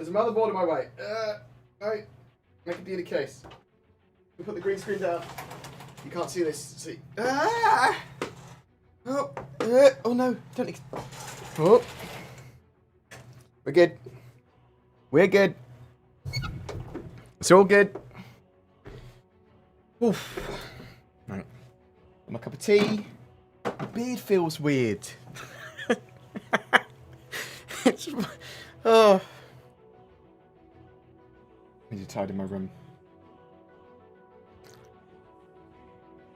There's a motherboard in my way. Right. Make a dealy case. We put the green screen down. You can't see this. See. Ah! Oh no! Don't need. Oh. We're good. We're good. It's all good. Oof. Right. My cup of tea. My beard feels weird. Oh. I need to tidy my room.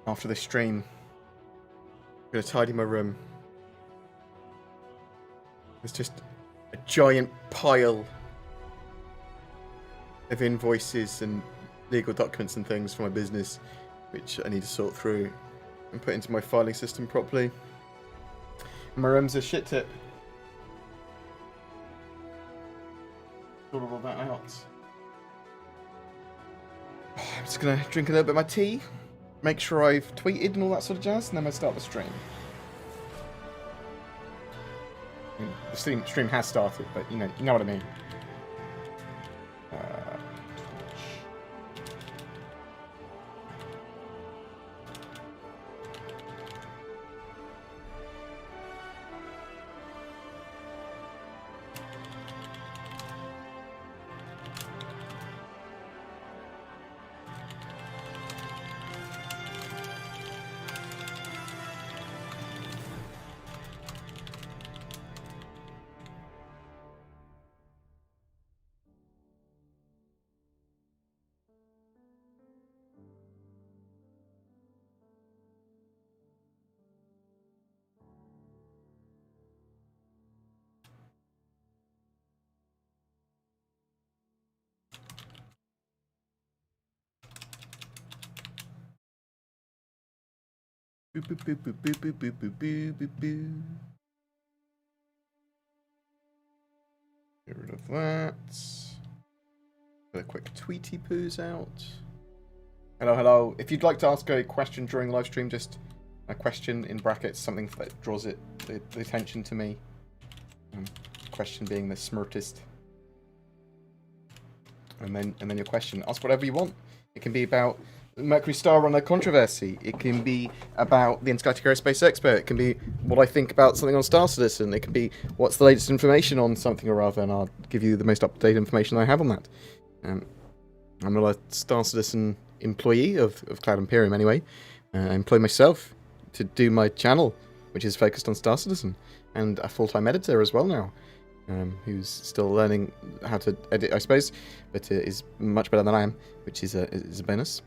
After this stream, I'm going to tidy my room. There's just a giant pile of invoices and legal documents and things for my business, which I need to sort through and put into my filing system properly. My room's a shit tip. Sort all that out. I'm just going to drink a little bit of my tea, make sure I've tweeted and all that sort of jazz, and then I start the stream. I mean, the stream has started, but you know what I mean. Boop, boop, boop, boop, boop, boop, boop, boop, boop, boop. Get rid of that. Put a quick tweety poos out. Hello, hello. If you'd like to ask a question during live stream, just a question in brackets, something that draws the attention to me. Question being the smartest. And then your question. Ask whatever you want. It can be about Mercury Star Runner controversy. It can be about the Intergalactic Aerospace Expo. It can be what I think about something on Star Citizen. It can be what's the latest information on something or other, and I'll give you the most up-to-date information I have on that. I'm not a Star Citizen employee of Cloud Imperium anyway. I employ myself to do my channel, which is focused on Star Citizen, and a full-time editor as well now, who's still learning how to edit, I suppose, but is much better than I am, which is a bonus.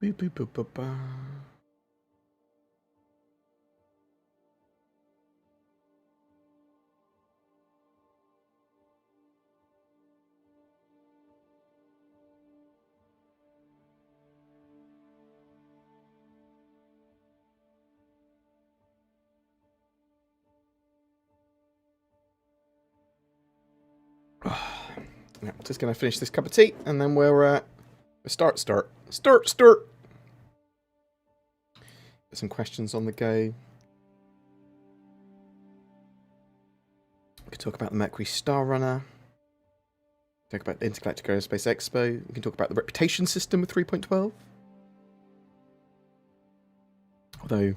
Boop, boop, boop, boop, boop. Yeah, just gonna finish this cup of tea, and then we'll start. Get some questions on the go. We could talk about the Mercury Star Runner. Talk about the Intergalactic Aerospace Expo. We can talk about the reputation system with 3.12. Although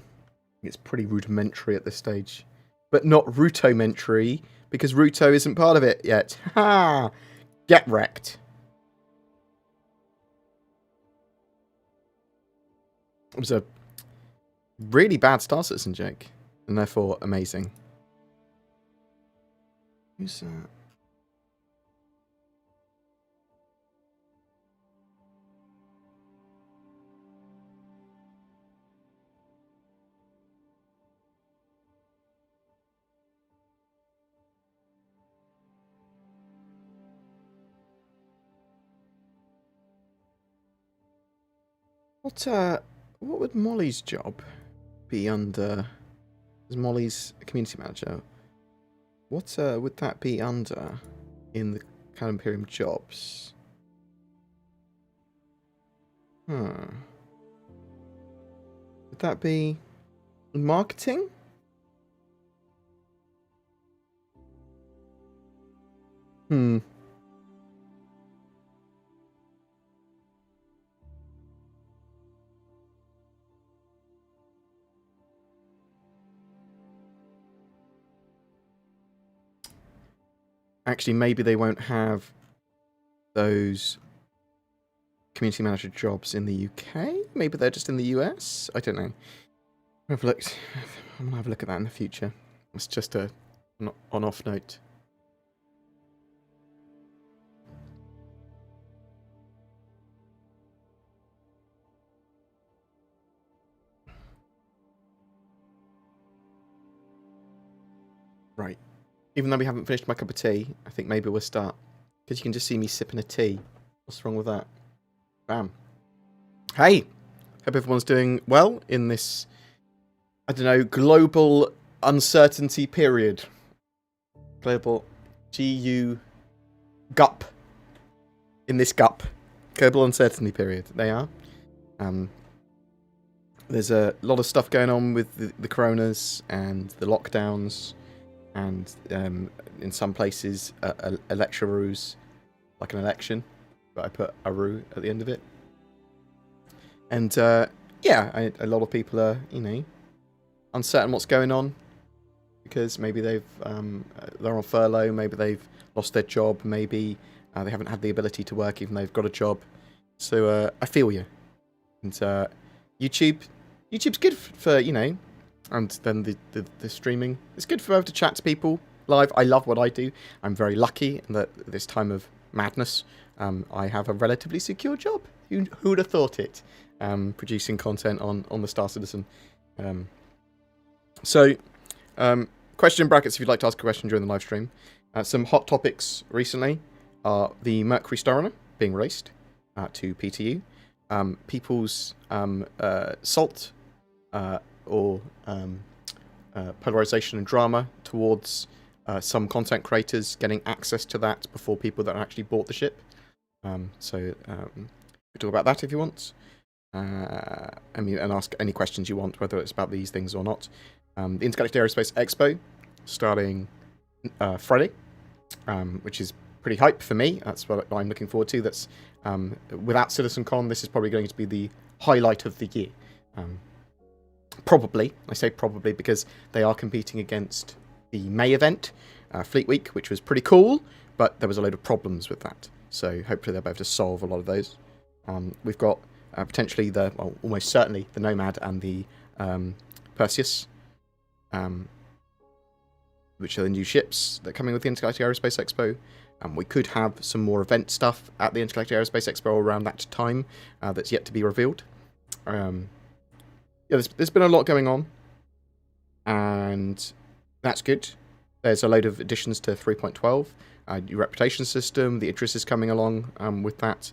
it's pretty rudimentary at this stage, but not rutomentary because Ruto isn't part of it yet. Ha! Get wrecked. It was a really bad Star Citizen joke, and therefore amazing. Who's that? What would Molly's job be under? Is Molly's a community manager? What would that be under in the Cloud Imperium jobs? Would that be marketing? Actually, maybe they won't have those community manager jobs in the UK. Maybe they're just in the US. I don't know. I'm gonna have a look at that in the future. It's just a on-off note. Right. Even though we haven't finished my cup of tea, I think maybe we'll start. Because you can just see me sipping a tea. What's wrong with that? Bam. Hey! Hope everyone's doing well in this, I don't know, global uncertainty period. Global GUP. In this GUP. Global uncertainty period. They are. There's a lot of stuff going on with the coronas and the lockdowns. And in some places, electoroos, like an election, but I put a roo at the end of it. And yeah, a lot of people are, uncertain what's going on because maybe they're on furlough, maybe they've lost their job, maybe they haven't had the ability to work even though they've got a job. So I feel you. And YouTube's good for and then the streaming. It's good for able to chat to people live. I love what I do. I'm very lucky that at this time of madness, I have a relatively secure job. Who would have thought it? Producing content on the Star Citizen. Question in brackets if you'd like to ask a question during the live stream. Some hot topics recently are the Mercury Star being raced to PTU. People's salt or polarization and drama towards some content creators getting access to that before people that actually bought the ship. We talk about that if you want. And ask any questions you want, whether it's about these things or not. The Intergalactic Aerospace Expo starting Friday, which is pretty hype for me. That's what I'm looking forward to. That's without CitizenCon, this is probably going to be the highlight of the year. Probably. I say probably because they are competing against the May event, Fleet Week, which was pretty cool, but there was a load of problems with that. So hopefully they'll be able to solve a lot of those. We've got potentially almost certainly the Nomad and the Perseus, which are the new ships that are coming with the Intergalactic Aerospace Expo. We could have some more event stuff at the Intergalactic Aerospace Expo around that time that's yet to be revealed. Yeah, there's been a lot going on, and that's good. There's a load of additions to 3.12. New reputation system, the Idris is coming along with that.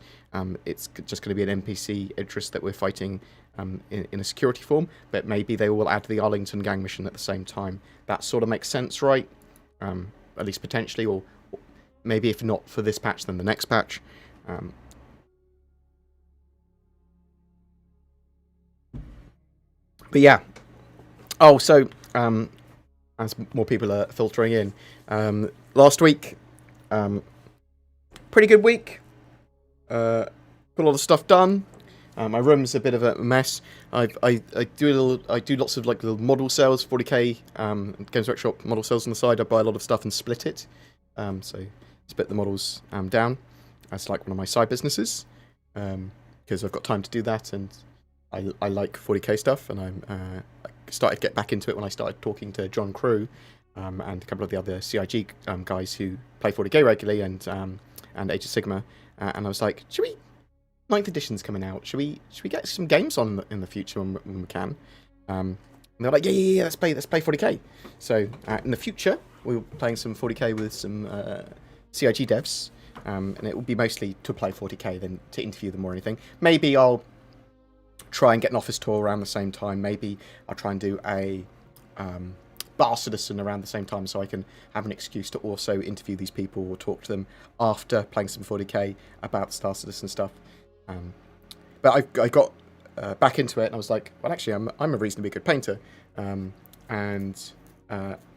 It's just going to be an NPC Idris that we're fighting in a security form, but maybe they will add the Arlington gang mission at the same time. That sort of makes sense, right? At least potentially, or maybe if not for this patch, then the next patch. But yeah. Oh, so as more people are filtering in, last week, pretty good week. Got a lot of stuff done. My room's a bit of a mess. I do lots of like little model sales, 40k Games Workshop model sales on the side. I buy a lot of stuff and split it. So split the models down. That's like one of my side businesses because I've got time to do that, and I like 40k stuff, and I started to get back into it when I started talking to John Crew and a couple of the other CIG guys who play 40k regularly and Age of Sigma, and I was like, should we? 9th edition's coming out. Should we get some games on in the future when we can? And they're like, yeah, let's play 40k. So in the future, we're playing some 40k with some CIG devs, and it will be mostly to play 40k than to interview them or anything. Maybe I'll try and get an office tour around the same time. Maybe I'll try and do a Bar Citizen around the same time, so I can have an excuse to also interview these people or talk to them after playing some 40k about the Star Citizen stuff. But I got back into it, and I was like, well, actually, I'm a reasonably good painter, and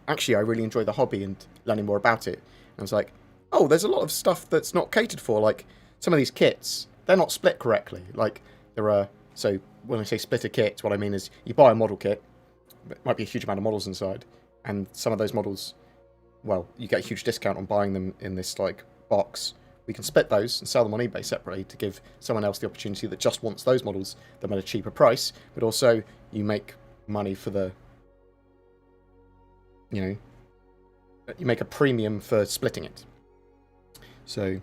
actually, I really enjoy the hobby and learning more about it. And I was like, oh, there's a lot of stuff that's not catered for. Like some of these kits, they're not split correctly. Like there are. So when I say split a kit, what I mean is you buy a model kit. It might be a huge amount of models inside, and some of those models, well, you get a huge discount on buying them in this like box. We can split those and sell them on eBay separately to give someone else the opportunity that just wants those models them at a cheaper price, but also you make money for the, you know, you make a premium for splitting it. So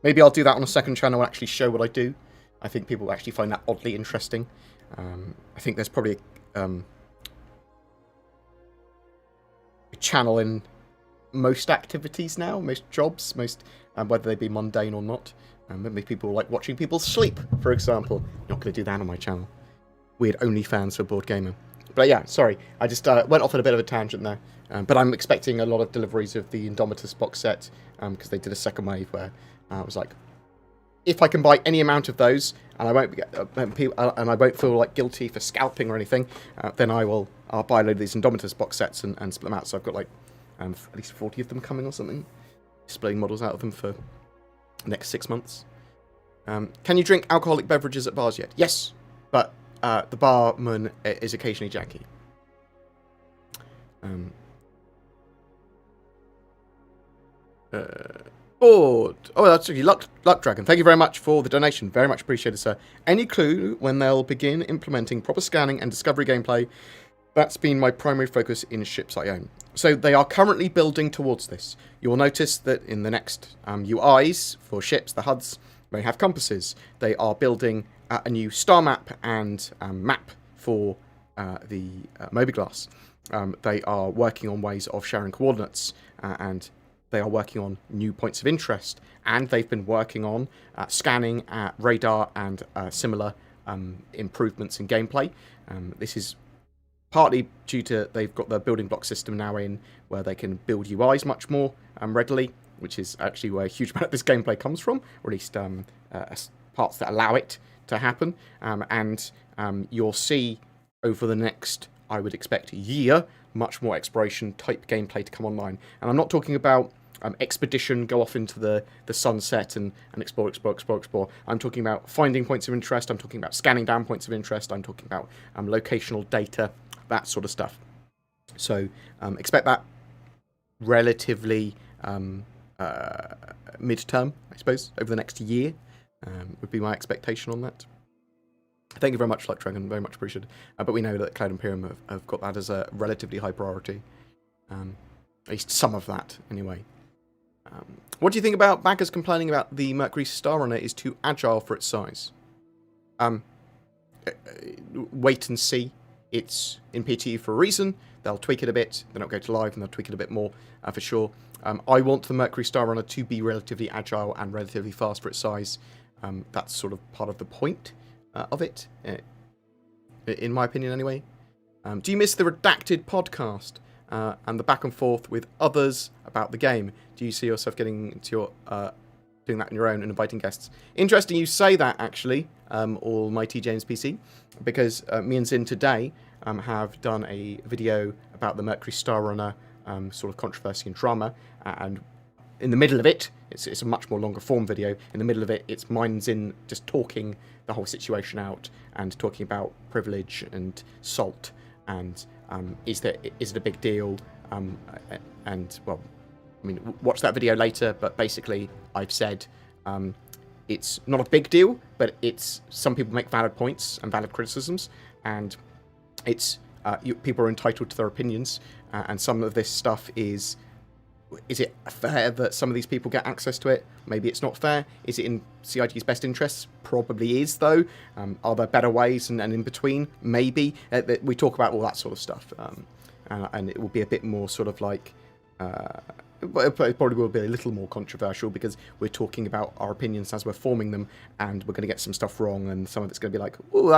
maybe I'll do that on a second channel and actually show what I do. I think people will actually find that oddly interesting. I think there's probably a channel in most activities now, most jobs, most whether they be mundane or not. Maybe people like watching people sleep, for example. Not going to do that on my channel. Weird OnlyFans for BoredGamer. But yeah, sorry, I just went off on a bit of a tangent there. But I'm expecting a lot of deliveries of the Indomitus box set, because they did a second wave where I was like, if I can buy any amount of those, and I won't feel like guilty for scalping or anything, then I'll buy a load of these Indomitus box sets and split them out. So I've got like at least 40 of them coming or something, splitting models out of them for the next 6 months. Can you drink alcoholic beverages at bars yet? Yes, but the barman is occasionally janky. Bored. Oh, that's actually Luck Dragon. Thank you very much for the donation. Very much appreciated, sir. Any clue when they'll begin implementing proper scanning and discovery gameplay? That's been my primary focus in ships I own. So they are currently building towards this. You will notice that in the next UIs for ships, the HUDs may have compasses. They are building a new star map and map for the Moby-Glass. They are working on ways of sharing coordinates, and they are working on new points of interest, and they've been working on scanning radar and similar improvements in gameplay. This is partly due to they've got the building block system now in where they can build UIs much more readily, which is actually where a huge amount of this gameplay comes from, or at least parts that allow it to happen. And you'll see over the next, I would expect, year, much more exploration type gameplay to come online. And I'm not talking about expedition, go off into the sunset and explore. I'm talking about finding points of interest. I'm talking about scanning down points of interest. I'm talking about locational data, that sort of stuff. So expect that relatively midterm, I suppose, over the next year would be my expectation on that. Thank you very much, Luck Dragon, very much appreciated. But we know that Cloud Imperium have got that as a relatively high priority. At least some of that, anyway. What do you think about backers complaining about the Mercury Star Runner is too agile for its size? Wait and see. It's in PTE for a reason. They'll tweak it a bit. They're not going to live, and they'll tweak it a bit more, for sure. I want the Mercury Star Runner to be relatively agile and relatively fast for its size. That's sort of part of the point of it, in my opinion anyway. Do you miss the Redacted podcast and the back and forth with others about the game? Do you see yourself getting into your doing that on your own and inviting guests? Interesting you say that, actually, almighty James PC, because me and Zin today have done a video about the Mercury Star Runner sort of controversy and drama, and in the middle of it, it's a much more longer form video. In the middle of it, it's mine and Zin just talking the whole situation out and talking about privilege and salt and is it a big deal? And well, I mean, watch that video later. But basically, I've said it's not a big deal, but it's some people make valid points and valid criticisms, and it's people are entitled to their opinions, and some of this stuff is it fair that some of these people get access to it? Maybe it's not fair. Is it in CIG's best interests? Probably is, though. Are there better ways and in between? Maybe. We talk about all that sort of stuff. And it will be a bit more sort of like But it probably will be a little more controversial because we're talking about our opinions as we're forming them, and we're going to get some stuff wrong, and some of it's going to be like, oh,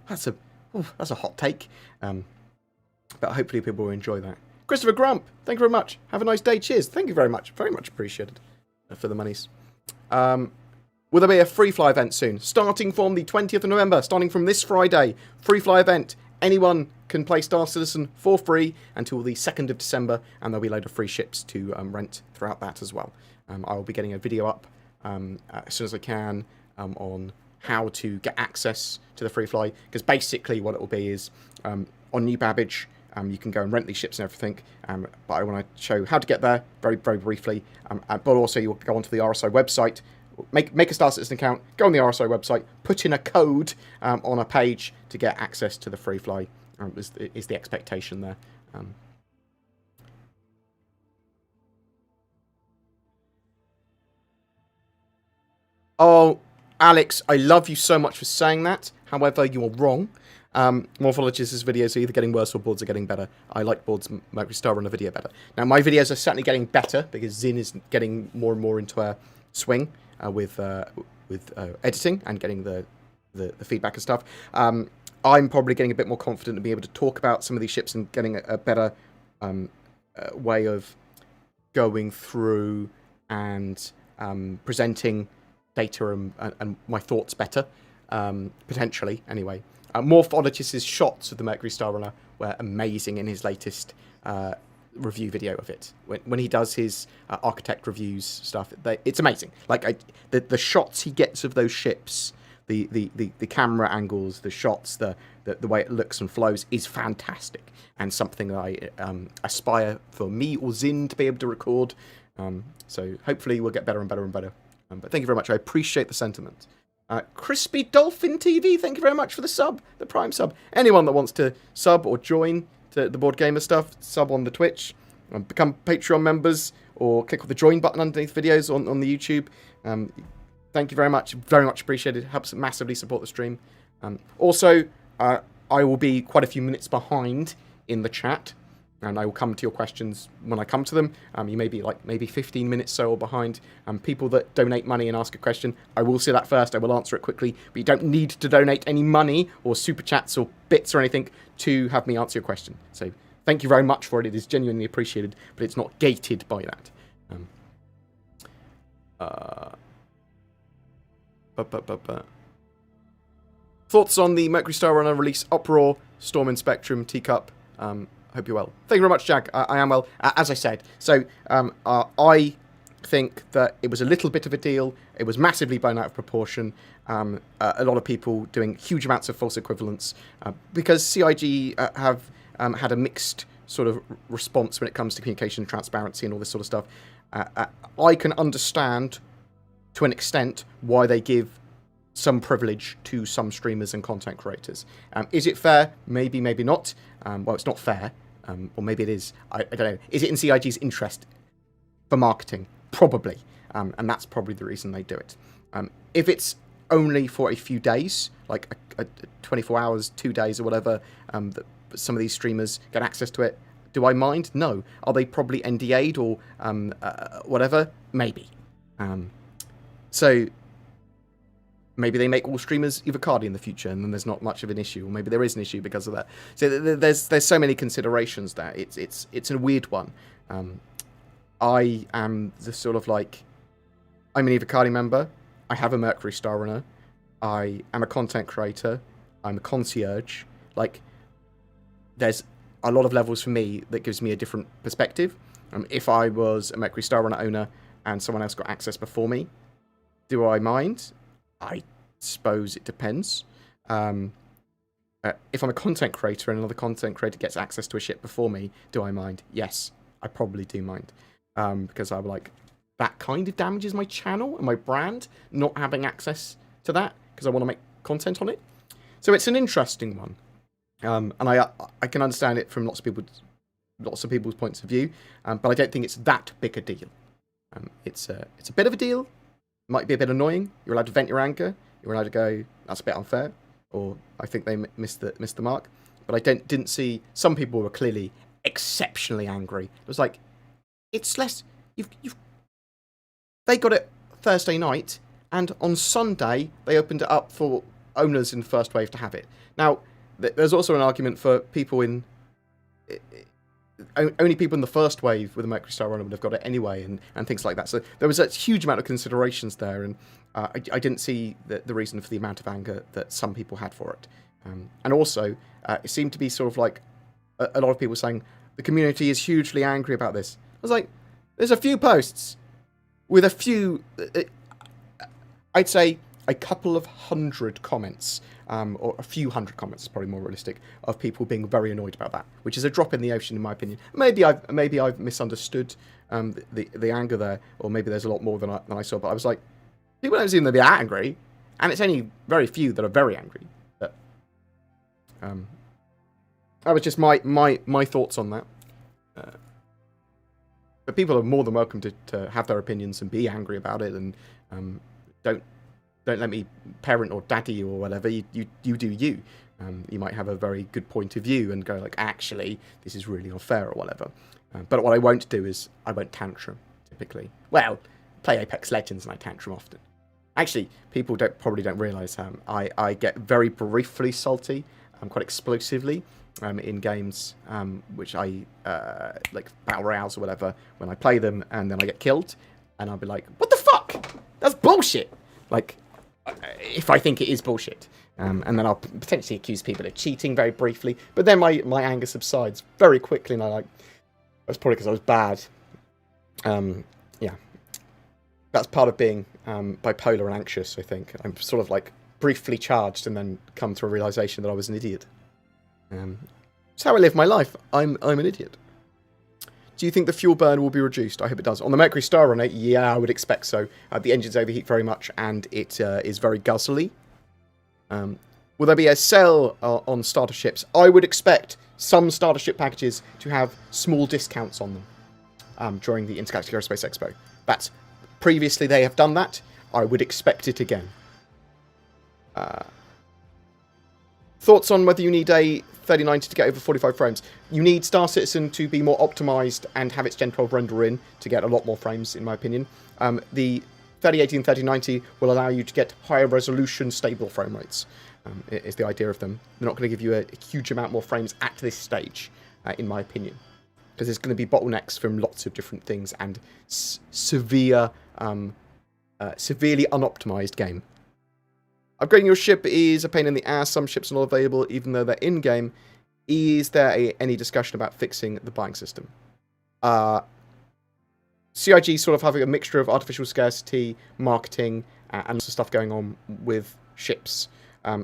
that's a hot take. But hopefully people will enjoy that. Christopher Grump, thank you very much. Have a nice day. Cheers. Thank you very much. Very much appreciated for the monies. Will there be a free fly event soon? Starting from the 20th of November, starting from this Friday, free fly event. Anyone can play Star Citizen for free until the 2nd of December, and there'll be a load of free ships to rent throughout that as well. I will be getting a video up as soon as I can on how to get access to the free fly, because basically what it will be is on New Babbage, you can go and rent these ships and everything, but I want to show how to get there very, very briefly, but also you'll go onto the RSI website, make a Star Citizen account, go on the RSI website, put in a code on a page to get access to the free fly, is the expectation there. Oh, Alex, I love you so much for saying that. However, you are wrong. Morphologists' videos are either getting worse or boards are getting better. I like boards Mercury Star Runner video better. Now, my videos are certainly getting better because Zin is getting more and more into a swing with editing and getting the feedback and stuff. I'm probably getting a bit more confident to be able to talk about some of these ships and getting a better way of going through and presenting data and my thoughts better, potentially, anyway. Morphologist's shots of the Mercury Star Runner were amazing in his latest review video of it. When he does his architect reviews stuff, it's amazing. Like the shots he gets of those ships, the camera angles, the shots, the way it looks and flows is fantastic, and something that I aspire for me or Zin to be able to record. So hopefully we'll get better and better and better. But thank you very much. I appreciate the sentiment. Crispy Dolphin TV, thank you very much for the sub, the Prime sub. Anyone that wants to sub or join to the BoredGamer stuff, sub on the Twitch, become Patreon members, or click on the join button underneath videos on the YouTube. Thank you very much appreciated. Helps massively support the stream. Also, I will be quite a few minutes behind in the chat, and I will come to your questions when I come to them. You may be like maybe 15 minutes so or behind. People that donate money and ask a question, I will see that first. I will answer it quickly. But you don't need to donate any money or super chats or bits or anything to have me answer your question. So thank you very much for it. It is genuinely appreciated, but it's not gated by that. Thoughts on the Mercury Star Runner release uproar, Storm in Spectrum, Teacup? Hope you're well. Thank you very much, Jack. I am well, as I said. So, I think that it was a little bit of a deal. It was massively blown out of proportion. A lot of people doing huge amounts of false equivalence because CIG have had a mixed sort of response when it comes to communication, transparency, and all this sort of stuff. I can understand, to an extent, why they give some privilege to some streamers and content creators. Is it fair? Maybe, maybe not. Well, it's not fair, or maybe it is. I don't know. Is it in CIG's interest for marketing? Probably, and that's probably the reason they do it. If it's only for a few days, like a 24 hours, 2 days, or whatever, that some of these streamers get access to it, do I mind? No. Are they probably NDA'd or whatever? Maybe. So maybe they make all streamers Ivocadi in the future, and then there's not much of an issue, or maybe there is an issue because of that. So there's so many considerations there. It's a weird one. I am the sort of like, I'm an Ivocadi member. I have a Mercury Star Runner. I am a content creator. I'm a concierge. Like, there's a lot of levels for me that gives me a different perspective. If I was a Mercury Star Runner owner and someone else got access before me, do I mind? I suppose it depends. If I'm a content creator and another content creator gets access to a ship before me, do I mind? Yes, I probably do mind. Because I'm like, that kind of damages my channel and my brand, not having access to that, because I want to make content on it. So it's an interesting one. And I can understand it from lots of people's points of view, but I don't think it's that big a deal. It's a bit of a deal. Might be a bit annoying. You're allowed to vent your anger. You're allowed to go, that's a bit unfair, or I think they missed the mark. But I didn't see. Some people were clearly exceptionally angry. It was like, it's less. they got it Thursday night, and on Sunday they opened it up for owners in the first wave to have it. Now, there's also an argument for people in only people in the first wave with a Mercury Star Runner would have got it anyway, and things like that. So there was a huge amount of considerations there, and I didn't see the reason for the amount of anger that some people had for it. And also, it seemed to be sort of like a lot of people saying the community is hugely angry about this. I was like, there's a few posts with a few, I'd say a couple of hundred comments, or a few hundred comments is probably more realistic, of people being very annoyed about that, which is a drop in the ocean in my opinion. Maybe I've misunderstood the anger there, or maybe there's a lot more than I saw. But I was like, people don't seem to be that angry, and it's only very few that are very angry. But that was just my thoughts on that. But people are more than welcome to have their opinions and be angry about it, and don't let me parent or daddy you or whatever. You do you. You might have a very good point of view and go like, actually, this is really unfair or whatever. But what I won't do is I won't tantrum typically. Well, play Apex Legends and I tantrum often. Actually, people probably don't realise I get very briefly salty, quite explosively. In games which I like battle royales or whatever, when I play them and then I get killed, and I'll be like, what the fuck? That's bullshit. Like, if I think it is bullshit. And then I'll potentially accuse people of cheating very briefly, but then my anger subsides very quickly, and I like, that's probably because I was bad. Yeah. That's part of being bipolar and anxious, I think. I'm sort of like briefly charged and then come to a realisation that I was an idiot. It's how I live my life. I'm an idiot. Do you think the fuel burn will be reduced? I hope it does. On the Mercury Star Runner, yeah, I would expect so. The engines overheat very much, and it is very guzzly. Will there be a sale on starter ships? I would expect some starter ship packages to have small discounts on them during the Intergalactic Aerospace Expo. That's previously they have done that. I would expect it again. Thoughts on whether you need a 3090 to get over 45 frames? You need Star Citizen to be more optimised and have its Gen 12 render in to get a lot more frames, in my opinion. The 3080 and 3090 will allow you to get higher resolution, stable frame rates, is the idea of them. They're not going to give you a huge amount more frames at this stage, in my opinion. Because there's going to be bottlenecks from lots of different things and severely unoptimised game. Upgrading your ship is a pain in the ass. Some ships are not available even though they're in-game. Is there any discussion about fixing the buying system? CIG sort of having a mixture of artificial scarcity, marketing, and lots of stuff going on with ships.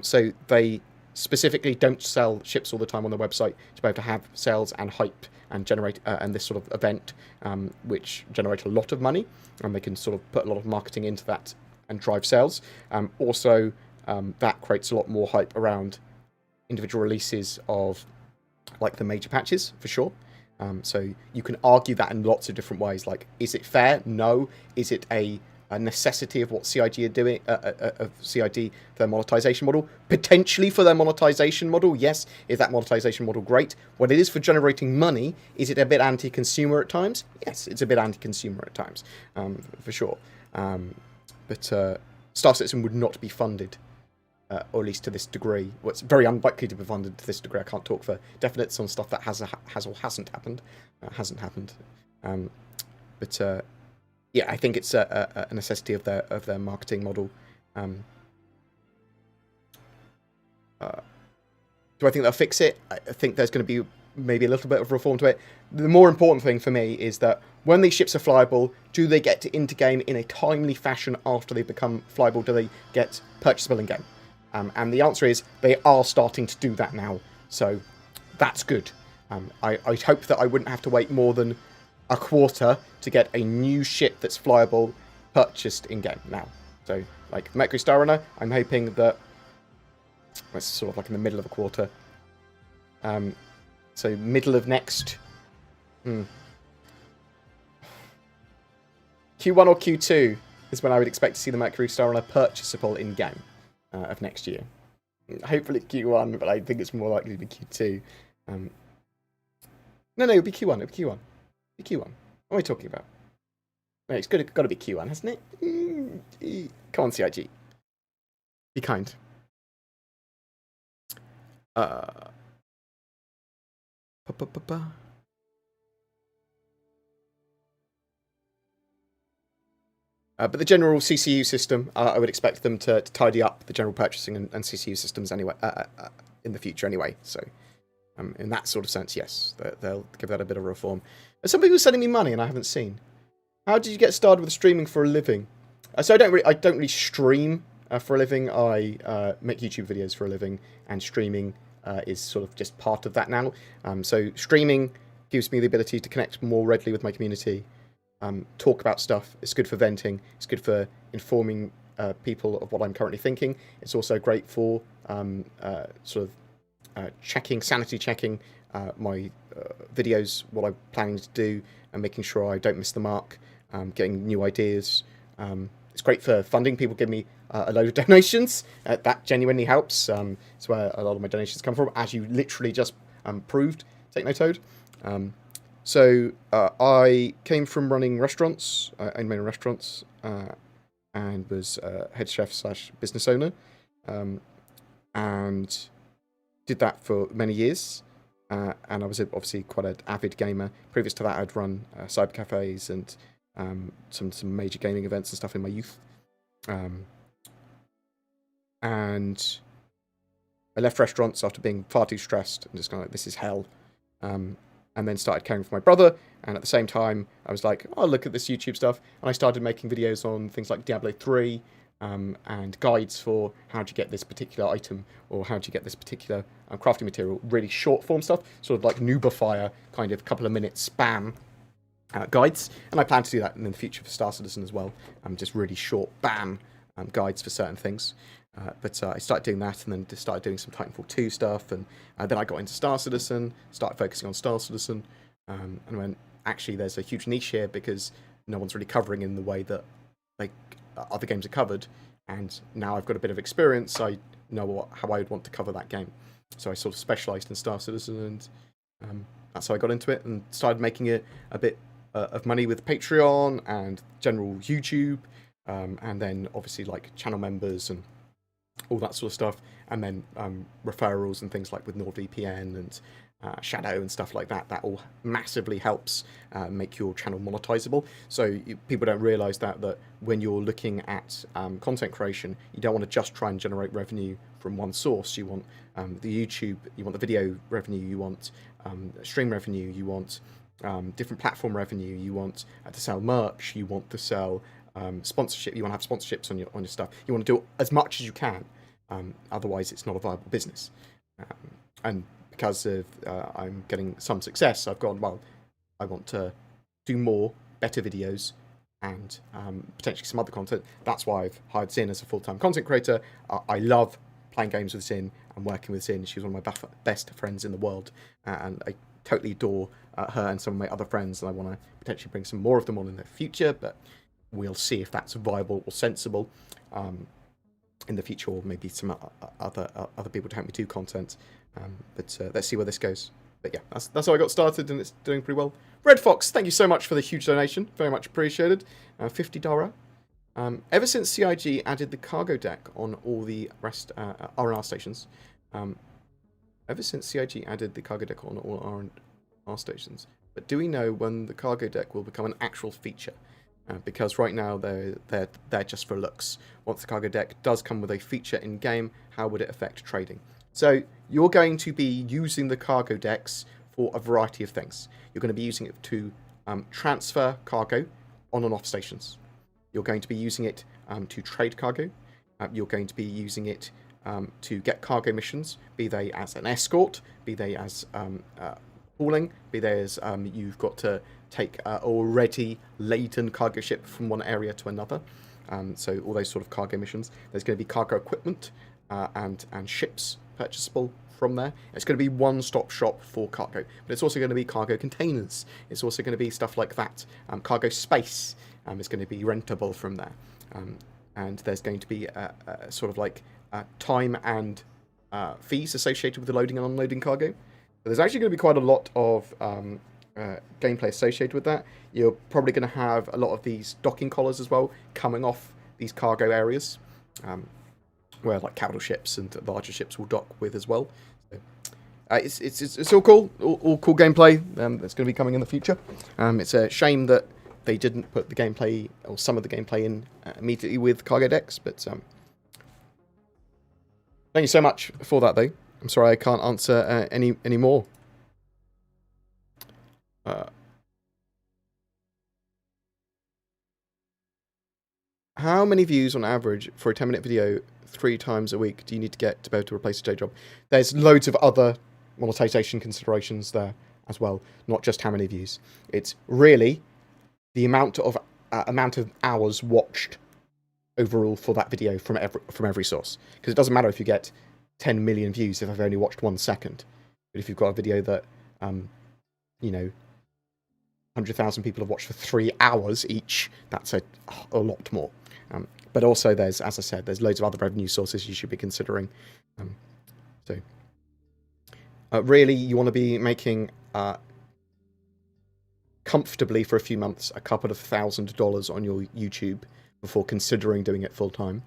So they specifically don't sell ships all the time on their website to be able to have sales and hype and generate and this sort of event, which generate a lot of money. And they can sort of put a lot of marketing into that and drive sales. Also, that creates a lot more hype around individual releases of like the major patches, for sure. So you can argue that in lots of different ways. Like, is it fair? No. Is it a necessity of what CIG are doing, of CIG, their monetization model? Potentially for their monetization model, yes. Is that monetization model great? What it is for generating money, is it a bit anti-consumer at times? Yes, it's a bit anti-consumer at times, for sure. But Star Citizen would not be funded, or at least to this degree. Well, it's very unlikely to be funded to this degree. I can't talk for definites on stuff that has or hasn't happened. But yeah, I think it's a necessity of their marketing model. Do I think they'll fix it? I think there's going to be maybe a little bit of reform to it. The more important thing for me is that when these ships are flyable, do they get into game in a timely fashion after they become flyable? Do they get purchasable in game? And the answer is they are starting to do that now. So that's good. I'd hope that I wouldn't have to wait more than a quarter to get a new ship that's flyable purchased in game now. So like Mercury Star Runner, I'm hoping that it's sort of like in the middle of a quarter. So middle of next Q1 or Q2 is when I would expect to see the Mercury Star Runner purchasable in game of next year. Hopefully Q1, but I think it's more likely to be Q2. No, it'll be Q1. It'll be Q1. What am I talking about? No, it's got to be Q1, hasn't it? Come on, CIG. Be kind. But the general CCU system, I would expect them to tidy up the general purchasing and CCU systems anyway in the future anyway. So in that sort of sense, yes, they'll give that a bit of reform. There's some people sending me money and I haven't seen. How did you get started with streaming for a living? So I don't really stream for a living. I make YouTube videos for a living, and streaming is sort of just part of that now. So streaming gives me the ability to connect more readily with my community, talk about stuff. It's good for venting. It's good for informing people of what I'm currently thinking. It's also great for sort of sanity checking my videos, what I'm planning to do, and making sure I don't miss the mark. Getting new ideas. It's great for funding. People give me a load of donations. That genuinely helps. It's where a lot of my donations come from, as you literally just proved, Technotoad. So I came from running restaurants, owned my own restaurants, and was head chef / business owner, and did that for many years. And I was obviously quite an avid gamer. Previous to that, I'd run cyber cafes and some major gaming events and stuff in my youth. And I left restaurants after being far too stressed and just kind of like, this is hell. And then started caring for my brother. And at the same time, I was like, oh, look at this YouTube stuff. And I started making videos on things like Diablo 3 and guides for how to get this particular item or how to get this particular crafting material. Really short form stuff, sort of like Noobifier, kind of couple of minutes spam guides. And I plan to do that in the future for Star Citizen as well. Just really short, bam, guides for certain things. But I started doing that and then started doing some Titanfall 2 stuff. And then I got into Star Citizen, started focusing on Star Citizen. And went, actually, there's a huge niche here because no one's really covering in the way that like other games are covered. And now I've got a bit of experience, I know how I would want to cover that game. So I sort of specialised in Star Citizen, and that's how I got into it and started making a bit of money with Patreon and general YouTube, and then obviously like channel members and all that sort of stuff, and then referrals and things like with NordVPN and Shadow and stuff like that. That all massively helps make your channel monetizable. So people don't realise that when you're looking at content creation, you don't want to just try and generate revenue from one source. You want the YouTube, you want the video revenue, you want stream revenue, you want different platform revenue, you want to sell merch, you want to sell sponsorship, you want to have sponsorships on your stuff. You want to do as much as you can. Otherwise, it's not a viable business. And because of I'm getting some success, I've gone, well, I want to do more, better videos, and potentially some other content. That's why I've hired Zin as a full-time content creator. I love playing games with Zin and working with Zin. She's one of my best friends in the world, and I totally adore her and some of my other friends, and I want to potentially bring some more of them on in the future, but we'll see if that's viable or sensible in the future, or maybe some other people to help me do content. But let's see where this goes. But yeah, that's how I got started, and it's doing pretty well. Red Fox, thank you so much for the huge donation. Very much appreciated. $50. Ever since CIG added the cargo deck on all the rest R&R stations, ever since CIG added the cargo deck on all R&R stations, but do we know when the cargo deck will become an actual feature? Because right now they're just for looks. Once the cargo deck does come with a feature in game, how would it affect trading? So you're going to be using the cargo decks for a variety of things. You're going to be using it to transfer cargo on and off stations. You're going to be using it to trade cargo. You're going to be using it to get cargo missions, be they as an escort, be they as hauling, be they as you've got to take already laden cargo ship from one area to another. So all those sort of cargo missions. There's going to be cargo equipment and ships purchasable from there. It's going to be one-stop shop for cargo, but it's also going to be cargo containers. It's also going to be stuff like that. Cargo space is going to be rentable from there. And there's going to be a sort of like time and fees associated with the loading and unloading cargo. But there's actually going to be quite a lot of gameplay associated with that. You're probably going to have a lot of these docking collars as well coming off these cargo areas, where like capital ships and larger ships will dock with as well. So, it's all cool, all cool gameplay that's going to be coming in the future. It's a shame that they didn't put the gameplay, or some of the gameplay, in immediately with cargo decks, but thank you so much for that, though. I'm sorry I can't answer any more. How many views on average for a 10-minute video 3 times a week do you need to get to be able to replace a day job? There's loads of other monetization considerations there as well, not just how many views. It's really the amount of hours watched overall for that video from every source. Because it doesn't matter if you get 10 million views if I've only watched 1 second. But if you've got a video that, 100,000 people have watched for 3 hours each, that's a lot more. But also there's, as I said, there's loads of other revenue sources you should be considering. Really, you want to be making comfortably for a few months a couple of $1,000 on your YouTube before considering doing it full time.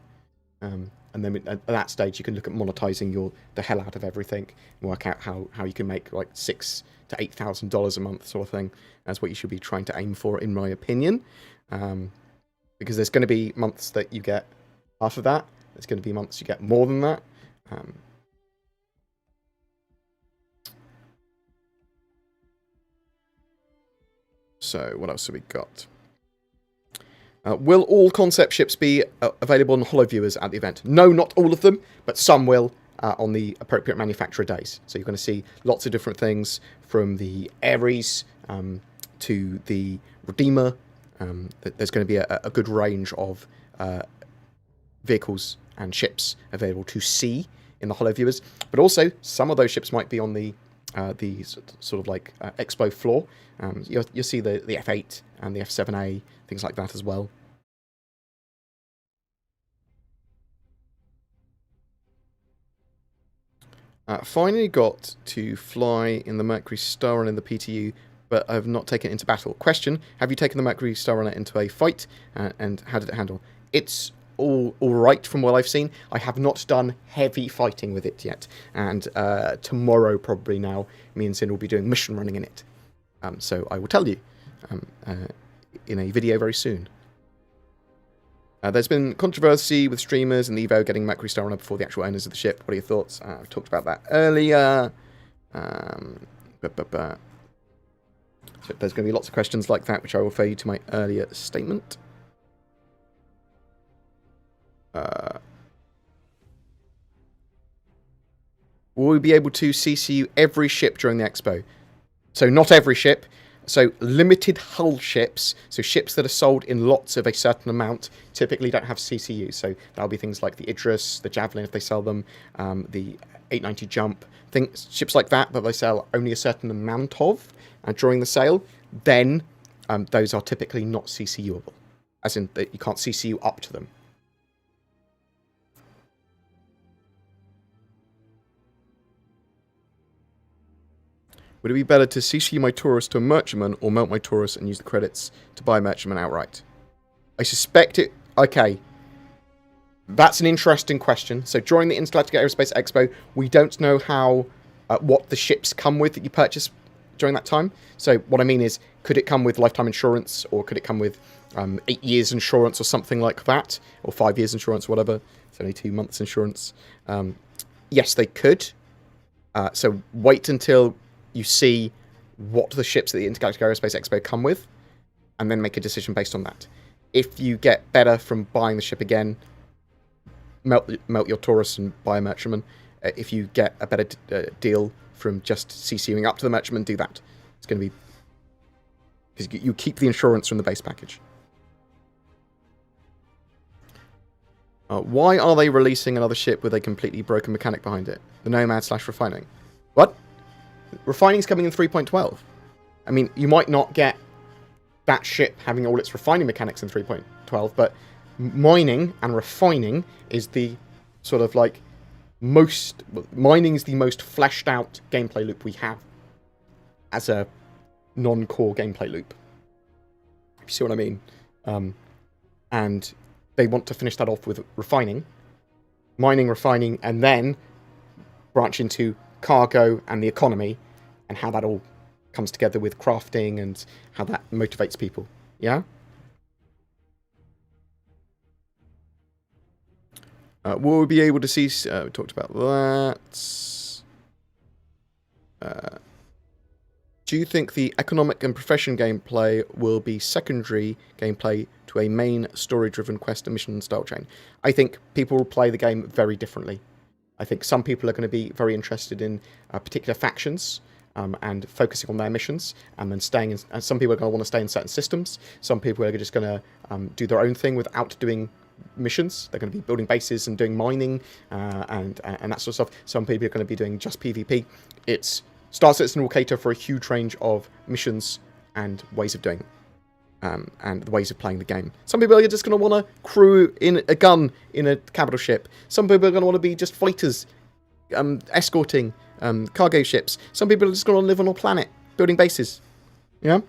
And then at that stage, you can look at monetizing the hell out of everything and work out how you can make like $6,000 to $8,000 a month sort of thing. That's what you should be trying to aim for, in my opinion. Because there's going to be months that you get half of that. There's going to be months you get more than that. So what else have we got? Will all concept ships be available on holo viewers at the event? No, not all of them, but some will on the appropriate manufacturer days. So you're going to see lots of different things, from the Ares to the Redeemer. There's going to be a good range of vehicles and ships available to see in the holo viewers. But also, some of those ships might be on the sort of like expo floor. You'll see the F8 and the F7A, things like that as well. Finally got to fly in the Mercury Star Runner in the PTU, but I've not taken it into battle. Question, have you taken the Mercury Star Runner into a fight, and how did it handle? It's all right from what I've seen. I have not done heavy fighting with it yet, and tomorrow probably now, me and Sin will be doing mission running in it. So I will tell you in a video very soon. There's been controversy with streamers and Evo getting Mercury Star Runner before the actual owners of the ship. What are your thoughts? I've talked about that earlier. So there's going to be lots of questions like that, which I will refer you to my earlier statement. Will we be able to CCU every ship during the expo? So not every ship. So limited hull ships, so ships that are sold in lots of a certain amount, typically don't have CCU. So that'll be things like the Idris, the Javelin if they sell them, the 890 Jump, ships like that they sell only a certain amount of during the sale. Then those are typically not CCUable, as in that you can't CCU up to them. Would it be better to CC my Taurus to a merchantman or melt my Taurus and use the credits to buy a merchantman outright? I suspect it... Okay. That's an interesting question. So during the Intergalactic Aerospace Expo, we don't know how what the ships come with that you purchase during that time. So what I mean is, could it come with lifetime insurance, or could it come with 8 years insurance or something like that? Or 5 years insurance, whatever. It's only 2 months insurance. Yes, they could. So wait until you see what the ships at the Intergalactic Aerospace Expo come with, and then make a decision based on that. If you get better from buying the ship again, melt your Taurus and buy a merchantman. If you get a better deal from just CCUing up to the merchantman, do that. It's going to be... because you keep the insurance from the base package. Why are they releasing another ship with a completely broken mechanic behind it? The Nomad/Refining. What? Refining's coming in 3.12. I mean, you might not get that ship having all its refining mechanics in 3.12, but mining and refining is the sort of like mining is the most fleshed out gameplay loop we have as a non-core gameplay loop. If you see what I mean. And they want to finish that off with refining, mining, refining, and then branch into cargo and the economy, and how that all comes together with crafting and how that motivates people. Yeah? Will we be able to see... we talked about that. Do you think the economic and profession gameplay will be secondary gameplay to a main story-driven quest and mission style chain? I think people will play the game very differently. I think some people are going to be very interested in particular factions and focusing on their missions, and then staying in, and some people are going to want to stay in certain systems. Some people are just going to do their own thing without doing missions. They're going to be building bases and doing mining and that sort of stuff. Some people are going to be doing just PvP. Star Citizen will cater for a huge range of missions and ways of doing it. And the ways of playing the game. Some people are just going to want to crew in a gun in a capital ship. Some people are going to want to be just fighters, escorting cargo ships. Some people are just going to live on a planet, building bases. Yeah?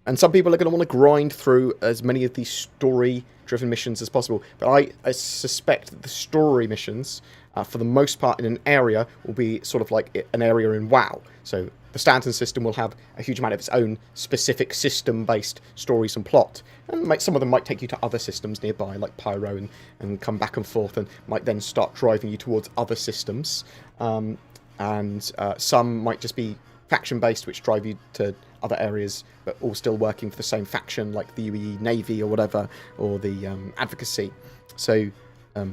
And some people are going to want to grind through as many of these story-driven missions as possible. But I suspect that the story missions, for the most part in an area, will be sort of like an area in WoW. So the Stanton system will have a huge amount of its own specific system-based stories and plot. And some of them might take you to other systems nearby, like Pyro, and come back and forth, and might then start driving you towards other systems. Some might just be faction-based, which drive you to other areas, but all still working for the same faction, like the UAE Navy or whatever, or the Advocacy. So I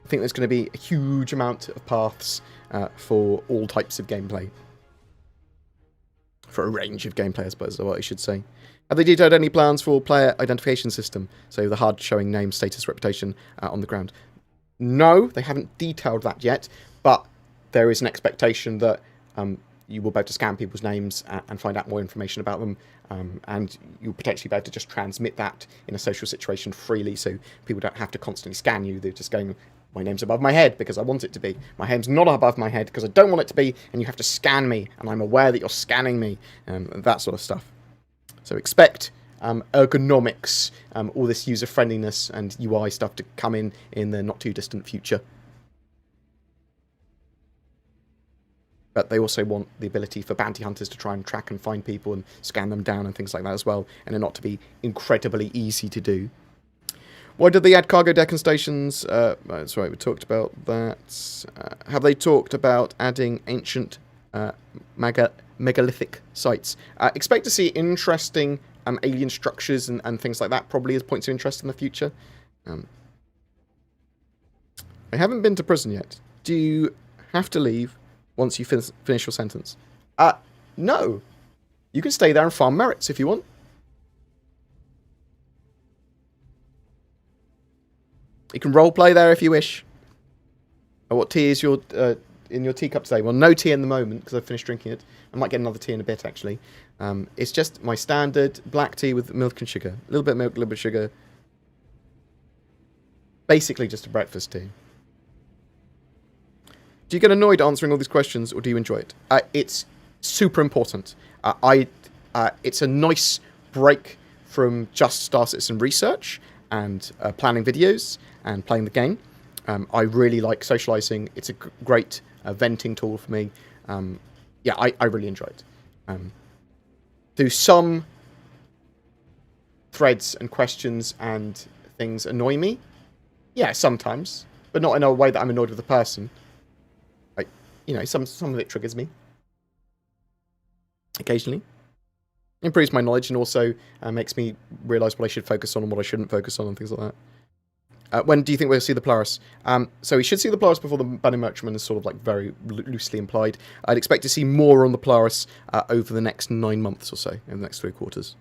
think there's going to be a huge amount of paths for all types of gameplay. For a range of gameplay, I suppose, is what I should say. Have they detailed any plans for player identification system? So the HUD showing name, status, reputation on the ground. No, they haven't detailed that yet, but there is an expectation that you will be able to scan people's names and find out more information about them, and you'll potentially be able to just transmit that in a social situation freely, so people don't have to constantly scan you. They're just going, my name's above my head because I want it to be. My name's not above my head because I don't want it to be, and you have to scan me, and I'm aware that you're scanning me, and that sort of stuff. So expect ergonomics, all this user-friendliness and UI stuff to come in the not-too-distant future. But they also want the ability for bounty hunters to try and track and find people and scan them down and things like that as well, and it not to be incredibly easy to do. Why did they add cargo deck and stations? That's right, we talked about that. Have they talked about adding ancient megalithic sites? Expect to see interesting alien structures and things like that, probably as points of interest in the future. I haven't been to prison yet. Do you have to leave once you finish your sentence? No. You can stay there and farm merits if you want. You can roleplay there if you wish. What tea is your in your teacup today? Well, no tea in the moment because I've finished drinking it. I might get another tea in a bit, actually. It's just my standard black tea with milk and sugar. A little bit of milk, a little bit of sugar. Basically just a breakfast tea. Do you get annoyed answering all these questions, or do you enjoy it? It's super important. It's a nice break from just Star Citizen research and planning videos and playing the game. I really like socializing. It's a great venting tool for me. Yeah, I really enjoy it. Do some threads and questions and things annoy me? Yeah, sometimes, but not in a way that I'm annoyed with the person. Like, you know, some of it triggers me. Occasionally. Improves my knowledge and also makes me realise what I should focus on and what I shouldn't focus on and things like that. When do you think we'll see the Polaris? So we should see the Polaris before the Banning Merchantman is sort of like very loosely implied. I'd expect to see more on the Polaris over the next 9 months or so, in the next 3 quarters.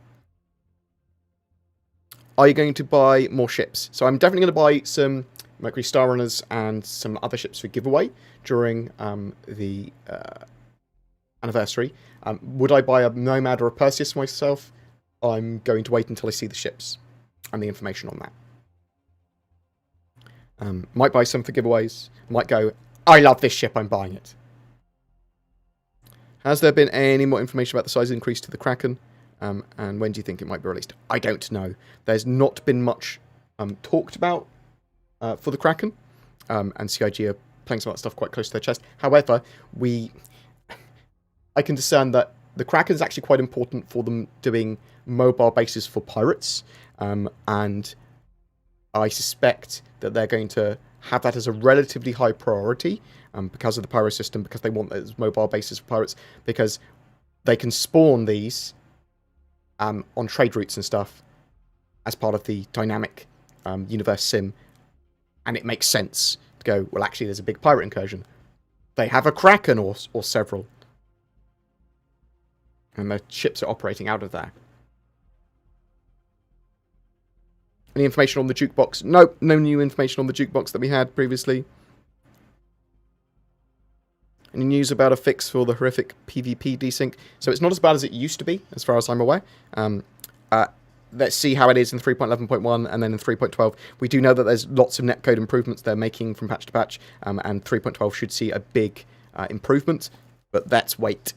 Are you going to buy more ships? So I'm definitely going to buy some Mercury Star Runners and some other ships for giveaway during the anniversary. Would I buy a Nomad or a Perseus myself? I'm going to wait until I see the ships and the information on that. Might buy some for giveaways. Might go, I love this ship, I'm buying it. Has there been any more information about the size increase to the Kraken? And when do you think it might be released? I don't know. There's not been much talked about for the Kraken, and CIG are playing some of that stuff quite close to their chest. However, I can discern that the Kraken is actually quite important for them doing mobile bases for pirates, and I suspect that they're going to have that as a relatively high priority because of the pyro system, because they want those mobile bases for pirates, because they can spawn these on trade routes and stuff as part of the dynamic universe sim, and it makes sense to go, well, actually, there's a big pirate incursion. They have a Kraken or several, and the ships are operating out of there. Any information on the jukebox? Nope, no new information on the jukebox that we had previously. Any news about a fix for the horrific PvP desync? So it's not as bad as it used to be, as far as I'm aware. Let's see how it is in 3.11.1 and then in 3.12. We do know that there's lots of netcode improvements they're making from patch to patch, and 3.12 should see a big improvement, but let's wait.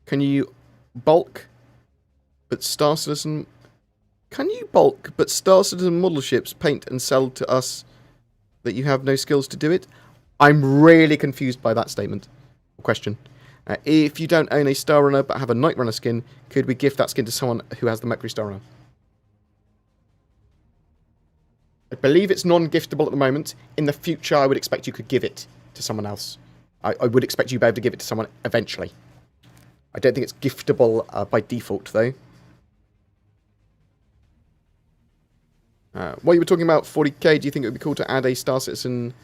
Can you bulk but Star Citizen... Can you bulk but Star Citizen model ships paint and sell to us that you have no skills to do it? I'm really confused by that statement or question. If you don't own a Star Runner but have a Night Runner skin, could we gift that skin to someone who has the Mercury Star Runner? I believe it's non-giftable at the moment. In the future, I would expect you could give it to someone else. I would expect you to be able to give it to someone eventually. I don't think it's giftable by default, though. While you were talking about 40k, do you think it would be cool to add a Star Citizen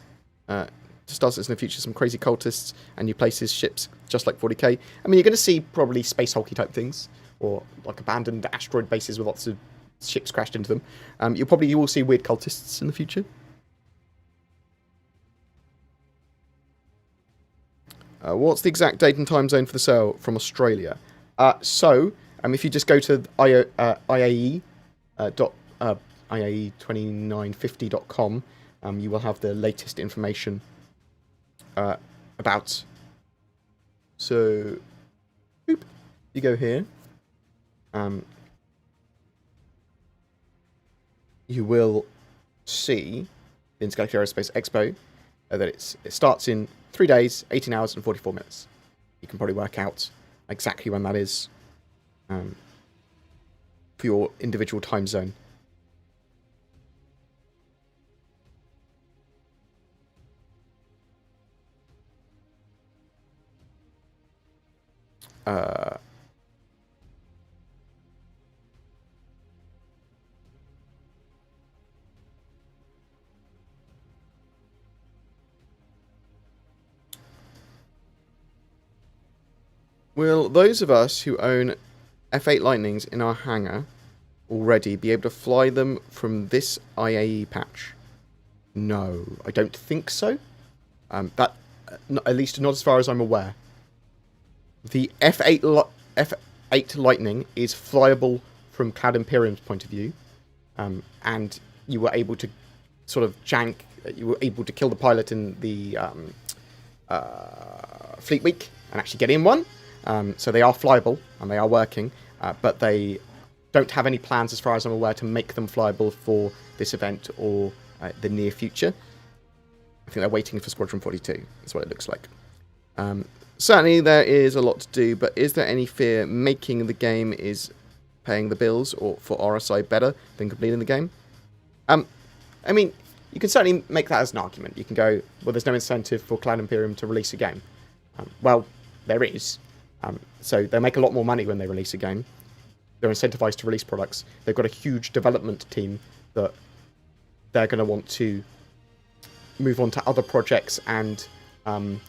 in the future, some crazy cultists, and you place his ships just like 40k? I mean, you're going to see probably space hulky type things, or like abandoned asteroid bases with lots of ships crashed into them. You will see weird cultists in the future. What's the exact date and time zone for the sale from Australia? If you just go to IAE IAE2950.com, you will have the latest information about. So, boop, you go here. You will see the Intergalactic Aerospace Expo that it starts in 3 days, 18 hours, and 44 minutes. You can probably work out exactly when that is for your individual time zone. Will those of us who own F8 Lightnings in our hangar already be able to fly them from this IAE patch? No, I don't think so. At least not as far as I'm aware. The F8 Lightning is flyable from Cloud Imperium's point of view, and you were able to sort of you were able to kill the pilot in the Fleet Week and actually get in one. So they are flyable and they are working, but they don't have any plans, as far as I'm aware, to make them flyable for this event or the near future. I think they're waiting for Squadron 42. That's what it looks like. Certainly there is a lot to do, but is there any fear making the game is paying the bills, or for RSI better than completing the game? I mean, you can certainly make that as an argument. You can go, well, there's no incentive for Cloud Imperium to release a game. Well, there is. So they make a lot more money when they release a game. They're incentivized to release products. They've got a huge development team that they're going to want to move on to other projects and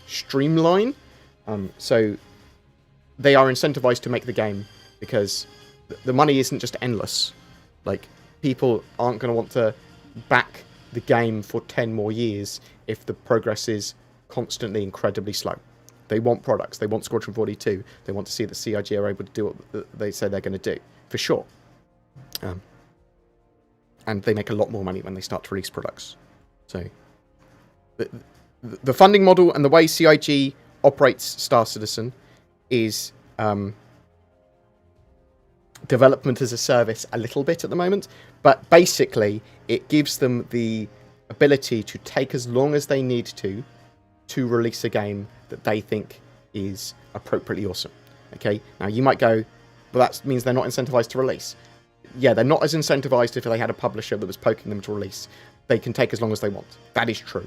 streamline. So they are incentivized to make the game because the money isn't just endless. Like, people aren't going to want to back the game for 10 more years if the progress is constantly incredibly slow. They want products. They want Squadron 42. They want to see that CIG are able to do what they say they're going to do, for sure. And they make a lot more money when they start to release products. So the funding model and the way CIG operates Star Citizen is development as a service a little bit at the moment, but basically it gives them the ability to take as long as they need to release a game that they think is appropriately awesome. Okay, now you might go, well, that means they're not incentivized to release. Yeah, they're not as incentivized if they had a publisher that was poking them to release. They can take as long as they want. That is true.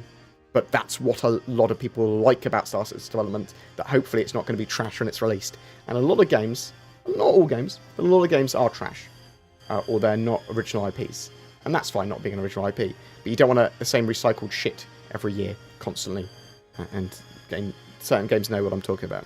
But that's what a lot of people like about Star Citizen development, that hopefully it's not going to be trash when it's released. And a lot of games, not all games, but a lot of games are trash. Or they're not original IPs. And that's fine, not being an original IP. But you don't want the same recycled shit every year, constantly. And certain games know what I'm talking about.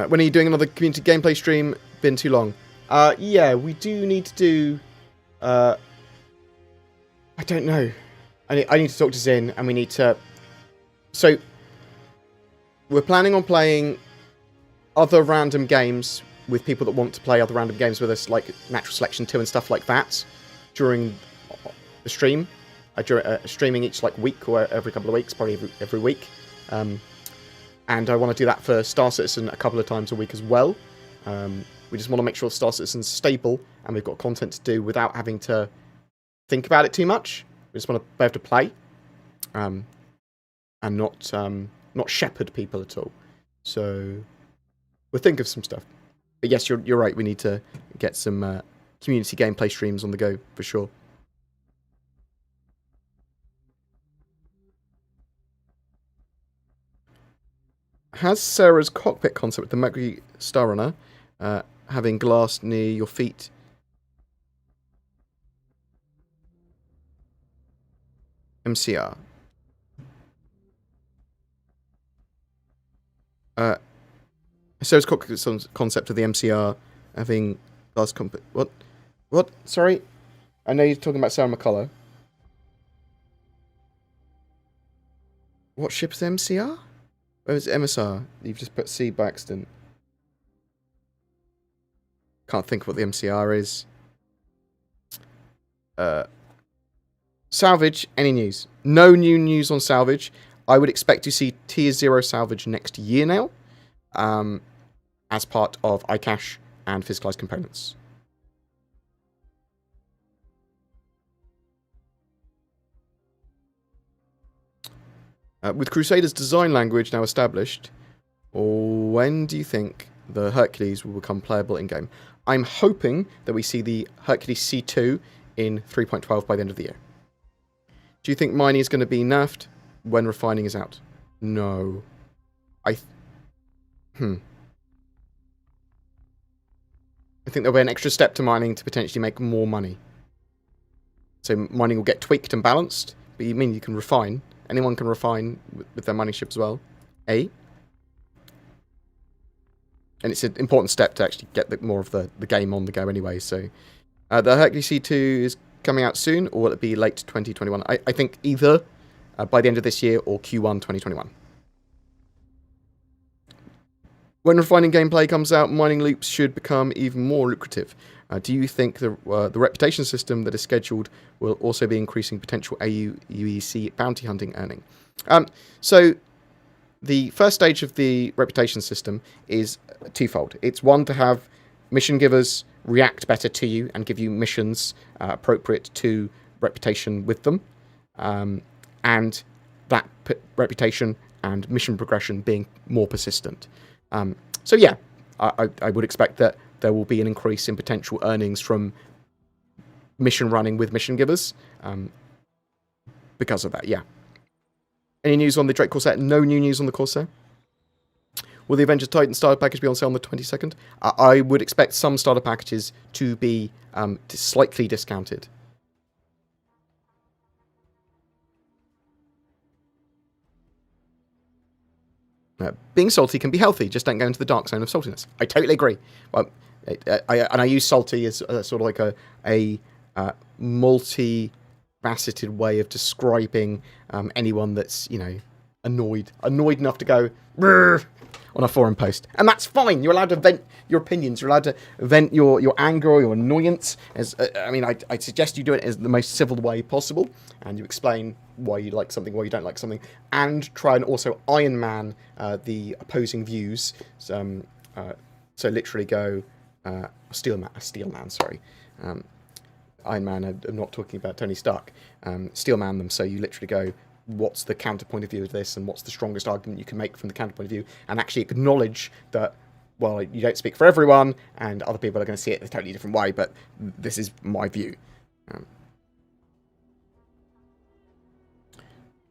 When are you doing another community gameplay stream? Been too long. Yeah, we do need to do... I don't know. I need to talk to Zin, and we need to... So, we're planning on playing other random games with people that want to play other random games with us, like Natural Selection 2 and stuff like that, during the stream. Streaming each week or every couple of weeks, probably every week. And I want to do that for Star Citizen a couple of times a week as well. We just want to make sure Star Citizen's stable and we've got content to do without having to think about it too much. We just want to be able to play and not shepherd people at all. So we'll think of some stuff. But yes, you're right. We need to get some community gameplay streams on the go for sure. Has Sarah's cockpit concept with the Mercury Star Runner having glass near your feet? MCR. Sarah's cockpit concept of the MCR having glass cockpit. What? Sorry? I know you're talking about Sarah McCullough. What ship is MCR? Where is MSR? You've just put C by accident. Can't think of what the MCR is. Salvage, any news? No new news on salvage. I would expect to see Tier 0 salvage next year now. As part of iCache and physicalized components. With Crusader's design language now established, when do you think the Hercules will become playable in-game? I'm hoping that we see the Hercules C2 in 3.12 by the end of the year. Do you think mining is going to be nerfed when refining is out? No. I think there'll be an extra step to mining to potentially make more money. So mining will get tweaked and balanced, but you mean you can refine. Anyone can refine with their mining ship as well. And it's an important step to actually get more of the game on the go anyway. So the Hercules C2 is coming out soon, or will it be late 2021? I think either by the end of this year or Q1 2021. When refining gameplay comes out, mining loops should become even more lucrative. Do you think the reputation system that is scheduled will also be increasing potential AUEC bounty hunting earning? So the first stage of the reputation system is twofold. It's one, to have mission givers react better to you and give you missions appropriate to reputation with them. And that reputation and mission progression being more persistent. So yeah, I would expect that there will be an increase in potential earnings from mission running with mission givers because of that, yeah. Any news on the Drake Corsair? No new news on the Corsair. Will the Avengers Titan starter package be on sale on the 22nd? I would expect some starter packages to be slightly discounted. Being salty can be healthy, just don't go into the dark zone of saltiness. I totally agree. Well, I use salty as sort of like a multi-faceted way of describing anyone that's, annoyed enough to go "Brr," on a forum post, and that's fine. You're allowed to vent your opinions. You're allowed to vent your anger or your annoyance. As I mean, I suggest you do it as the most civil way possible, and you explain why you like something, why you don't like something, and try and also Iron Man the opposing views. So literally go Steel Man. Sorry. Iron Man, I'm not talking about Tony Stark. Steel Man them, so you literally go, what's the counterpoint of view of this, and what's the strongest argument you can make from the counterpoint of view, and actually acknowledge that, well, you don't speak for everyone, and other people are going to see it in a totally different way, but this is my view.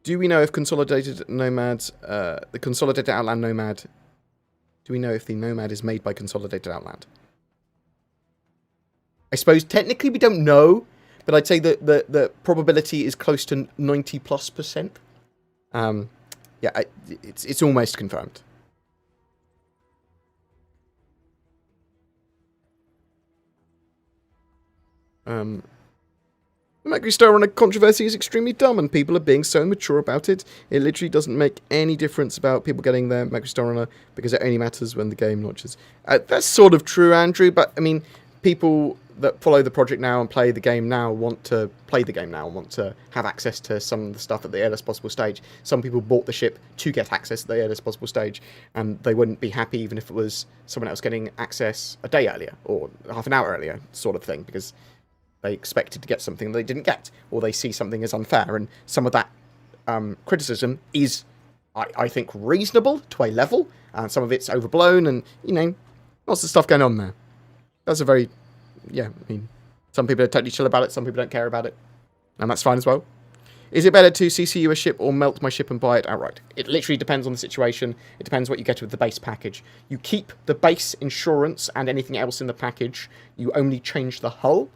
Do we know if Consolidated Nomads, the Consolidated Outland Nomad, do we know if the Nomad is made by Consolidated Outland? I suppose technically we don't know, but I'd say that the probability is close to 90+%. Yeah, it's almost confirmed. The Mercury Star on a controversy is extremely dumb, and people are being so immature about it. It literally doesn't make any difference about people getting their Mercury Star Runner because it only matters when the game launches. That's sort of true, Andrew, but I mean, people that follow the project now and play the game now want to play the game now and want to have access to some of the stuff at the earliest possible stage. Some people bought the ship to get access at the earliest possible stage, and they wouldn't be happy even if it was someone else getting access a day earlier or half an hour earlier, sort of thing, because they expected to get something they didn't get, or they see something as unfair. And some of that criticism is, I think, reasonable to a level, and some of it's overblown, and, you know, lots of stuff going on there. That's a very, yeah, I mean, some people are totally chill about it, some people don't care about it, and that's fine as well. Is it better to CCU a ship or melt my ship and buy it outright? It literally depends on the situation. It depends what you get with the base package. You keep the base insurance and anything else in the package. You only change the hull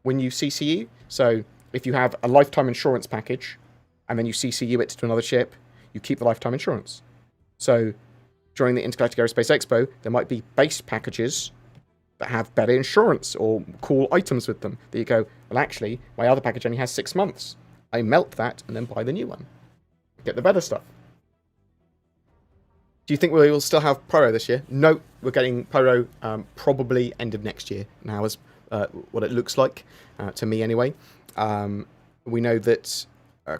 when you CCU. So if you have a lifetime insurance package and then you CCU it to another ship, you keep the lifetime insurance. So during the Intergalactic Aerospace Expo, there might be base packages that have better insurance or cool items with them that you go, well, actually, my other package only has 6 months. I melt that and then buy the new one. Get the better stuff. Do you think we will still have Pyro this year? No, we're getting Pyro probably end of next year now, is what it looks like, to me anyway. We know that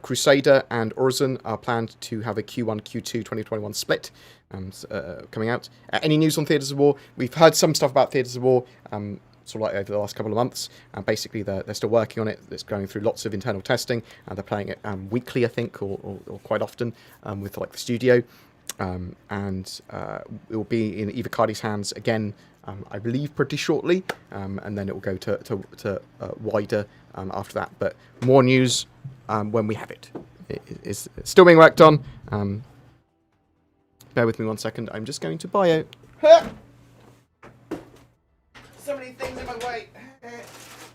Crusader and Orison are planned to have a Q1, Q2 2021 split coming out. Any news on Theatres of War? We've heard some stuff about Theatres of War sort of like over the last couple of months. Basically, they're still working on it. It's going through lots of internal testing. They're playing it weekly, I think, or quite often with like the studio. And it will be in Eva Cardi's hands again, I believe, pretty shortly. And then it will go to wider after that. But more news when we have it. It's still being worked on. Bear with me 1 second. I'm just going to bio. So many things in my way.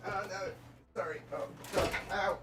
Oh no. Sorry. Oh God. Ow.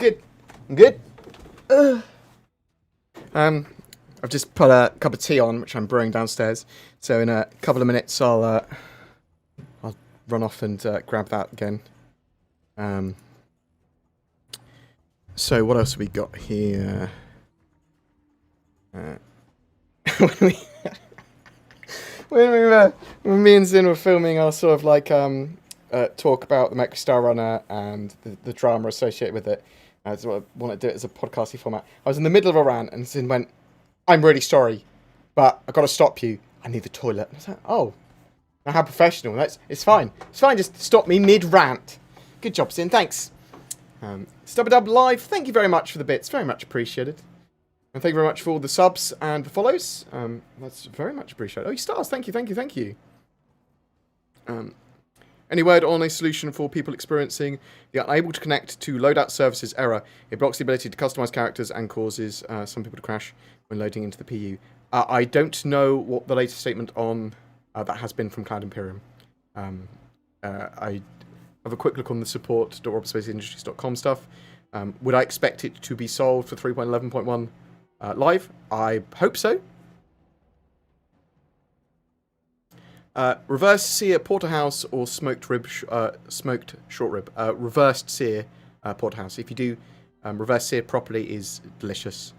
Good. Good. I've just put a cup of tea on, which I'm brewing downstairs. So in a couple of minutes, I'll run off and grab that again. So what else have we got here? When me and Zin were filming our sort of like talk about the Mercury Star Runner and the drama associated with it, so I want to do it as a podcasty format. I was in the middle of a rant and Zin went, "I'm really sorry, but I've got to stop you. I need the toilet." And I was like, "Oh, now how professional. It's fine. It's fine, just stop me mid-rant." Good job, Zin, thanks. Stubadub Live, thank you very much for the bits. Very much appreciated. And thank you very much for all the subs and the follows. That's very much appreciated. Oh, you stars. Thank you, thank you, thank you. Any word on a solution for people experiencing the unable to connect to loadout services error? It blocks the ability to customize characters and causes some people to crash when loading into the PU. I don't know what the latest statement on that has been from Cloud Imperium. I have a quick look on the support.robspaceyindustries.com stuff. Would I expect it to be solved for 3.11.1 live? I hope so. Reverse sear porterhouse or smoked short rib. Reversed sear porterhouse. If you do reverse sear properly, is delicious.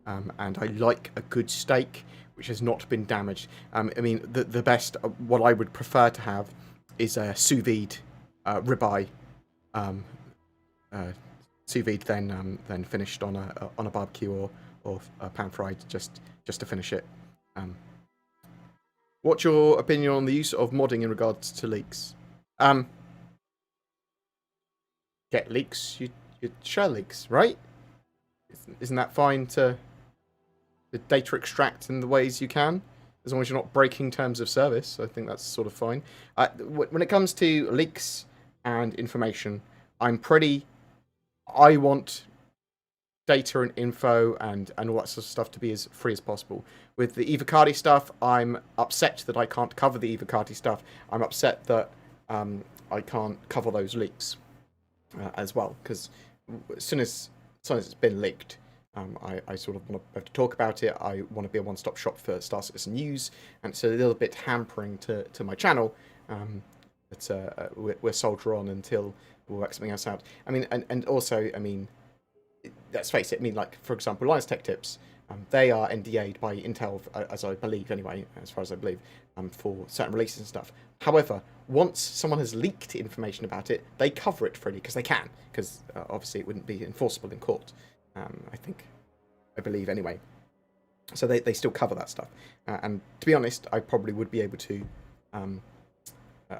And I like a good steak which has not been damaged. I mean, the best, what I would prefer to have is a sous vide ribeye, sous vide, then finished on a barbecue or pan fried, just to finish it. What's your opinion on the use of modding in regards to leaks? Get leaks, you share leaks, right? Isn't that fine to data extract in the ways you can? As long as you're not breaking terms of service, I think that's sort of fine. When it comes to leaks and information, I want data and info and all that sort of stuff to be as free as possible. With the Evocati stuff, I'm upset that I can't cover the Evocati stuff. I'm upset that I can't cover those leaks as well, because as soon as it's been leaked, I sort of want to be able to talk about it. I want to be a one-stop shop for Star Citizen news, and it's a little bit hampering to my channel. But we're soldier on until we'll work something else out. I mean, and also, I mean, let's face it. I mean, like, for example, Linus Tech Tips, they are NDA'd by Intel, as I believe anyway, as far as I believe, for certain releases and stuff. However, once someone has leaked information about it, they cover it freely because they can, because obviously it wouldn't be enforceable in court. I believe anyway. So they still cover that stuff. And to be honest, I probably would be able to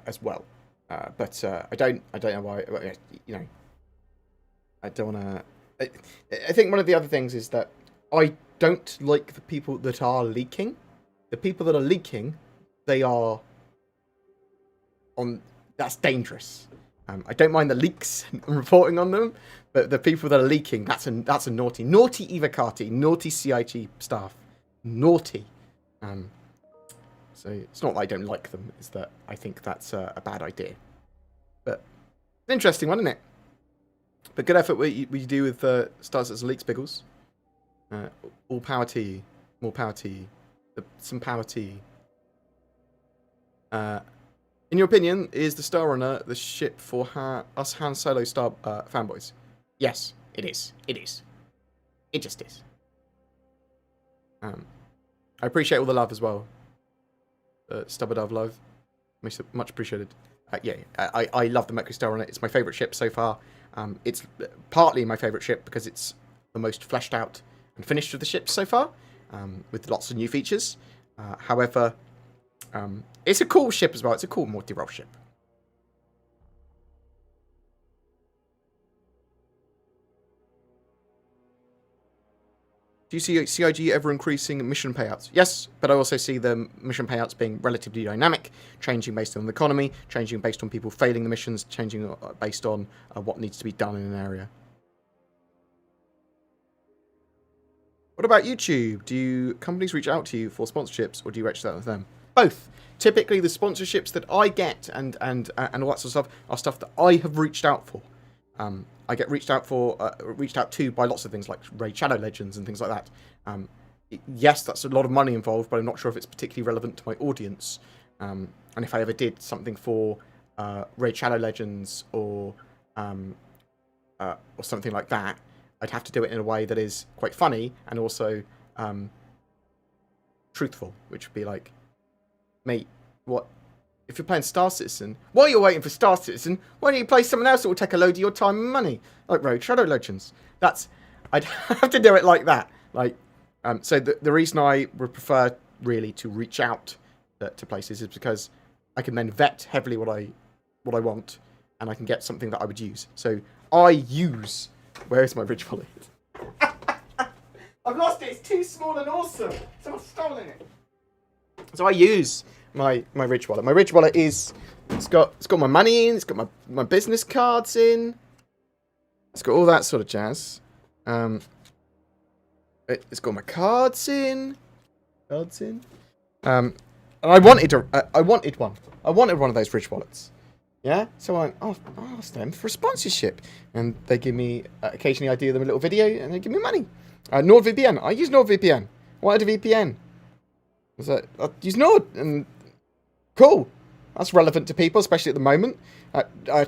as well. But I don't know why, you know, I don't want to... I think one of the other things is that I don't like the people that are leaking. The people that are leaking, they are on... That's dangerous. I don't mind the leaks and reporting on them, but the people that are leaking, that's a naughty Evocati, naughty CIG staff, naughty. So it's not that I don't like them; it's that I think that's a bad idea. But an interesting one, isn't it? But good effort what you do with Star Citizen Leaks, Biggles. All power to you. More power to you. Some power to you. In your opinion, is the Star Runner the ship for us Han Solo Star fanboys? Yes, it is. It is. It just is. I appreciate all the love as well. Stubadov love. Much appreciated. Yeah, I love the Mercury Star Runner. It's my favourite ship so far. It's partly my favourite ship because it's the most fleshed out and finished of the ships so far, with lots of new features. However, it's a cool ship as well. It's a cool multi-role ship. Do you see CIG ever increasing mission payouts? Yes, but I also see the mission payouts being relatively dynamic, changing based on the economy, changing based on people failing the missions, changing based on what needs to be done in an area. What about YouTube? Do companies reach out to you for sponsorships, or do you reach out to them? Both. Typically, the sponsorships that I get and all that sort of stuff are stuff that I have reached out for. I get reached out to by lots of things like Raid Shadow Legends and things like that. Yes, that's a lot of money involved, but I'm not sure if it's particularly relevant to my audience. And if I ever did something for Raid Shadow Legends or something like that, I'd have to do it in a way that is quite funny and also truthful, which would be like, mate, what? If you're playing Star Citizen, while you're waiting for Star Citizen, why don't you play something else that will take a load of your time and money, like Raid Shadow Legends? I'd have to do it like that. Like, so the reason I would prefer really to reach out to places is because I can then vet heavily what I want, and I can get something that I would use. So I use. Where is my Ridge wallet? I've lost it. It's too small and awesome. Someone's stolen it. So I use my Ridge wallet. My Ridge wallet it's got my money in. It's got my business cards in. It's got all that sort of jazz. It's got my cards in. And I wanted one. I wanted one of those Ridge wallets. Yeah, so I asked them for a sponsorship, and they give me occasionally I do them a little video, and they give me money. NordVPN. I use NordVPN. Why did a VPN? I use Nord, and cool. That's relevant to people, especially at the moment.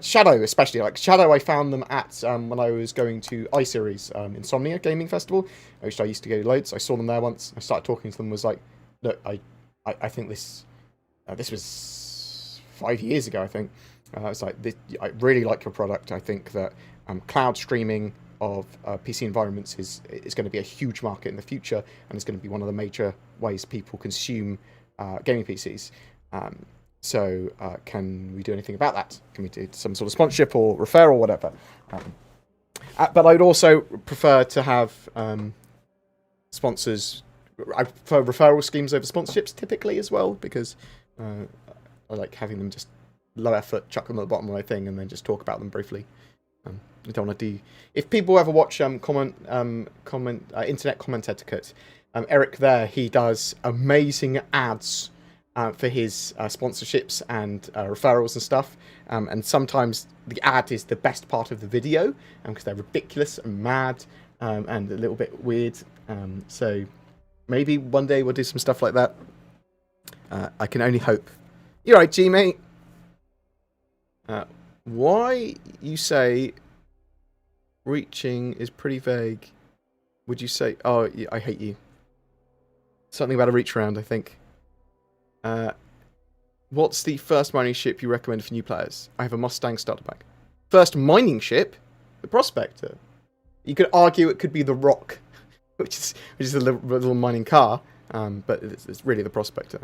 Shadow, especially. Like Shadow, I found them at when I was going to iSeries, Insomnia Gaming Festival, which I used to go loads. I saw them there once. I started talking to them. Was like, look, I think this was 5 years ago. I think it's like this, I really like your product. I think that cloud streaming of PC environments is going to be a huge market in the future, and it's going to be one of the major ways people consume gaming PCs. So can we do anything about that? Can we do some sort of sponsorship or referral or whatever? But I'd also prefer to have sponsors. I prefer referral schemes over sponsorships typically as well, because I like having them just low effort, chuck them at the bottom of my thing, and then just talk about them briefly. I don't want to do. If people ever watch internet comment etiquette, Eric there, he does amazing ads for his sponsorships and referrals and stuff. And sometimes the ad is the best part of the video because they're ridiculous and mad and a little bit weird. So maybe one day we'll do some stuff like that. I can only hope. You're right, G mate. Why you say reaching is pretty vague? Would you say? Oh, I hate you. Something about a reach around, I think. What's the first mining ship you recommend for new players? I have a Mustang starter pack. First mining ship, the Prospector. You could argue it could be the Rock, which is a little mining car, but it's really the Prospector.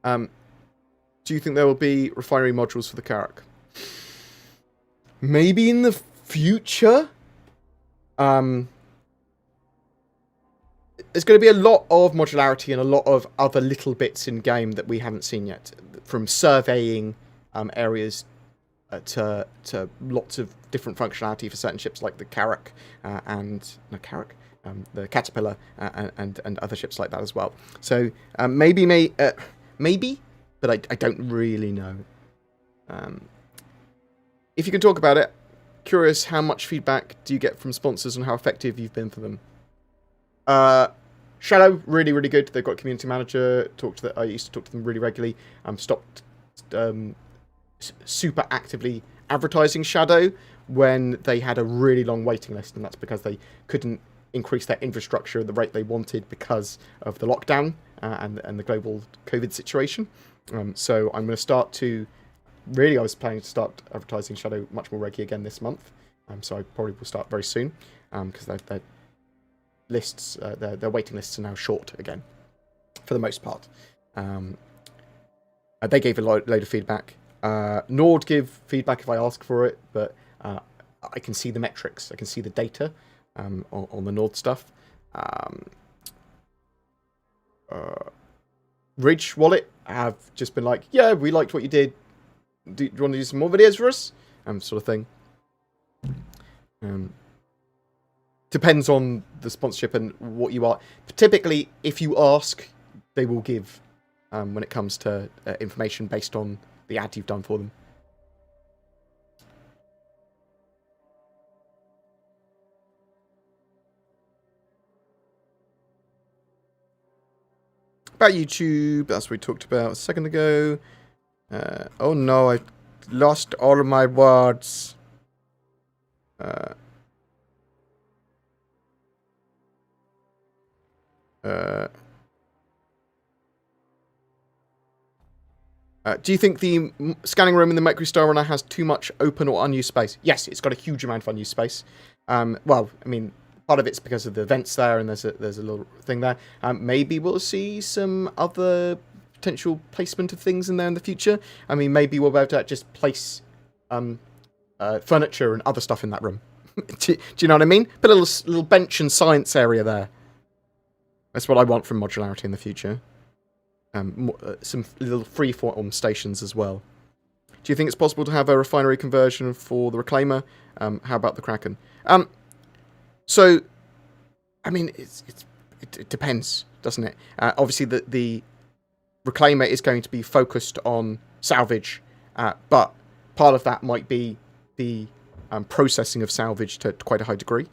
Do you think there will be refinery modules for the Carrack? Maybe in the future. There's going to be a lot of modularity and a lot of other little bits in game that we haven't seen yet, from surveying areas to lots of different functionality for certain ships like the Carrack the Caterpillar and other ships like that as well. So maybe, but I don't really know. If you can talk about it, curious how much feedback do you get from sponsors and how effective you've been for them? Shadow, really, really good. They've got a community manager. I used to talk to them really regularly. Stopped super actively advertising Shadow when they had a really long waiting list, and that's because they couldn't increase their infrastructure at the rate they wanted because of the lockdown and the global COVID situation. So I'm going to start to... Really, I was planning to start advertising Shadow much more regularly again this month. So I probably will start very soon because their lists, their waiting lists are now short again, for the most part. They gave a load of feedback. Nord give feedback if I ask for it, but I can see the metrics. I can see the data on the Nord stuff. Ridge Wallet have just been like, yeah, we liked what you did. Do you want to do some more videos for us? Sort of thing. Depends on the sponsorship and what you are. Typically, if you ask, they will give when it comes to information based on the ad you've done for them. about YouTube. That's what we talked about a second ago. Oh no, I lost all of my words. Do you think the scanning room in the Mercury Star Runner has too much open or unused space? Yes, it's got a huge amount of unused space. Well, I mean, part of it's because of the vents there, and there's a little thing there. Maybe we'll see some other potential placement of things in there in the future. I mean, maybe we'll be able to just place furniture and other stuff in that room. do you know what I mean? Put a little bench and science area there. That's what I want from modularity in the future. Some little freeform stations as well. Do you think it's possible to have a refinery conversion for the Reclaimer? How about the Kraken? So, I mean, it depends, doesn't it? Obviously, the Reclaimer is going to be focused on salvage, but part of that might be the processing of salvage to quite a high degree,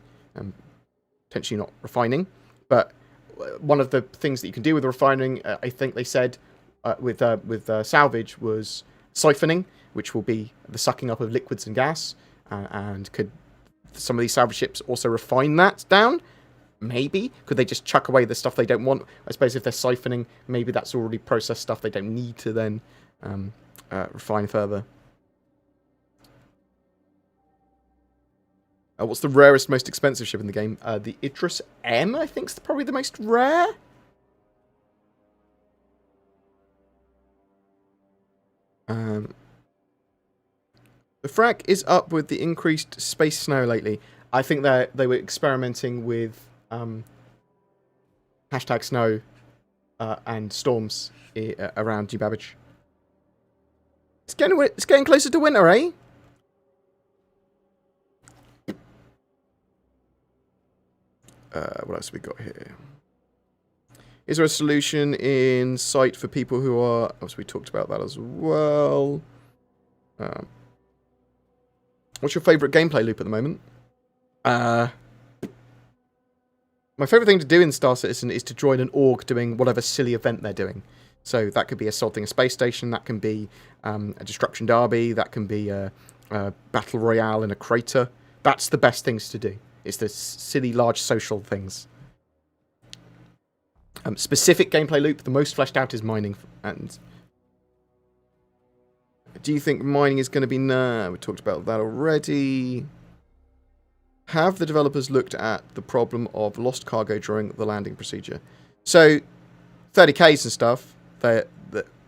potentially not refining. But one of the things that you can do with the refining, I think they said, with salvage was siphoning, which will be the sucking up of liquids and gas, and could some of these salvage ships also refine that down? Maybe. Could they just chuck away the stuff they don't want? I suppose if they're siphoning, maybe that's already processed stuff they don't need to then refine further. What's the rarest, most expensive ship in the game? The Idris M, I think, is probably the most rare. The frac is up with the increased space snow lately. I think they were experimenting with hashtag snow and storms around New Babbage. It's getting closer to winter, eh? What else have we got here? Is there a solution in sight for people who are... Obviously, we talked about that as well. What's your favourite gameplay loop at the moment? My favourite thing to do in Star Citizen is to join an org doing whatever silly event they're doing. So that could be assaulting a space station, that can be a destruction derby, that can be a battle royale in a crater. That's the best things to do. It's the silly, large social things. Specific gameplay loop, the most fleshed out is mining. And do you think mining is going to be... Nah, we talked about that already. Have the developers looked at the problem of lost cargo during the landing procedure? So, 30Ks and stuff, the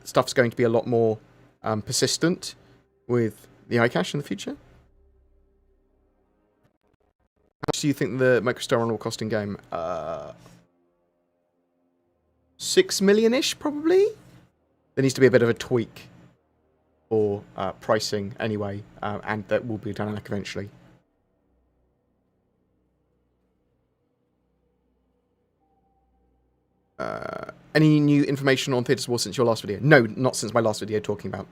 stuff's going to be a lot more persistent with the iCache in the future. How much do you think the Mercury Star Runner will cost in game? 6 million-ish, probably? There needs to be a bit of a tweak for pricing anyway, and that will be dynamic eventually. Any new information on Theatres War since your last video? No, not since my last video talking about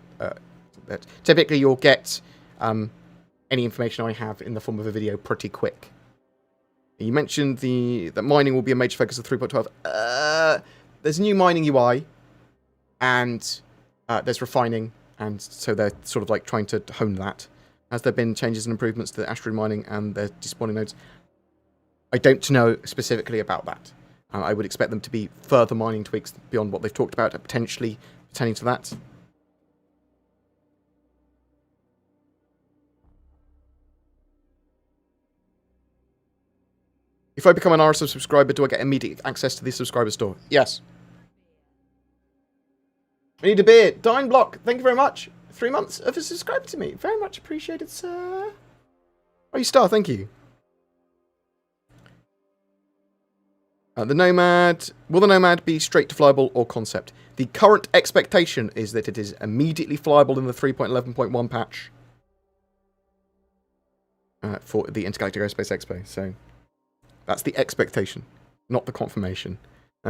that. Typically, you'll get any information I have in the form of a video pretty quick. You mentioned that mining will be a major focus of 3.12. There's a new mining UI, and there's refining, and so they're sort of like trying to hone that. Has there been changes and improvements to the asteroid mining and their despawning nodes? I don't know specifically about that. I would expect them to be further mining tweaks beyond what they've talked about, potentially pertaining to that. If I become an RSS subscriber, do I get immediate access to the subscriber store? Yes. I need a beer. Dine Block, thank you very much. 3 months of a subscriber to me. Very much appreciated, sir. Oh, you star, thank you. The Nomad. Will the Nomad be straight to flyable or concept? The current expectation is that it is immediately flyable in the 3.11.1 patch for the Intergalactic Aerospace Expo. So that's the expectation, not the confirmation.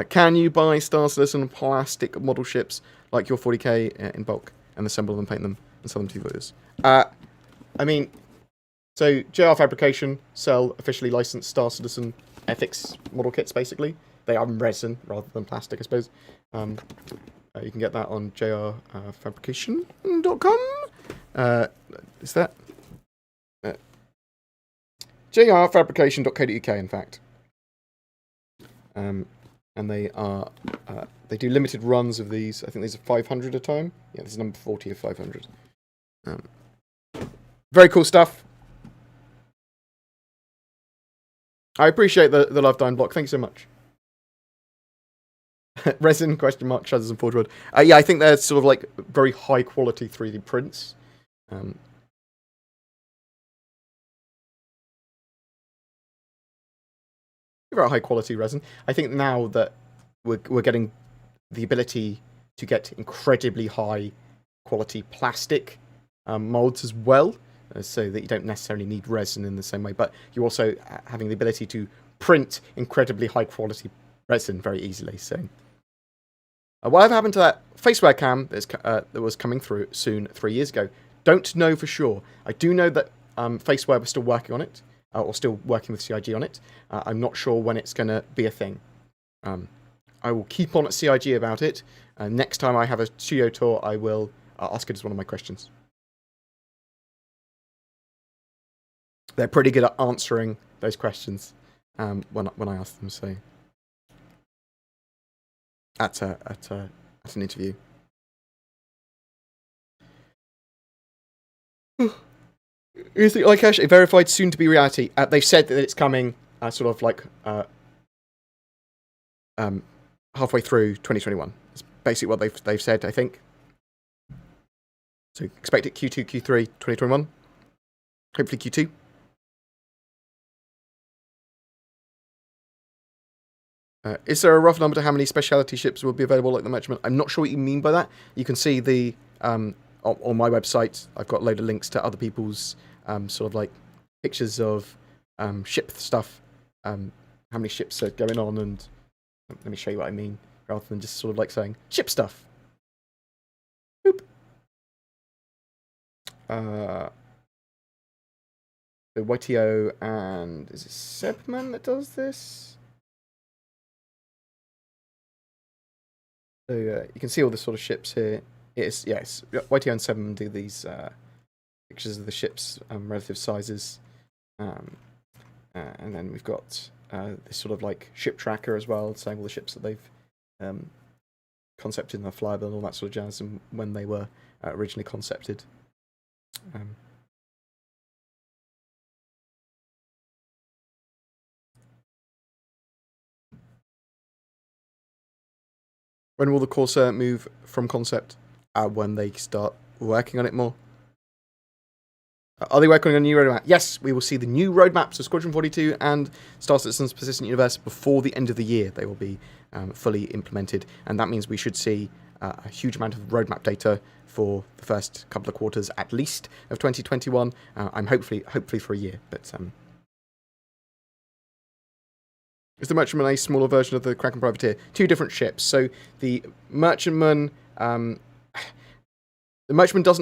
Can you buy Star Citizen plastic model ships like your 40k in bulk and assemble them and paint them and sell them to viewers? I mean, so JR Fabrication sell officially licensed Star Citizen FX model kits, basically. they are resin rather than plastic, I suppose. You can get that on jrfabrication.com. Is that jrfabrication.co.uk, in fact. And they do limited runs of these. I think these are 500 a time. Yeah, this is number 40 of 500. Very cool stuff. I appreciate the love, Dine Block. Thank you so much. Resin, question mark, shutters and forge wood. Yeah, I think they're sort of like very high quality 3D prints. Very high quality resin. I think now that we're getting the ability to get incredibly high quality plastic molds as well, so that you don't necessarily need resin in the same way, but you're also having the ability to print incredibly high quality resin very easily. So, whatever happened to that faceware cam that was coming through soon 3 years ago? Don't know for sure. I do know that faceware was still working on it, or still working with CIG on it. I'm not sure when it's going to be a thing. I will keep on at CIG about it. Next time I have a studio tour, I will ask it as one of my questions. They're pretty good at answering those questions when I ask them. So at an interview. Is the iCache a verified soon-to-be reality? They've said that it's coming sort of like halfway through 2021. It's basically what they've said, I think. So expect it Q2, Q3, 2021. Hopefully Q2. Is there a rough number to how many specialty ships will be available like the Merchantman? I'm not sure what you mean by that. You can see the on my website, I've got a load of links to other people's sort of like pictures of ship stuff, how many ships are going on, and let me show you what I mean, rather than just sort of like saying ship stuff. Boop. The YTO, and is it Sebman that does this? So you can see all the sort of ships here. Yes, YTO and Sebman do these pictures of the ships, relative sizes, and then we've got this sort of like ship tracker as well, saying all the ships that they've concepted in their flyable and all that sort of jazz, and when they were originally concepted. When will the Corsair move from concept? When they start working on it more. Are they working on a new roadmap? Yes, we will see the new roadmaps of Squadron 42 and Star Citizen's Persistent Universe before the end of the year. They will be fully implemented, and that means we should see a huge amount of roadmap data for the first couple of quarters, at least, of 2021. I'm hopefully for a year, but is the Merchantman a smaller version of the Kraken Privateer? Two different ships. So the Merchantman doesn't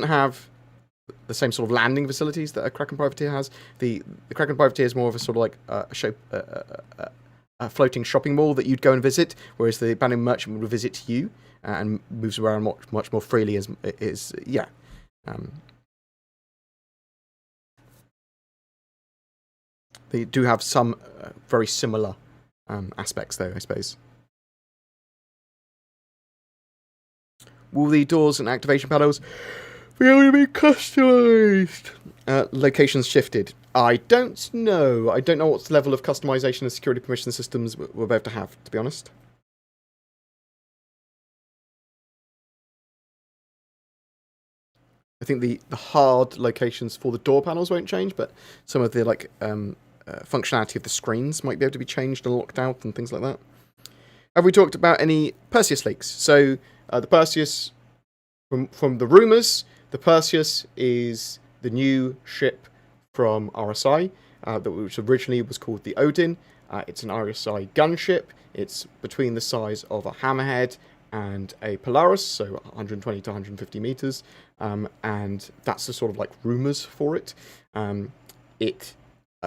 have the same sort of landing facilities that a Kraken Privateer has. The Kraken Privateer is more of a sort of like a floating shopping mall that you'd go and visit, whereas the Abandoned Merchantman will visit you and moves around much more freely. They do have some very similar aspects, though, I suppose. Will the doors and activation panels be able to be customized? Locations shifted. I don't know. I don't know what level of customization and security permission systems we're about to have, to be honest. I think the hard locations for the door panels won't change, but some of the like functionality of the screens might be able to be changed and locked out and things like that. Have we talked about any Perseus leaks? So the Perseus, from the rumours, the Perseus is the new ship from RSI, which originally was called the Odin. It's an RSI gunship. It's between the size of a Hammerhead and a Polaris, so 120 to 150 meters, and that's the sort of like rumours for it. It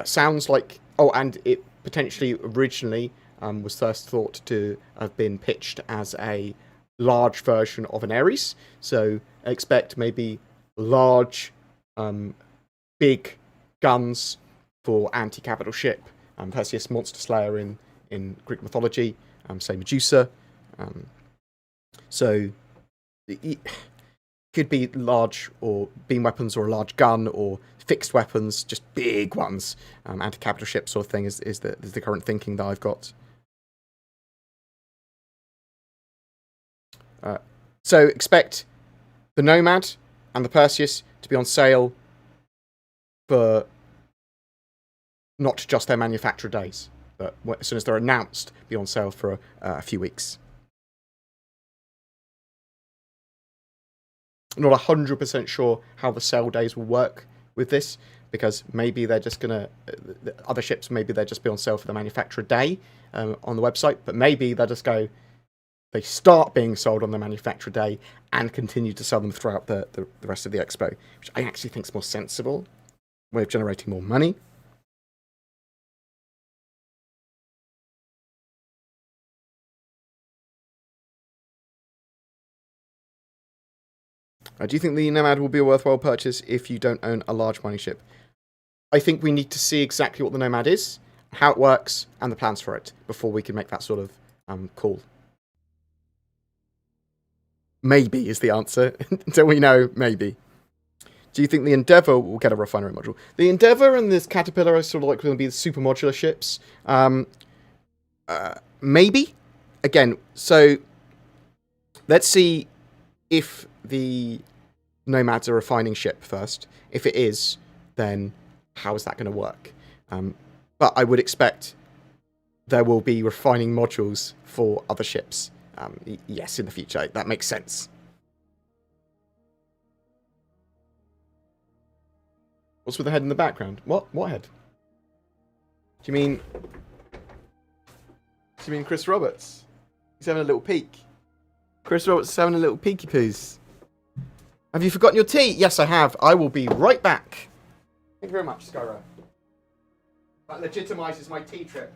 sounds like, and it potentially originally was first thought to have been pitched as a large version of an Ares. So expect maybe large, big guns for anti-capital ship. Perseus, Monster Slayer in Greek mythology. Say Medusa. So it could be large or beam weapons or a large gun or fixed weapons, just big ones. Anti-capital ship sort of thing is the current thinking that I've got. So expect the Nomad and the Perseus to be on sale for not just their manufacture days, but as soon as they're announced, be on sale for a few weeks. I'm not 100% sure how the sale days will work with this, because maybe they're just going to... other ships, maybe they'll just be on sale for the manufacturer day on the website, but maybe they'll just go... They start being sold on the manufacturer day and continue to sell them throughout the rest of the expo, which I actually think is more sensible way of generating more money. Do you think the Nomad will be a worthwhile purchase if you don't own a large mining ship? I think we need to see exactly what the Nomad is, how it works, and the plans for it before we can make that sort of call. Maybe is the answer. Until we know, maybe. Do you think the Endeavour will get a refinery module? The Endeavour and this Caterpillar are sort of like going to be the super modular ships. Maybe. Again, so let's see if the Nomad's a refining ship first. If it is, then how is that going to work? But I would expect there will be refining modules for other ships. Yes, in the future. That makes sense. What's with the head in the background? What? What head? Do you mean Chris Roberts? He's having a little peek. Chris Roberts is having a little peeky poos. Have you forgotten your tea? Yes, I have. I will be right back. Thank you very much, Skyro. That legitimizes my tea trip.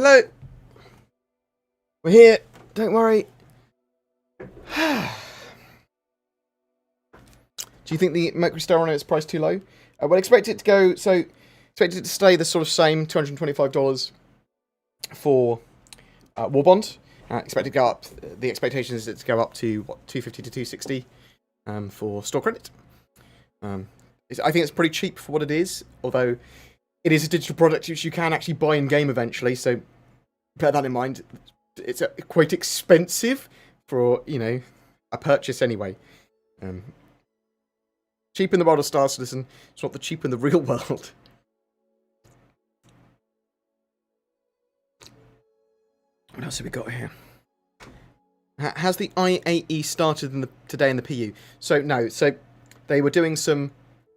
Hello. We're here. Don't worry. Do you think the Mercury Star Runner is priced too low? Well, expect it to go. So, expect it to stay the sort of same $225 for War Bond. Expect it to go up. The expectation is it to go up to what, 250 to 260 for store credit. I think it's pretty cheap for what it is, although it is a digital product which you can actually buy in game eventually. So bear that in mind. It's quite expensive for, you know, a purchase anyway. Cheap in the world of Star Citizen. It's not the cheap in the real world. What else have we got here? Has the IAE started today in the PU? So no. So they were doing some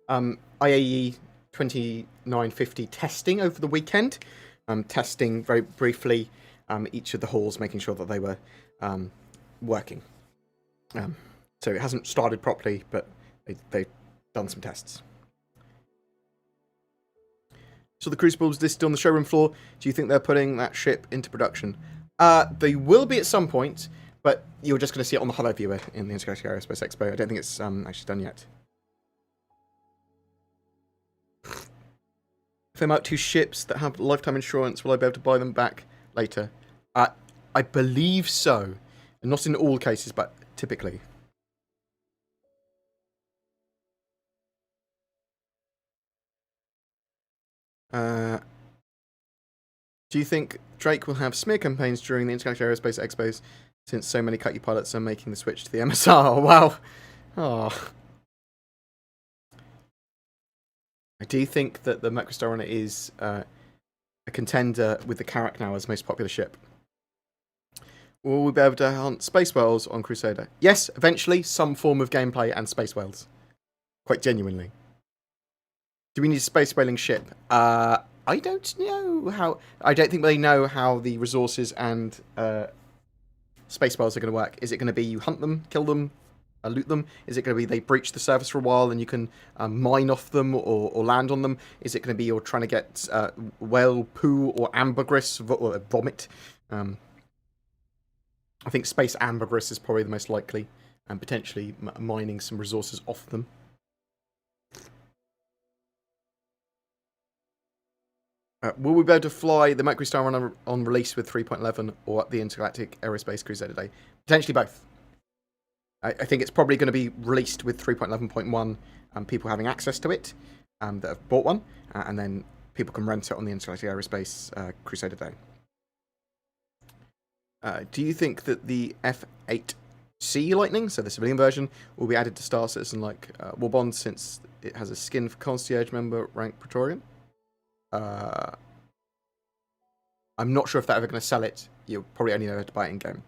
IAE 2950 testing over the weekend. Testing very briefly each of the halls, making sure that they were working. So it hasn't started properly, but they've done some tests. So the Crucibles listed on the showroom floor. Do you think they're putting that ship into production? They will be at some point, but you're just going to see it on the Hollow Viewer in the Intergalactic Aerospace Expo. I don't think it's actually done yet. If I'm out 2 ships that have lifetime insurance, will I be able to buy them back later? I believe so. Not in all cases, but typically. Do you think Drake will have smear campaigns during the Intergalactic Aerospace Expos, since so many cut-you pilots are making the switch to the MSR? Wow. Oh. I do think that the Mercury Star Runner is a contender with the Carrack now as most popular ship. Will we be able to hunt space whales on Crusader? Yes, eventually, some form of gameplay and space whales. Quite genuinely. Do we need a space whaling ship? I don't know how... I don't think they know how the resources and space whales are going to work. Is it going to be you hunt them, kill them, loot them? Is it going to be they breach the surface for a while and you can mine off them or land on them? Is it going to be you're trying to get whale poo or ambergris or vomit? I think space ambergris is probably the most likely, and potentially mining some resources off them. Will we be able to fly the Mercury Star Runner on release with 3.11 or the Intergalactic Aerospace Crusader Day? Potentially both. I think it's probably going to be released with 3.11.1 and people having access to it that have bought one, and then people can rent it on the Intergalactic Aerospace Crusader Day. Do you think that the F8C Lightning, so the civilian version, will be added to Star Citizen like War Bond, since it has a skin for concierge member rank Praetorian? I'm not sure if they're ever going to sell it. You'll probably only know how to buy it in game.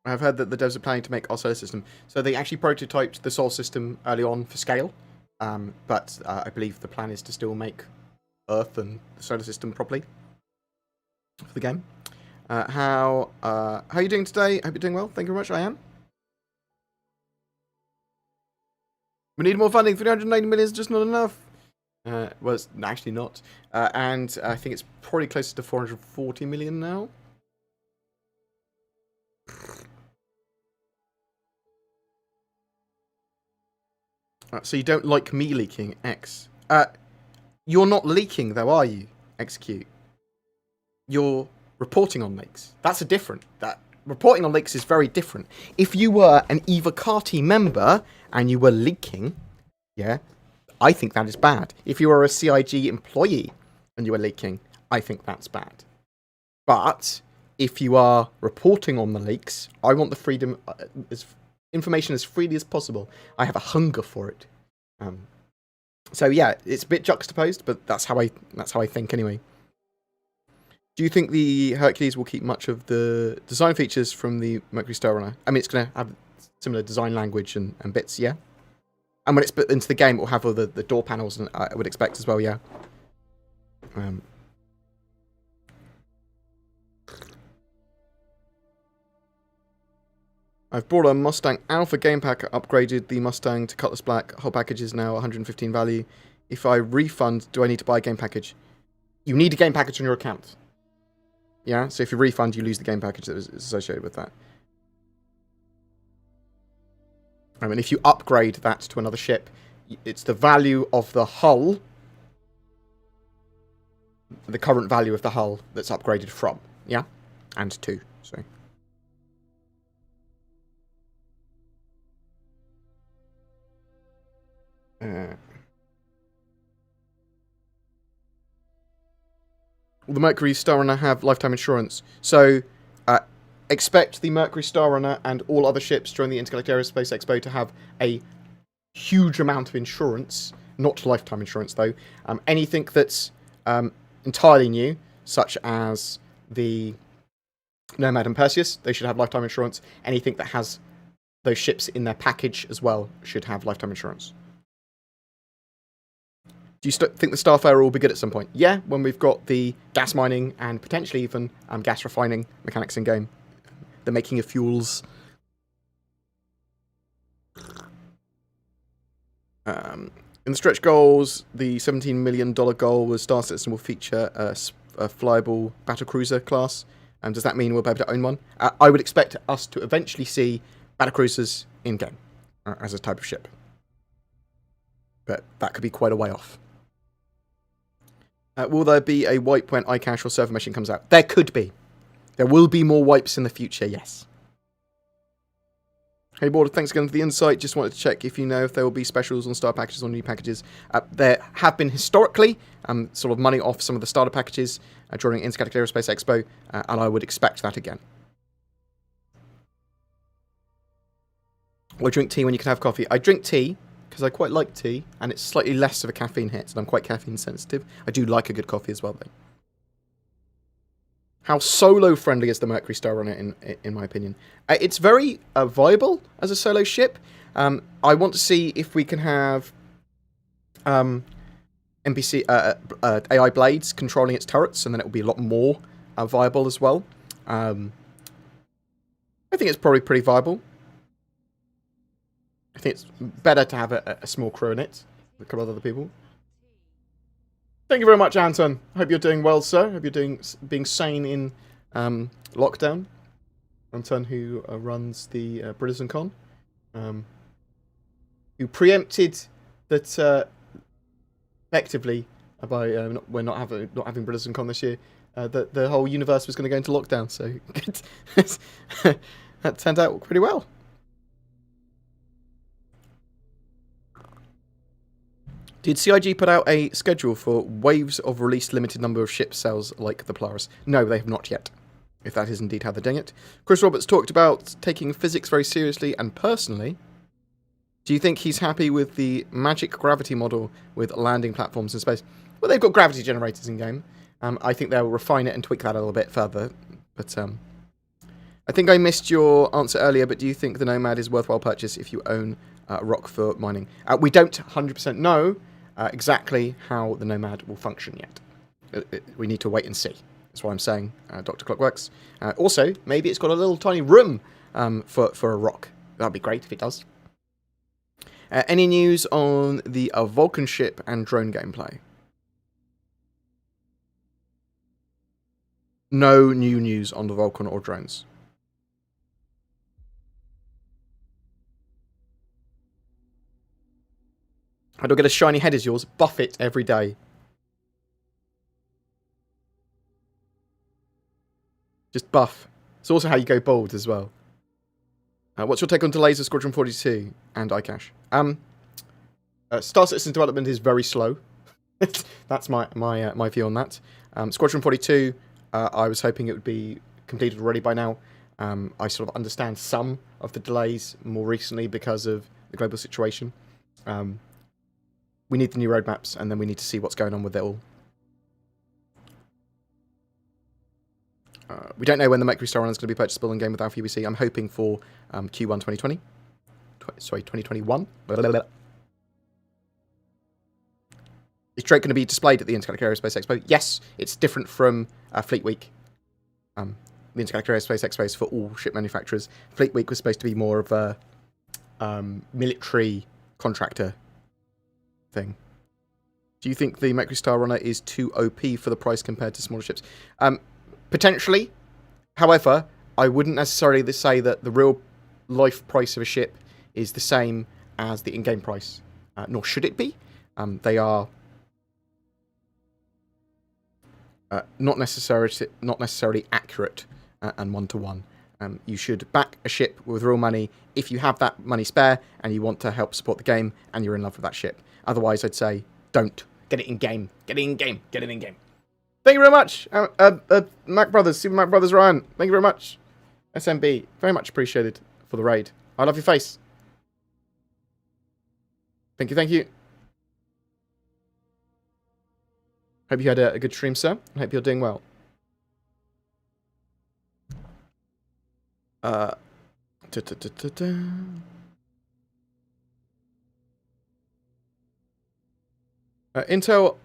I've heard that the devs are planning to make our solar system. So they actually prototyped the solar system early on for scale. But I believe the plan is to still make Earth and the solar system properly for the game. How are you doing today? Hope you're doing well. Thank you very much. I am. We need more funding. 390 million is just not enough. Well, it's actually not. And I think it's probably closer to 440 million now. So you don't like me leaking, X? You're not leaking, though, are you, Execute? You're reporting on leaks. That's reporting on leaks is very different. If you were an Eva Carty member and you were leaking, yeah, I think that is bad. If you were a CIG employee and you were leaking, I think that's bad. But if you are reporting on the leaks, I want the freedom, information as freely as possible. I have a hunger for it. So yeah, it's a bit juxtaposed, but that's how I think anyway. Do you think the Hercules will keep much of the design features from the Mercury Star Runner? I mean, it's going to have similar design language and bits, yeah? And when it's put into the game, it will have all the door panels, and I would expect as well, yeah. I've bought a Mustang Alpha game pack, upgraded the Mustang to Cutlass Black. Whole package is now 115 value. If I refund, do I need to buy a game package? You need a game package on your account. Yeah, so if you refund, you lose the game package that was associated with that. I mean, if you upgrade that to another ship, it's the value of the hull, the current value of the hull that's upgraded from. Yeah? And to, so... the Mercury Star Runner have lifetime insurance. So, expect the Mercury Star Runner and all other ships during the Intergalactic Aerospace Expo to have a huge amount of insurance. Not lifetime insurance, though. Anything that's entirely new, such as the Nomad and Perseus, they should have lifetime insurance. Anything that has those ships in their package as well should have lifetime insurance. Do you think the Starfarer will be good at some point? Yeah, when we've got the gas mining and potentially even gas refining mechanics in game. The making of fuels. In the stretch goals, the $17 million goal was Star Citizen will feature a flyable battlecruiser class. Does that mean we'll be able to own one? I would expect us to eventually see battlecruisers in game as a type of ship. But that could be quite a way off. Will there be a wipe when iCache or server meshing comes out? There could be. There will be more wipes in the future, yes. Hey Bored, thanks again for the insight. Just wanted to check if you know if there will be specials on star packages or new packages. There have been historically sort of money off some of the starter packages during Intergalactic Aerospace Expo, and I would expect that again. Or drink tea when you can have coffee. I drink tea because I quite like tea, and it's slightly less of a caffeine hit, and I'm quite caffeine sensitive. I do like a good coffee as well, though. How solo-friendly is the Mercury Star Runner, in my opinion? It's very viable as a solo ship. I want to see if we can have NPC AI blades controlling its turrets, and then it will be a lot more viable as well. I think it's probably pretty viable. I think it's better to have a small crew in it with a couple of other people. Thank you very much, Anton. I hope you're doing well, sir. I hope you're being sane in lockdown. Anton, who runs the BritisonCon, who preempted that effectively by we're not having BritisonCon this year, that the whole universe was going to go into lockdown. So that turned out pretty well. Did CIG put out a schedule for waves of released limited number of ship sales like the Polaris? No, they have not yet, if that is indeed how they're doing it. Chris Roberts talked about taking physics very seriously, and personally, do you think he's happy with the magic gravity model with landing platforms in space? Well, they've got gravity generators in-game. I think they'll refine it and tweak that a little bit further. But I think I missed your answer earlier, but do you think the Nomad is a worthwhile purchase if you own rock for mining? We don't 100% know exactly how the Nomad will function yet. We need to wait and see. That's why I'm saying Dr. Clockworks. Also, maybe it's got a little tiny room for a rock. That'd be great if it does. Any news on the Vulcan ship and drone gameplay? No new news on the Vulcan or drones. How do I get a shiny head as yours? Buff it every day. Just buff. It's also how you go bald as well. What's your take on delays of Squadron 42 and iCache? Star Citizen development is very slow. That's my view on that. Squadron 42, I was hoping it would be completed already by now. I sort of understand some of the delays more recently because of the global situation. We need the new roadmaps, and then we need to see what's going on with it all. We don't know when the Mercury Star Runner is going to be purchasable in game with Alpha UBC. I'm hoping for Q1 2020. Sorry, 2021. Is Drake going to be displayed at the Intergalactic Aerospace Expo? Yes, it's different from Fleet Week. the Intergalactic Aerospace Expo for all ship manufacturers. Fleet Week was supposed to be more of a military contractor thing. Do you think the Mercury Star Runner is too OP for the price compared to smaller ships? Potentially. However, I wouldn't necessarily say that the real life price of a ship is the same as the in-game price, nor should it be. They are not necessarily accurate and one-to-one. You should back a ship with real money if you have that money spare and you want to help support the game and you're in love with that ship. Otherwise, I'd say don't. Get it in-game. Get it in-game. Get it in-game. Thank you very much, Mac Brothers, Super Mac Brothers Ryan. Thank you very much, SMB. Very much appreciated for the raid. I love your face. Thank you, thank you. Hope you had a good stream, sir. I hope you're doing well. Intel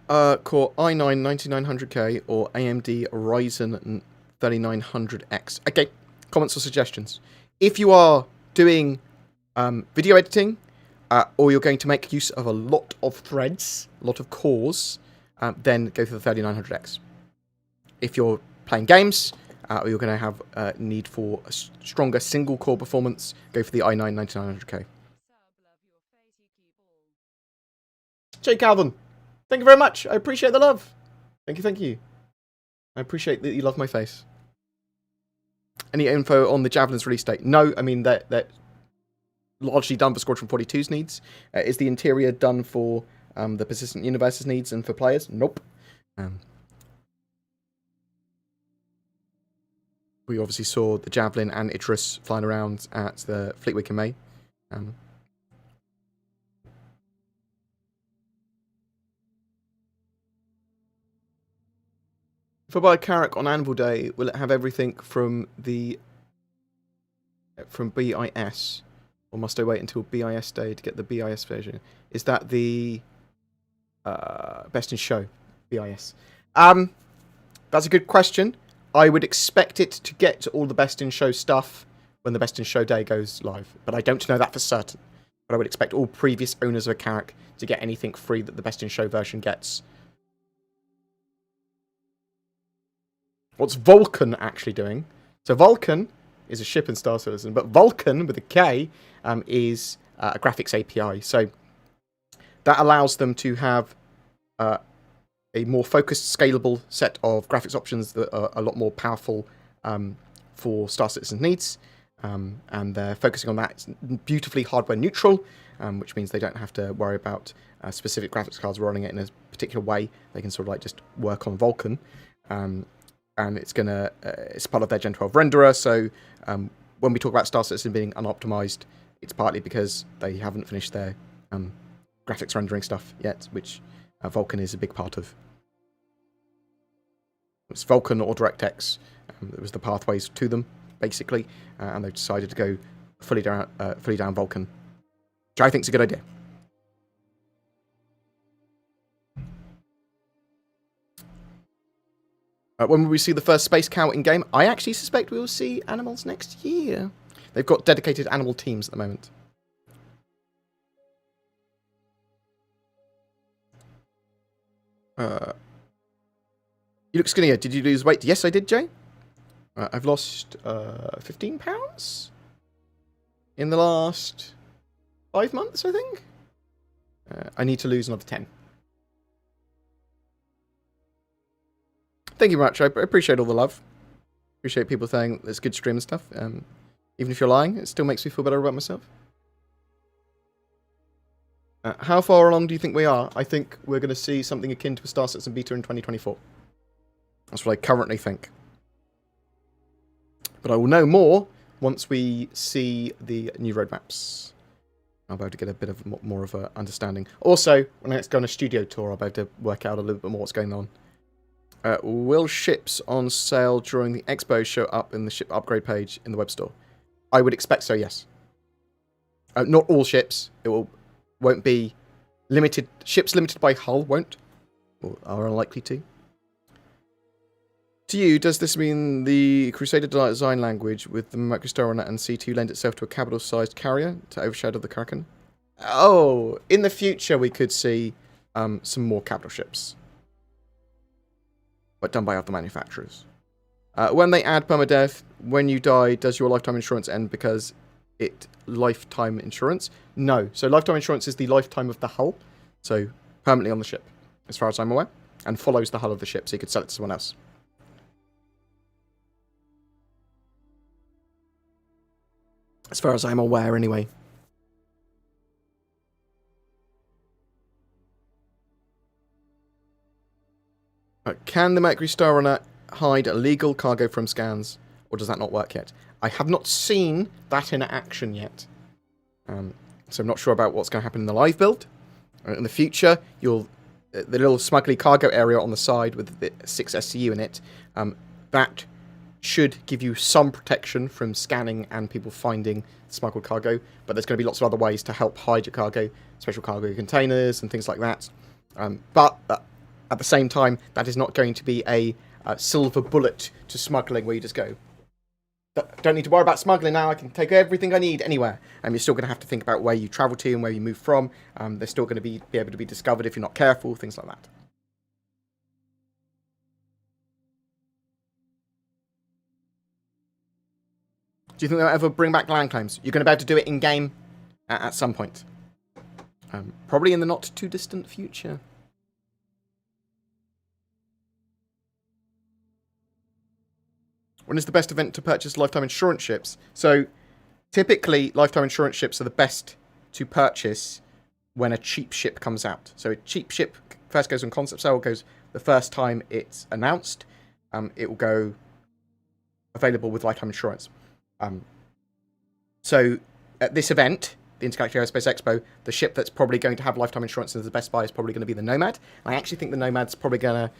Core i9-9900K or AMD Ryzen 3900X. Okay, comments or suggestions. If you are doing video editing, or you're going to make use of a lot of threads, a lot of cores, then go for the 3900X. If you're playing games, or you're going to have need for a stronger single core performance, go for the i9-9900K. Jay Calvin, thank you very much. I appreciate the love. Thank you, thank you. I appreciate that you love my face. Any info on the Javelin's release date? No, I mean, they're largely done for Squadron 42's needs. Is the interior done for the Persistent Universe's needs and for players? Nope. We obviously saw the Javelin and Idris flying around at the Fleet Week in May. If I buy a Carrack on Anvil Day, will it have everything from BIS? Or must I wait until BIS Day to get the BIS version? Is that the Best in Show? BIS. That's a good question. I would expect it to get all the Best in Show stuff when the Best in Show Day goes live. But I don't know that for certain. But I would expect all previous owners of a Carrack to get anything free that the Best in Show version gets. What's Vulcan actually doing? So Vulcan is a ship in Star Citizen, but Vulcan with a K is a graphics API. So that allows them to have a more focused, scalable set of graphics options that are a lot more powerful for Star Citizen needs. And they're focusing on that. It's beautifully hardware neutral, which means they don't have to worry about specific graphics cards running it in a particular way. They can sort of like just work on Vulcan. And it's it's part of their Gen 12 renderer. So when we talk about Star Citizen being unoptimized, it's partly because they haven't finished their graphics rendering stuff yet, which Vulcan is a big part of. It's Vulcan or DirectX. It was the pathways to them, basically, and they've decided to go fully down Vulcan, which I think is a good idea. When will we see the first space cow in game? I actually suspect we will see animals next year. They've got dedicated animal teams at the moment. You look skinnier. Did you lose weight? Yes, I did, Jay. I've lost 15 pounds in the last 5 months, I think. I need to lose another 10. Thank you very much. I appreciate all the love. Appreciate people saying it's good stream and stuff. Even if you're lying, it still makes me feel better about myself. How far along do you think we are? I think we're going to see something akin to a Star Citizen beta in 2024. That's what I currently think. But I will know more once we see the new roadmaps. I'll be able to get a bit of more of an understanding. Also, when I next go on a studio tour, I'll be able to work out a little bit more what's going on. Will ships on sale during the expo show up in the ship upgrade page in the web store? I would expect so, yes. Not all ships. Won't be limited. Ships limited by hull won't, or are unlikely to. To you, does this mean the Crusader design language with the Mercury Star on it and C2 lend itself to a capital-sized carrier to overshadow the Kraken? Oh, in the future we could see some more capital ships. But done by other manufacturers. When they add permadeath, when you die, does your lifetime insurance end because it lifetime insurance? No. So lifetime insurance is the lifetime of the hull. So permanently on the ship, as far as I'm aware. And follows the hull of the ship, so you could sell it to someone else. As far as I'm aware, anyway. Can the Mercury Star Runner hide illegal cargo from scans, or does that not work yet? I have not seen that in action yet. So I'm not sure about what's going to happen in the live build. In the future, the little smuggly cargo area on the side with the 6 SCU in it, that should give you some protection from scanning and people finding smuggled cargo, but there's going to be lots of other ways to help hide your cargo, special cargo containers and things like that. But at the same time, that is not going to be a silver bullet to smuggling where you just go, don't need to worry about smuggling now, I can take everything I need anywhere. You're still going to have to think about where you travel to and where you move from. They're still going to be able to be discovered if you're not careful, things like that. Do you think they'll ever bring back land claims? You're going to be able to do it in-game at some point. Probably in the not-too-distant future. When is the best event to purchase lifetime insurance ships? So, typically, lifetime insurance ships are the best to purchase when a cheap ship comes out. So, a cheap ship first goes on concept sale, goes the first time it's announced. It will go available with lifetime insurance. So, at this event, the Intergalactic Aerospace Expo, the ship that's probably going to have lifetime insurance as the best buy is probably going to be the Nomad. I actually think the Nomad's probably going to,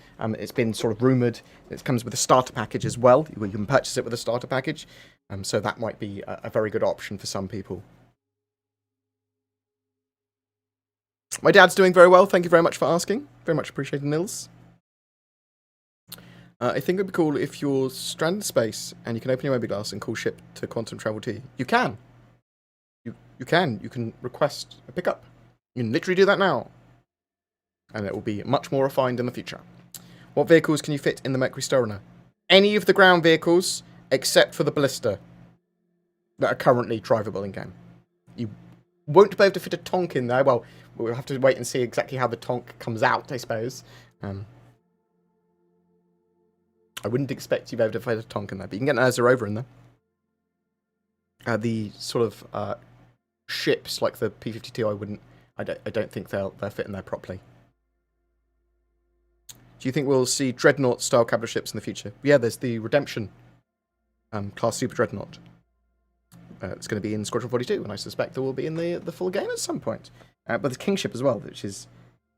it's been sort of rumoured, it comes with a starter package as well. You can purchase it with a starter package. So that might be a very good option for some people. My dad's doing very well. Thank you very much for asking. Very much appreciated, Nils. I think it would be cool if you're stranded in space and you can open your mobi-glass and call ship to quantum travel to you. You can. You can request a pickup. You can literally do that now. And it will be much more refined in the future. What vehicles can you fit in the Mercury Star Runner? Any of the ground vehicles, except for the Ballista, that are currently drivable in-game. You won't be able to fit a Tonk in there. Well, we'll have to wait and see exactly how the Tonk comes out, I suppose. I wouldn't expect you to be able to fit a Tonk in there, but you can get an Ursa Rover in there. The sort of ships like the P-52, I don't think they'll fit in there properly. Do you think we'll see Dreadnought-style capital ships in the future? Yeah, there's the Redemption class Super Dreadnought. It's going to be in Squadron 42, and I suspect there will be in the full game at some point. But there's Kingship as well, which is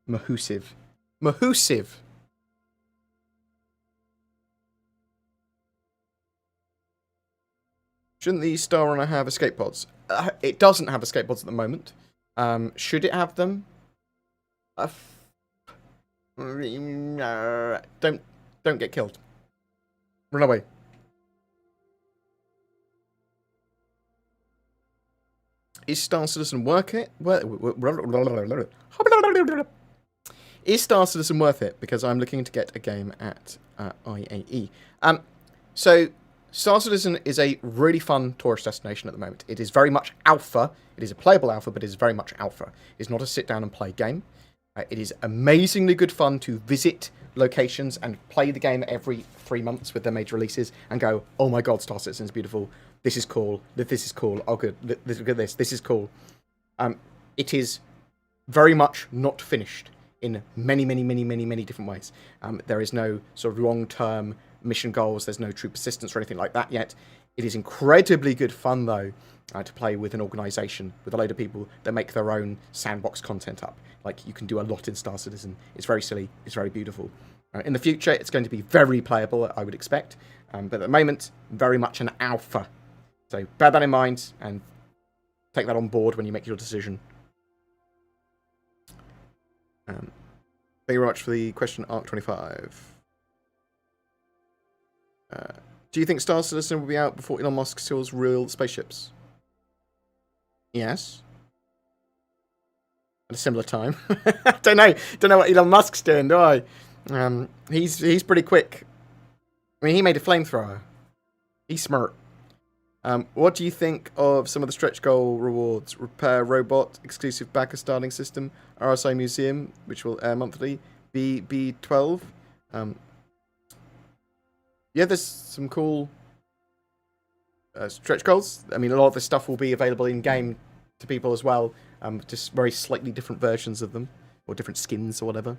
mahoosive. Mahoosive! Shouldn't the Star Runner have escape pods? It doesn't have escape pods at the moment. Should it have them? Don't get killed. Run away. Is Star Citizen worth it? Is Star Citizen worth it? Because I'm looking to get a game at IAE. So Star Citizen is a really fun tourist destination at the moment. It is very much alpha. It is a playable alpha, but it is very much alpha. It's not a sit down and play game. It is amazingly good fun to visit locations and play the game every 3 months with their major releases and go, oh my god, Star Citizen is beautiful. This is cool. This is cool. Oh good. Look at this. This is cool. It is very much not finished in many different ways. There is no sort of long-term mission goals. There's no true persistence or anything like that yet. It is incredibly good fun, though, to play with an organisation, with a load of people that make their own sandbox content up. Like, you can do a lot in Star Citizen. It's very silly. It's very beautiful. In the future, it's going to be very playable, I would expect. But at the moment, very much an alpha. So bear that in mind and take that on board when you make your decision. Thank you very much for the question, Arc25. Do you think Star Citizen will be out before Elon Musk steals real spaceships? Yes. At a similar time. Don't know what Elon Musk's doing, do I? He's pretty quick. I mean, he made a flamethrower. He's smart. What do you think of some of the stretch goal rewards? Repair robot, exclusive backer starting system, RSI museum, which will air monthly, BB12. Yeah, there's some cool stretch goals. I mean, a lot of this stuff will be available in game to people as well. Just very slightly different versions of them, or different skins or whatever.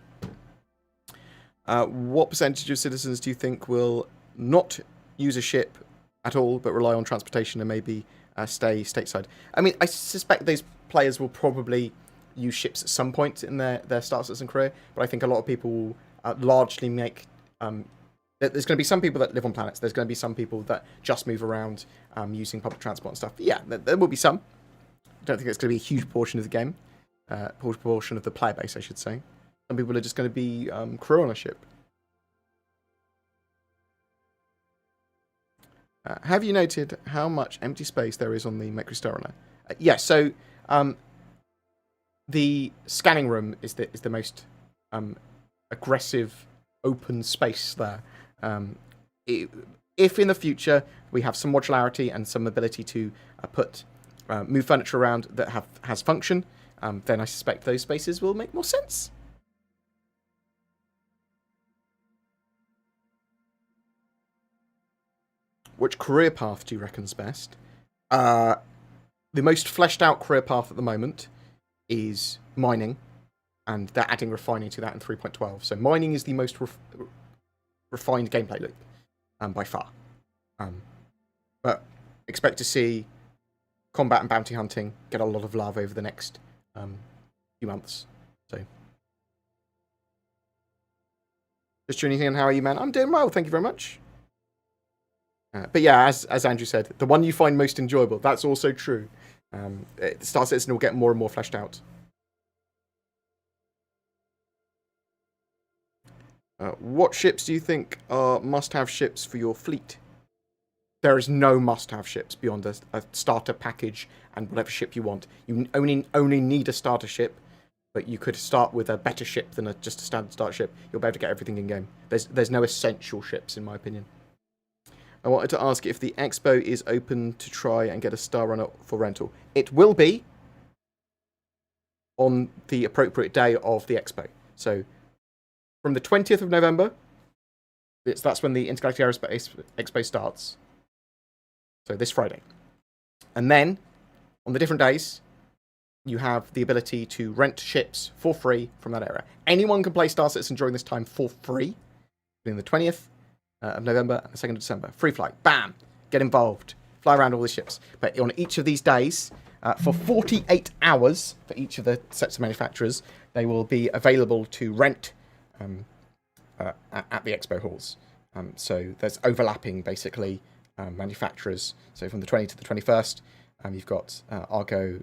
What percentage of citizens do you think will not use a ship at all, but rely on transportation and maybe stay stateside? I mean, I suspect those players will probably use ships at some point in their Star Citizen career, but I think a lot of people will largely make... there's going to be some people that live on planets. There's going to be some people that just move around using public transport and stuff. But yeah, there will be some. I don't think it's going to be a huge portion of the game. Portion of the player base, I should say. Some people are just going to be crew on a ship. Have you noted how much empty space there is on the Mercury Star Runner? Yeah, so the scanning room is the most aggressive open space there. If in the future we have some modularity and some ability to move furniture around that has function, then I suspect those spaces will make more sense. Which career path do you reckon's best? The most fleshed out career path at the moment is mining, and they're adding refining to that in 3.12. So mining is the most refined gameplay loop, by far. But expect to see combat and bounty hunting get a lot of love over the next few months. So, just tuning in. How are you, man? I'm doing well, thank you very much. But yeah, as Andrew said, the one you find most enjoyable, that's also true. Star Citizen will get more and more fleshed out. What ships do you think are must-have ships for your fleet? There is no must-have ships beyond a starter package and whatever ship you want. You only need a starter ship, but you could start with a better ship than just a standard starter ship. You'll be able to get everything in-game. There's no essential ships, in my opinion. I wanted to ask if the expo is open to try and get a Star Runner for rental. It will be on the appropriate day of the expo. So, from the 20th of November, that's when the Intergalactic Aerospace Expo starts. So, this Friday. And then, on the different days, you have the ability to rent ships for free from that area. Anyone can play Star Citizen during this time for free, between the 20th of November and the 2nd of December. Free flight. Bam! Get involved. Fly around all the ships. But on each of these days, for 48 hours for each of the sets of manufacturers, they will be available to rent at the expo halls. So there's overlapping, basically, manufacturers. So from the 20th to the 21st, you've got Argo,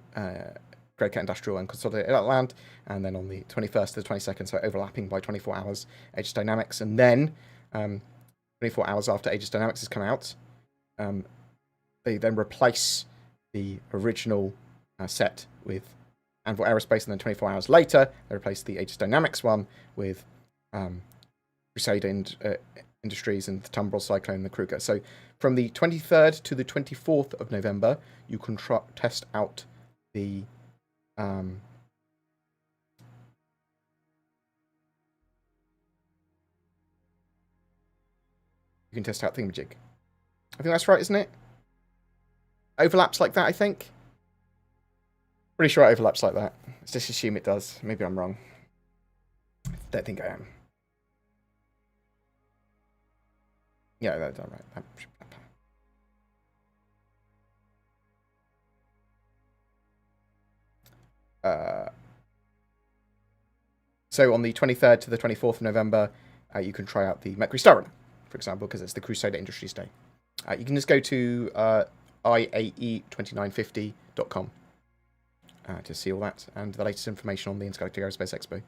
Grey Cat Industrial, and Consolidated Outland. And then on the 21st to the 22nd, so overlapping by 24 hours, Aegis Dynamics. And then 24 hours after Aegis Dynamics has come out, they then replace the original set with Anvil Aerospace, and then 24 hours later, they replace the Aegis Dynamics one with Crusader Industries and the Tumbrel Cyclone and the Kruger. So from the 23rd to the 24th of November, you can test out the you can test out Thingamajig. I think that's right, isn't it? Overlaps like that, I think. Pretty sure it overlaps like that. Let's just assume it does. Maybe I'm wrong. Don't think I am. Yeah, that's all right. So on the 23rd to the 24th of November, you can try out the Mercury Star Runner, for example, because it's the Crusader Industries Day. You can just go to IAE2950.com to see all that and the latest information on the Intergalactic Aerospace Expo.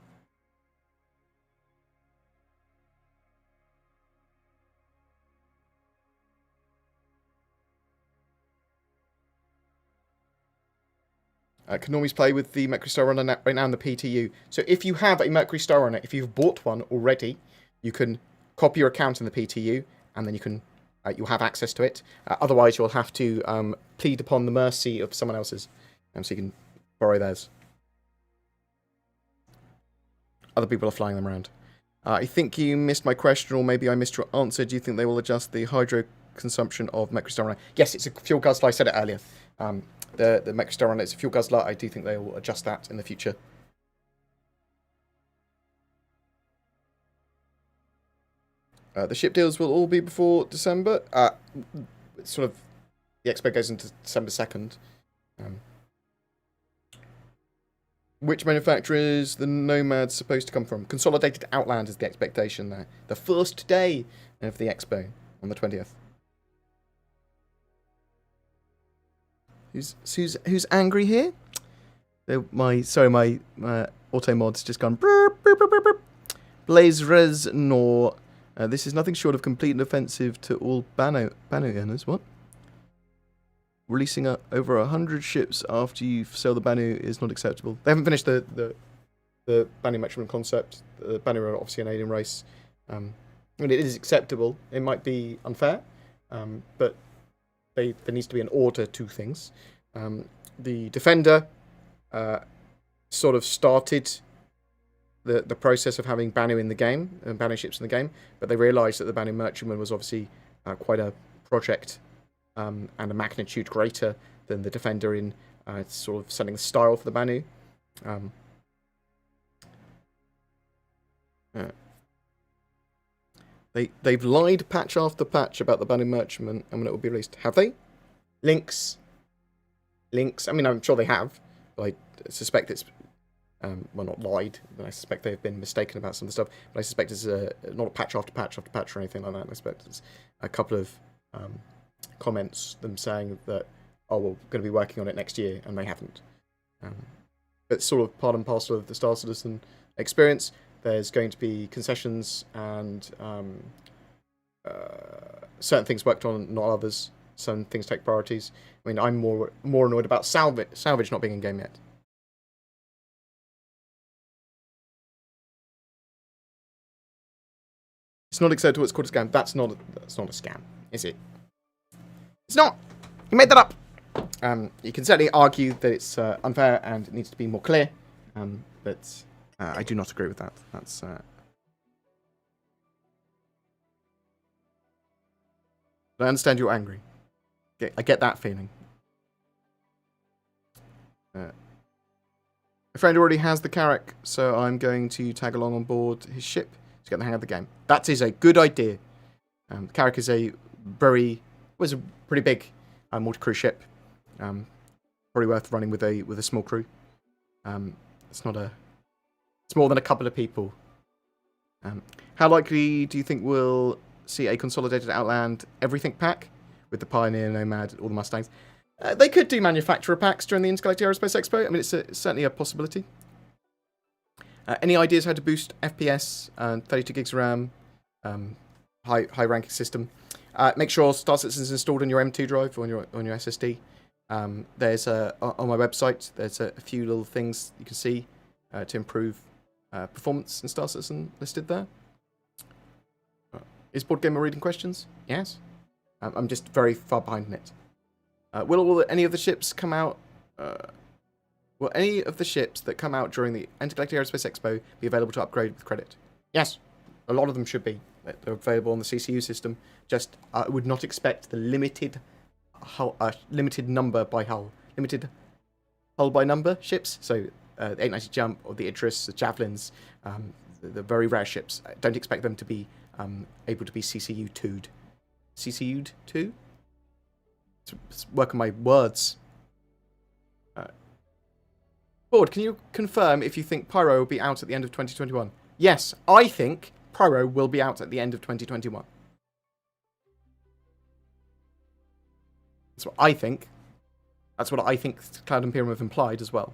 can always play with the Mercury Star Runner right now in the PTU. So if you have a Mercury Star Runner, if you've bought one already, you can copy your account in the PTU, and then you'll have access to it. Otherwise, you'll have to plead upon the mercy of someone else's, so you can borrow theirs. Other people are flying them around. I think you missed my question, or maybe I missed your answer. Do you think they will adjust the hydro consumption of Mercury Star Runner? Yes, it's a fuel guzzler. I said it earlier. The Mercury Star Runner is a fuel guzzler. I do think they will adjust that in the future. The ship deals will all be before December. Sort of, the expo goes into December 2nd. Which manufacturer is the Nomad supposed to come from? Consolidated Outland is the expectation there. The first day of the expo on the 20th. Who's angry here? My auto mod's just gone. Blaze Res Nor. This is nothing short of complete and offensive to all Banu owners. What? Releasing over 100 ships after you sell the Banu is not acceptable. They haven't finished the Banu measurement concept. The Banu are obviously an alien race. I mean, it is acceptable. It might be unfair, but there needs to be an order to things. The Defender sort of started the process of having Banu in the game, Banu ships in the game, but they realised that the Banu Merchantman was obviously quite a project and a magnitude greater than the Defender in sort of setting the style for the Banu. They've lied patch after patch about the Banu Merchantman and when it will be released. Have they? Links. I mean, I'm sure they have. I suspect it's well, not lied, but I suspect they've been mistaken about some of the stuff. But I suspect it's not a patch after patch after patch or anything like that. I suspect it's a couple of comments, them saying that, oh, we're going to be working on it next year, and they haven't. But it's sort of part and parcel of the Star Citizen experience. There's going to be concessions and certain things worked on, not others. Some things take priorities. I mean, I'm more annoyed about salvage not being in game yet. It's not acceptable. It's called a scam. That's not a scam, is it? It's not. You made that up. You can certainly argue that it's unfair and it needs to be more clear, but I do not agree with that. That's I understand you're angry. I get that feeling. A friend already has the Carrack, so I'm going to tag along on board his ship to get the hang of the game. That is a good idea. The Carrack is a pretty big multi-crew ship. Probably worth running with a small crew. It's more than a couple of people. How likely do you think we'll see a consolidated Outland everything pack with the Pioneer, Nomad, all the Mustangs? They could do manufacturer packs during the Intergalactic Aerospace Expo. I mean, it's certainly a possibility. Any ideas how to boost FPS and 32 gigs of RAM, high ranking system? Make sure Star Citizen is installed on your M2 drive or on your SSD. There's on my website. There's a few little things you can see to improve performance in Star Citizen listed there. Is BoredGamer reading questions? Yes. I'm just very far behind in it. Will any of the ships come out? Will any of the ships that come out during the Intergalactic Aerospace Expo be available to upgrade with credit? Yes, a lot of them should be. They're available on the CCU system. Just I would not expect the limited number by hull, limited hull by number ships. So the 890 Jump or the Idris, the Javelins, the very rare ships. I don't expect them to be able to be CCU2'd. CCU'd too? It's working my words. Board, can you confirm if you think Pyro will be out at the end of 2021? Yes, I think Pyro will be out at the end of 2021. That's what I think. That's what I think Cloud Imperium have implied as well.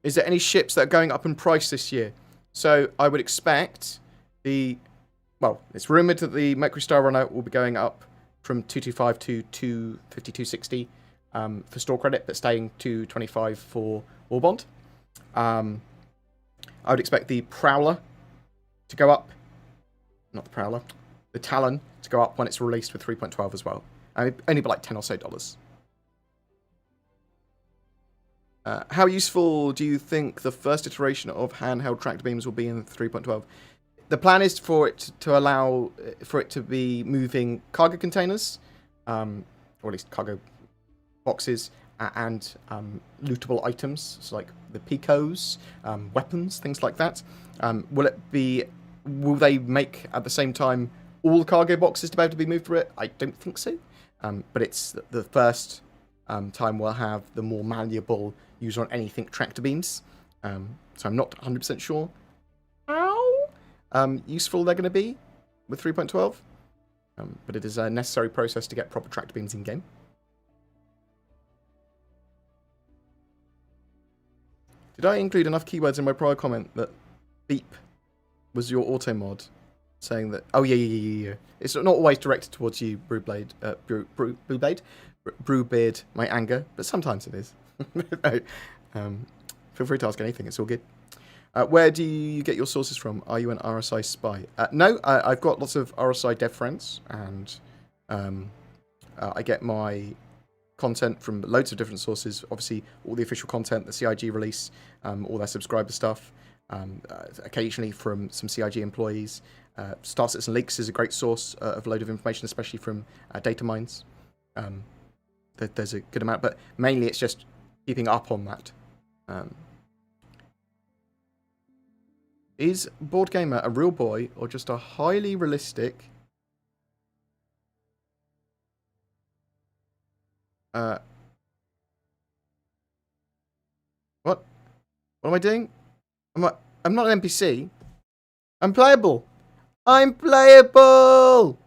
Is there any ships that are going up in price this year? So I would expect well, it's rumoured that the Mercury Star Runner will be going up from 225 to 250, 260 for store credit, but staying 225 for War Bond. I would expect the Prowler to go up. Not the Prowler. The Talon to go up when it's released with 3.12 as well. Only by like $10 or so. How useful do you think the first iteration of handheld tractor beams will be in 3.12? The plan is for it to allow for it to be moving cargo containers, or at least cargo boxes, and lootable items, so like the picos, weapons, things like that. Will they make at the same time all the cargo boxes to be able to be moved through it? I don't think so. But it's the first time we'll have the more malleable user on anything tractor beams. So I'm not 100% sure how useful they're going to be with 3.12. But it is a necessary process to get proper tractor beams in game. Did I include enough keywords in my prior comment that beep was your auto mod? Saying that, oh yeah. It's not always directed towards you, Brewblade, Brewbeard, my anger, but sometimes it is. Feel free to ask anything, it's all good. Where do you get your sources from? Are you an RSI spy? No, I've got lots of RSI dev friends, and I get my content from loads of different sources. Obviously, all the official content, the CIG release, all their subscriber stuff, occasionally from some CIG employees. Star Citizen Leaks is a great source of a load of information, especially from data mines. There's a good amount, but mainly it's just keeping up on that. Is BoredGamer a real boy or just a highly realistic... What? What am I doing? I'm not an NPC. I'm playable. I'm playable!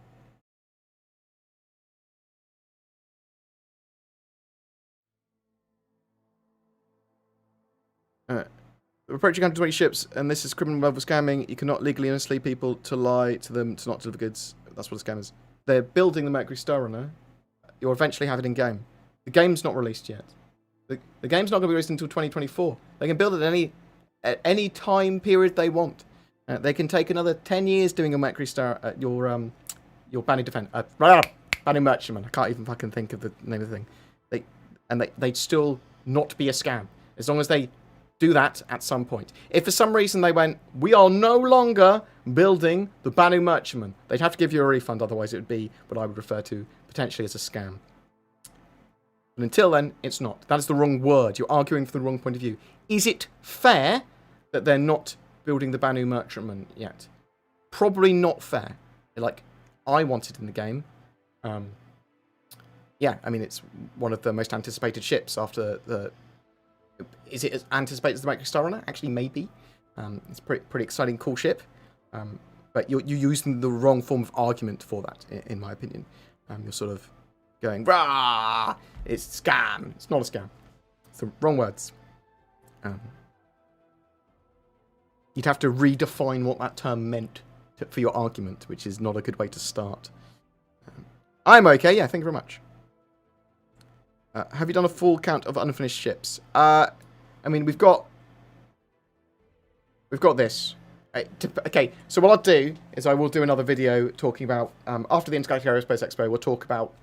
We're approaching 120 ships, and this is criminal level scamming. You cannot legally mislead people to lie to them to not deliver goods. That's what a scam is. They're building the Mercury Star Runner. You'll eventually have it in game. The game's not released yet. The game's not going to be released until 2024. They can build it at any time period they want. They can take another 10 years doing a Mercury Star at your Banny Defend. Banny Merchantman. I can't even fucking think of the name of the thing. They'd still not be a scam. As long as they do that at some point. If for some reason they went, we are no longer building the Banu Merchantman, they'd have to give you a refund, otherwise it would be what I would refer to potentially as a scam. But until then, it's not. That is the wrong word. You're arguing from the wrong point of view. Is it fair that they're not building the Banu Merchantman yet? Probably not fair. Like, I want it in the game. Yeah, I mean, it's one of the most anticipated ships after the... Is it as anticipated as the Mercury Star Runner? Actually, maybe. It's a pretty exciting, cool ship. But you're using the wrong form of argument for that, in my opinion. You're sort of going, rah! It's a scam. It's not a scam. It's the wrong words. You'd have to redefine what that term meant for your argument, which is not a good way to start. I'm okay, yeah, thank you very much. Have you done a full count of unfinished ships? I mean, we've got this. Okay, so what I'll do is I will do another video talking about, after the Intergalactic Aerospace Expo, we'll talk about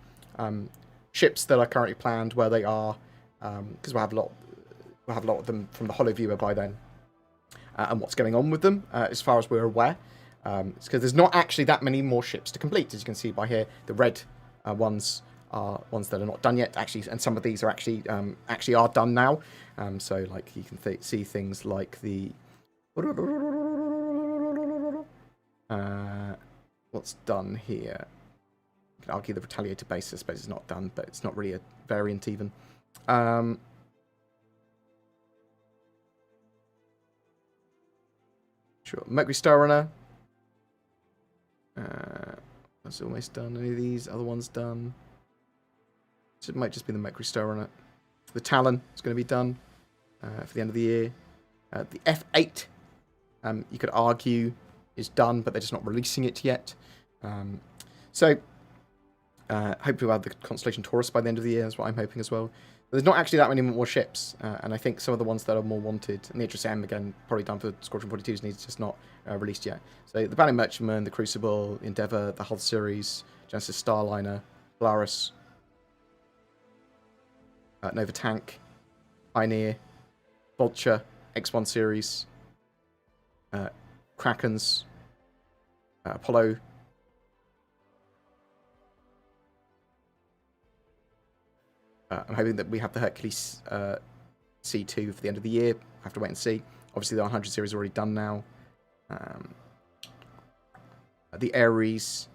ships that are currently planned, where they are, because we'll have a lot of them from the Holo Viewer by then, and what's going on with them, as far as we're aware. It's because there's not actually that many more ships to complete, as you can see by here. The red ones are ones that are not done yet, actually, and some of these are actually are done now. So, like, you can see things like the... what's done here? You could argue the Retaliator base, I suppose, is not done, but it's not really a variant even. Sure. Mercury Star Runner. That's almost done. Any of these other ones done? So it might just be the Mercury Star Runner. The Talon is going to be done for the end of the year. The F8 you could argue is done, but they're just not releasing it yet. So hopefully we'll have the Constellation Taurus by the end of the year, is what I'm hoping as well. But there's not actually that many more ships, and I think some of the ones that are more wanted, and the Idris M, again, probably done for Squadron 42's needs, just not released yet. So the Banner Merchantman, the Crucible, Endeavour, the Hull Series, Genesis Starliner, Polaris, Nova Tank, Pioneer, Vulture, X1 Series, Krakens, Apollo, I'm hoping that we have the Hercules C2 for the end of the year. I have to wait and see. Obviously, the 100 series is already done now. The Ares,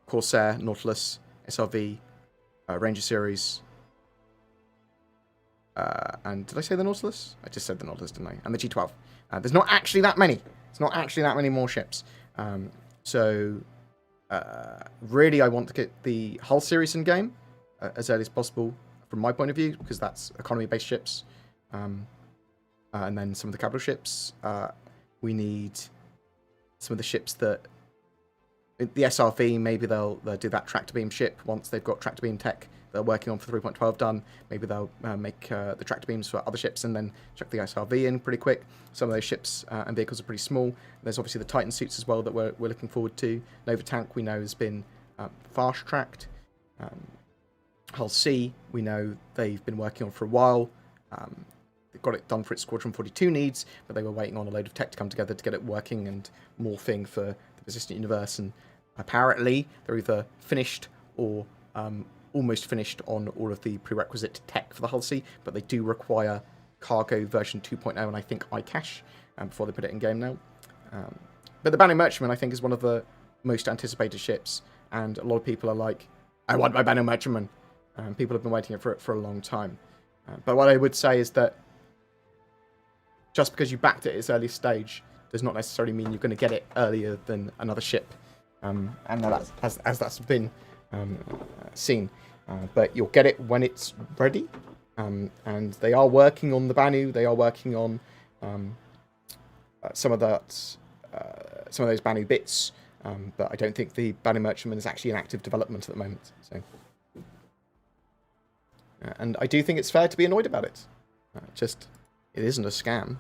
Corsair, Nautilus, SRV, Ranger series. And did I say the Nautilus? I just said the Nautilus, didn't I? And the G12. There's not actually that many. It's not actually that many more ships. Really, I want to get the Hull series in game as early as possible from my point of view, because that's economy-based ships. And then some of the capital ships. We need some of the ships that... The SRV, maybe they'll do that tractor beam ship once they've got tractor beam tech they're working on for 3.12 done. Maybe they'll make the tractor beams for other ships and then chuck the SRV in pretty quick. Some of those ships and vehicles are pretty small. There's obviously the Titan suits as well that we're looking forward to. Nova Tank, we know, has been fast-tracked. Hull C, we know they've been working on for a while. They've got it done for its Squadron 42 needs, but they were waiting on a load of tech to come together to get it working and morphing for the persistent universe. And apparently, they're either finished or almost finished on all of the prerequisite tech for the Hull C, but they do require cargo version 2.0 and I think iCache before they put it in game now. But the Banner Merchantman, I think, is one of the most anticipated ships, and a lot of people are like, I want my Banner Merchantman. People have been waiting for it for a long time. But what I would say is that just because you backed it at its early stage does not necessarily mean you're going to get it earlier than another ship. And that's, as that's been seen. But you'll get it when it's ready. And they are working on the Banu. They are working on some of those Banu bits. But I don't think the Banner Merchantman is actually in active development at the moment. So, and I do think it's fair to be annoyed about it. Just, it isn't a scam.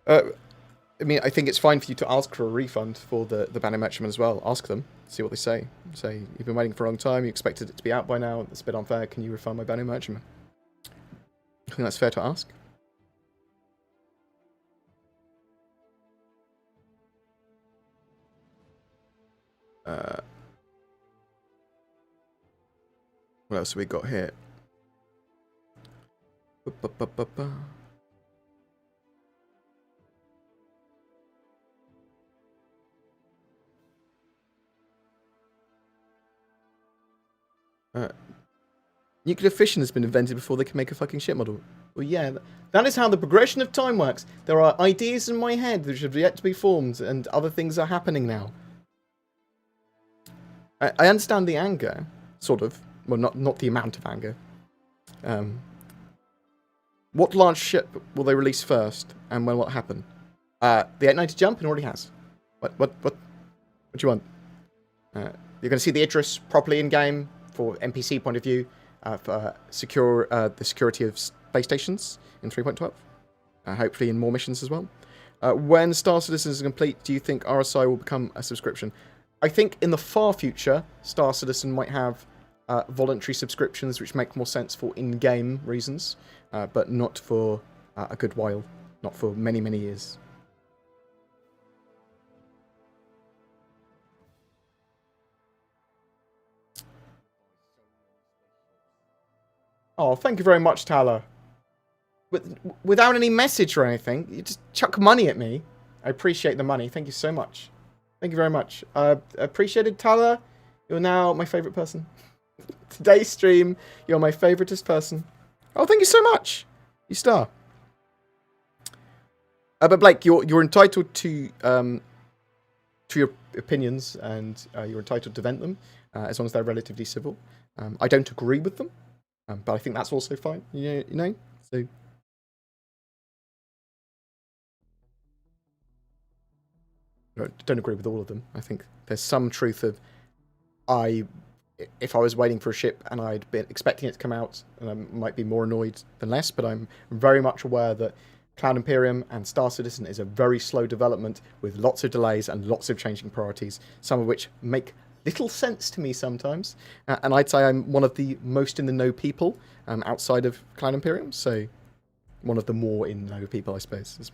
I mean, I think it's fine for you to ask for a refund for the Banner Merchantman as well. Ask them, see what they say. Say, you've been waiting for a long time, you expected it to be out by now, it's a bit unfair, can you refund my Banner Merchantman? I think that's fair to ask. What else have we got here? Nuclear fission has been invented before they can make a fucking ship model. Well, yeah, that is how the progression of time works. There are ideas in my head which have yet to be formed, and other things are happening now. I understand the anger, sort of. Well, not the amount of anger. What large ship will they release first, and when will it happen? The 890 jump, and already has. What do you want? You're going to see the Idris properly in game for NPC point of view, for the security of space stations in 3.12. Hopefully in more missions as well. When Star Citizen is complete, do you think RSI will become a subscription? I think in the far future, Star Citizen might have voluntary subscriptions, which make more sense for in-game reasons, but not for a good while, not for many, many years. Oh, thank you very much, Tala. Without any message or anything, you just chuck money at me. I appreciate the money. Thank you so much. Thank you very much. Appreciated, Tala. You're now my favourite person. Today's stream, you're my favoritist person. Oh, thank you so much. You star. But Blake, you're entitled to your opinions, and you're entitled to vent them. as long as they're relatively civil. I don't agree with them, but I think that's also fine. You know, so. I don't agree with all of them. I think there's some truth of if I was waiting for a ship and I'd been expecting it to come out, and I might be more annoyed than less, but I'm very much aware that Cloud Imperium and Star Citizen is a very slow development with lots of delays and lots of changing priorities, some of which make little sense to me sometimes. And I'd say I'm one of the most in the know people outside of Cloud Imperium, so one of the more in the know people, I suppose.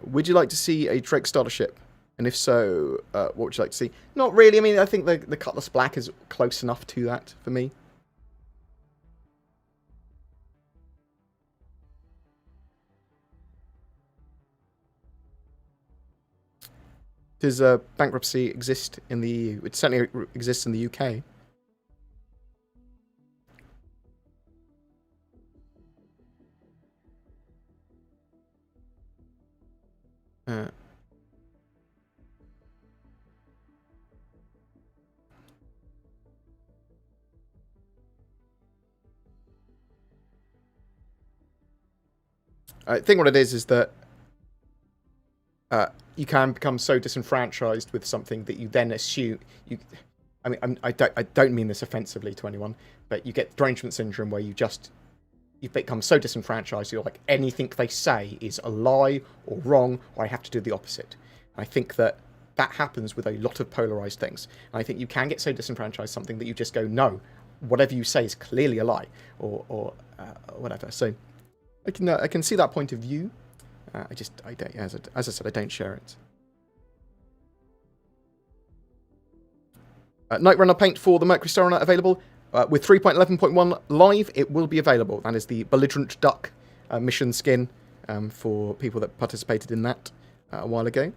Would you like to see a Drake starter ship? And if so, what would you like to see? Not really. I mean, I think the Cutlass Black is close enough to that for me. Does bankruptcy exist in the EU? It certainly exists in the UK. I think what it is that you can become so disenfranchised with something that you then assume you. I mean, I don't mean this offensively to anyone, but you get derangement syndrome where you've become so disenfranchised. You're like, anything they say is a lie or wrong, or I have to do the opposite. And I think that happens with a lot of polarized things. And I think you can get so disenfranchised something that you just go, no, whatever you say is clearly a lie, or whatever. So I can see that point of view. I don't, as I said, I don't share it. Night Runner paint for the Mercury Star Runner available. With 3.11.1 live, it will be available. That is the Belligerent Duck mission skin for people that participated in that a while ago.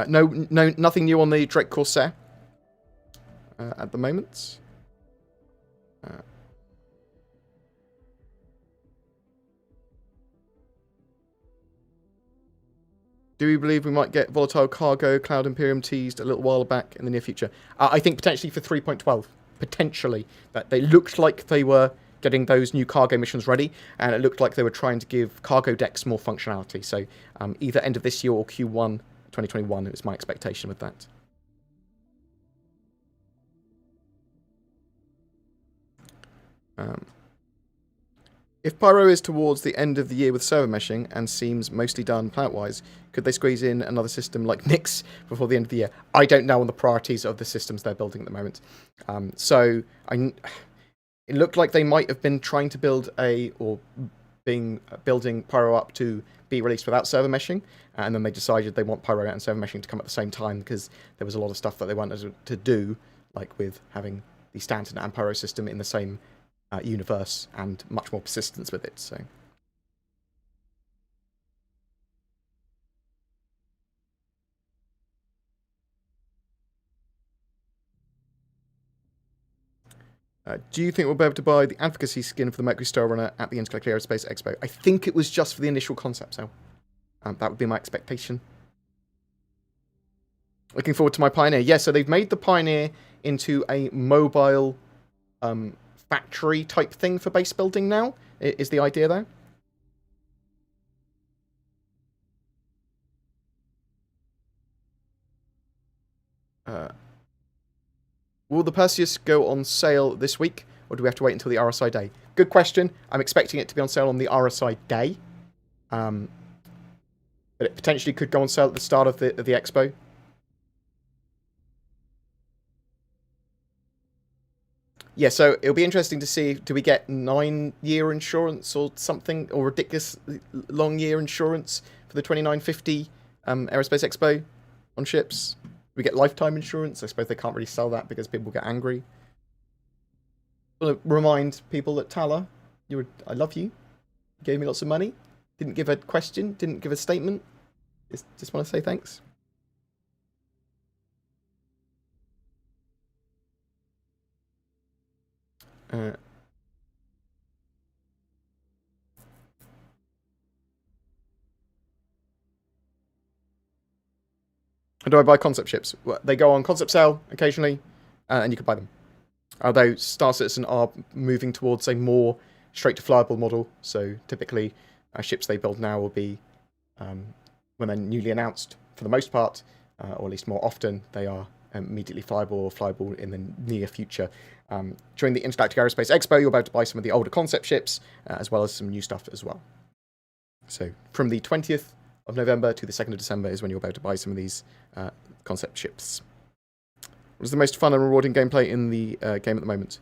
Nothing new on the Drake Corsair at the moment. Do we believe we might get Volatile Cargo Cloud Imperium teased a little while back in the near future? I think potentially for 3.12. Potentially. That they looked like they were getting those new cargo missions ready, and it looked like they were trying to give cargo decks more functionality. So either end of this year or Q1 2021 is my expectation with that. If Pyro is towards the end of the year with server meshing and seems mostly done planet-wise, could they squeeze in another system like Nyx before the end of the year? I don't know on the priorities of the systems they're building at the moment. It looked like they might have been trying to build building Pyro up to be released without server meshing, and then they decided they want Pyro and server meshing to come at the same time because there was a lot of stuff that they wanted to do, like with having the standard and Pyro system in the same universe and much more persistence with it. So do you think we'll be able to buy the advocacy skin for the Mercury Star Runner at the Intergalactic Aerospace Expo? I think it was just for the initial concept sale. That would be my expectation. Looking forward to my Pioneer. Yeah, so they've made the Pioneer into a mobile factory type thing for base building now, is the idea there. Will the Perseus go on sale this week, or do we have to wait until the RSI day? Good question. I'm expecting it to be on sale on the RSI day. But it potentially could go on sale at the start of the expo. Yeah, so it'll be interesting to see, do we get 9-year insurance or something, or ridiculous long year insurance for the 2950 Aerospace Expo on ships? We get lifetime insurance. I suppose they can't really sell that because people get angry. I want to remind people that Tala, I love you. You gave me lots of money. Didn't give a question. Didn't give a statement. Just want to say thanks. How do I buy concept ships? Well, they go on concept sale occasionally, and you can buy them. Although Star Citizen are moving towards a more straight-to-flyable model, so typically ships they build now will be, when they're newly announced, for the most part, or at least more often, they are immediately flyable or flyable in the near future. During the Intergalactic Aerospace Expo, you'll be able to buy some of the older concept ships, as well as some new stuff as well. So from the 20th of November to the 2nd of December is when you'll be able to buy some of these concept ships. What is the most fun and rewarding gameplay in the game at the moment?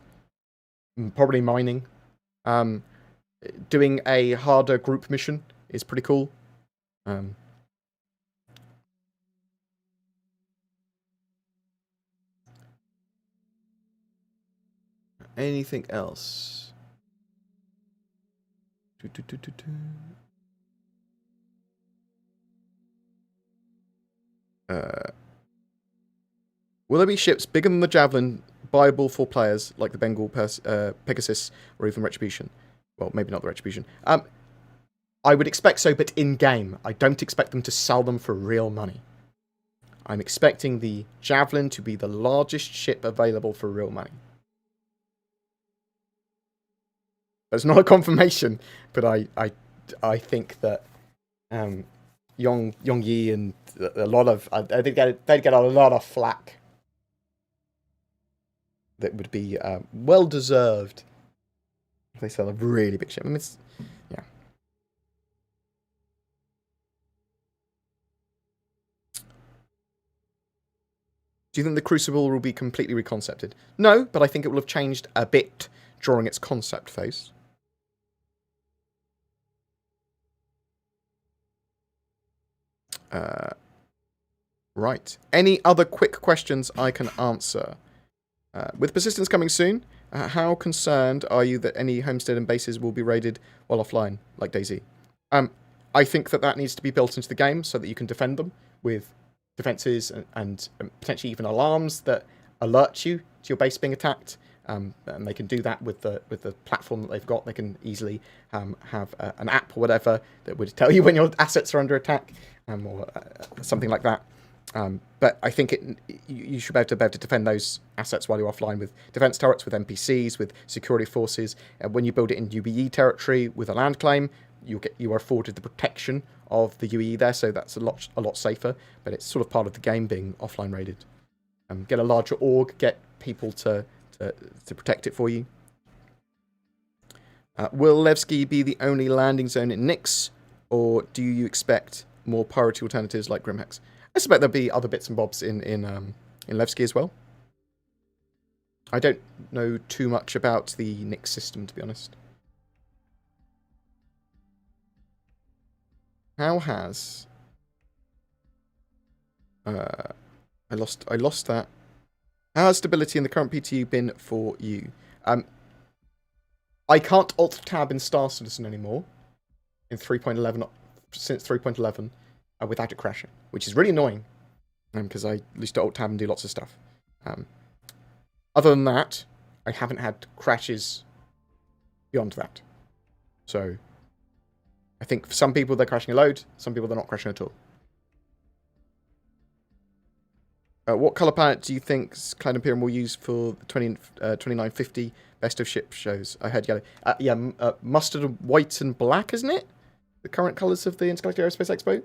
Probably mining. Doing a harder group mission is pretty cool. Anything else? Will there be ships bigger than the Javelin, buyable for players like the Bengal, Pegasus, or even Retribution? Well, maybe not the Retribution. I would expect so, but in-game. I don't expect them to sell them for real money. I'm expecting the Javelin to be the largest ship available for real money. It's not a confirmation, but I think that Yong Yi and a lot of they'd get a lot of flack. That would be well deserved if they sell a really big ship. I mean, yeah. Do you think the Crucible will be completely reconcepted? No, but I think it will have changed a bit during its concept phase. Right. Any other quick questions I can answer? With Persistence coming soon, how concerned are you that any homestead and bases will be raided while offline, like DayZ? I think that needs to be built into the game so that you can defend them with defenses and potentially even alarms that alert you to your base being attacked. And they can do that with the platform that they've got. They can easily have an app or whatever that would tell you when your assets are under attack, or something like that. But I think you should be able to defend those assets while you're offline with defense turrets, with NPCs, with security forces. When you build it in UBE territory with a land claim, you are afforded the protection of the UBE there, so that's a lot safer. But it's sort of part of the game being offline raided. Get a larger org, get people to protect it for you. Will Levski be the only landing zone in Nyx, or do you expect more priority alternatives like Grimhex? I suspect there'll be other bits and bobs in Levski as well. I don't know too much about the Nyx system, to be honest. How has I lost that. How has stability in the current PTU been for you? I can't alt-tab in Star Citizen anymore in 3.11 since 3.11 without it crashing, which is really annoying because I used to alt-tab and do lots of stuff. Other than that, I haven't had crashes beyond that. So I think for some people they're crashing a load, some people they're not crashing at all. What colour palette do you think Cloud Imperium will use for the 2950 Best of Ship shows? I heard yellow. Yeah, mustard, white, and black, isn't it? The current colours of the Intergalactic Aerospace Expo?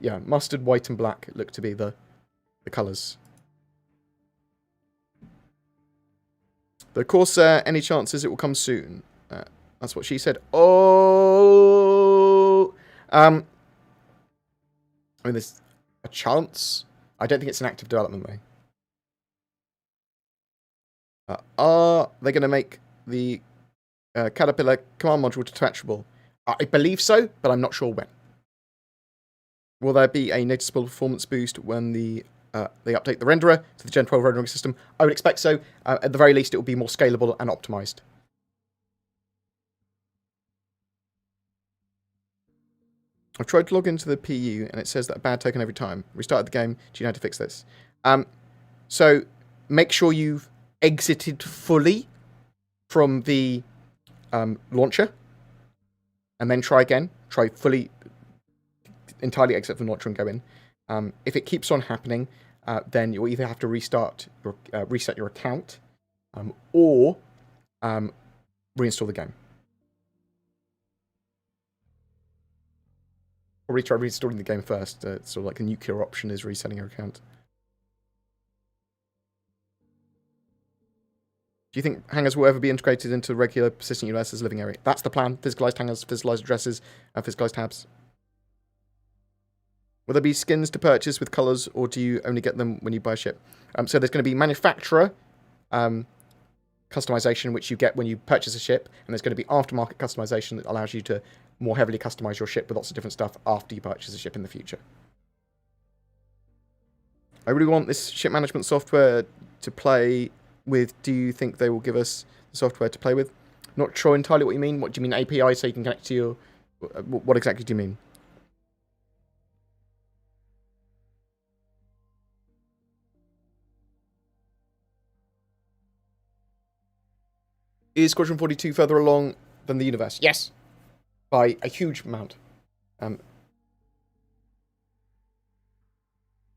Yeah, mustard, white, and black look to be the colours. The Corsair, any chances it will come soon? That's what she said. Oh! I mean, there's a chance. I don't think it's an active development, though. Are they going to make the Caterpillar command module detachable? I believe so, but I'm not sure when. Will there be a noticeable performance boost when they update the renderer to the Gen 12 rendering system? I would expect so. At the very least, it will be more scalable and optimized. I've tried to log into the PU, and it says that a bad token every time. Restarted the game. Do you know how to fix this? So make sure you've exited fully from the launcher, and then try again. Try fully, entirely exit from launcher and go in. If it keeps on happening, then you'll either have to reset your account, or reinstall the game. Probably try reinstalling the game first. Sort of like the nuclear option is resetting your account. Do you think hangars will ever be integrated into regular persistent universe's living area? That's the plan. Physicalized hangars, physicalized addresses, and physicalized tabs. Will there be skins to purchase with colors, or do you only get them when you buy a ship? So there's going to be manufacturer customization, which you get when you purchase a ship, and there's going to be aftermarket customization that allows you to more heavily customize your ship with lots of different stuff after you purchase a ship in the future. I really want this ship management software to play with. Do you think they will give us the software to play with? Not sure entirely what you mean. What do you mean API so you can connect to your... What exactly do you mean? Is Squadron 42 further along than the universe? Yes. By a huge amount.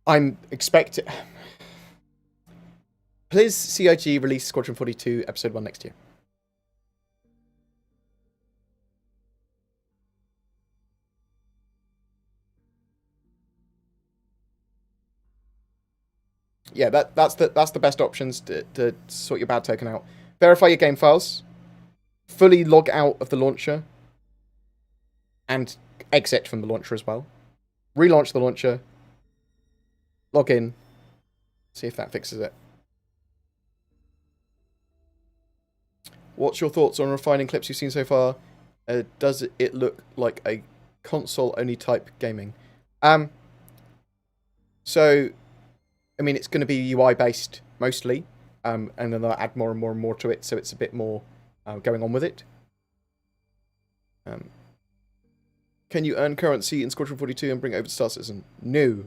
I'm expecting... Please CIG release Squadron 42 Episode 1 next year. Yeah, that's the best options to sort your bad token out. Verify your game files. Fully log out of the launcher. And exit from the launcher as well. Relaunch the launcher. Log in. See if that fixes it. What's your thoughts on refining clips you've seen so far? Does it look like a console-only type gaming? So, I mean, it's going to be UI-based mostly, and then they'll add more and more and more to it, so it's a bit more going on with it. Can you earn currency in Squadron 42 and bring it over to Star Citizen? No.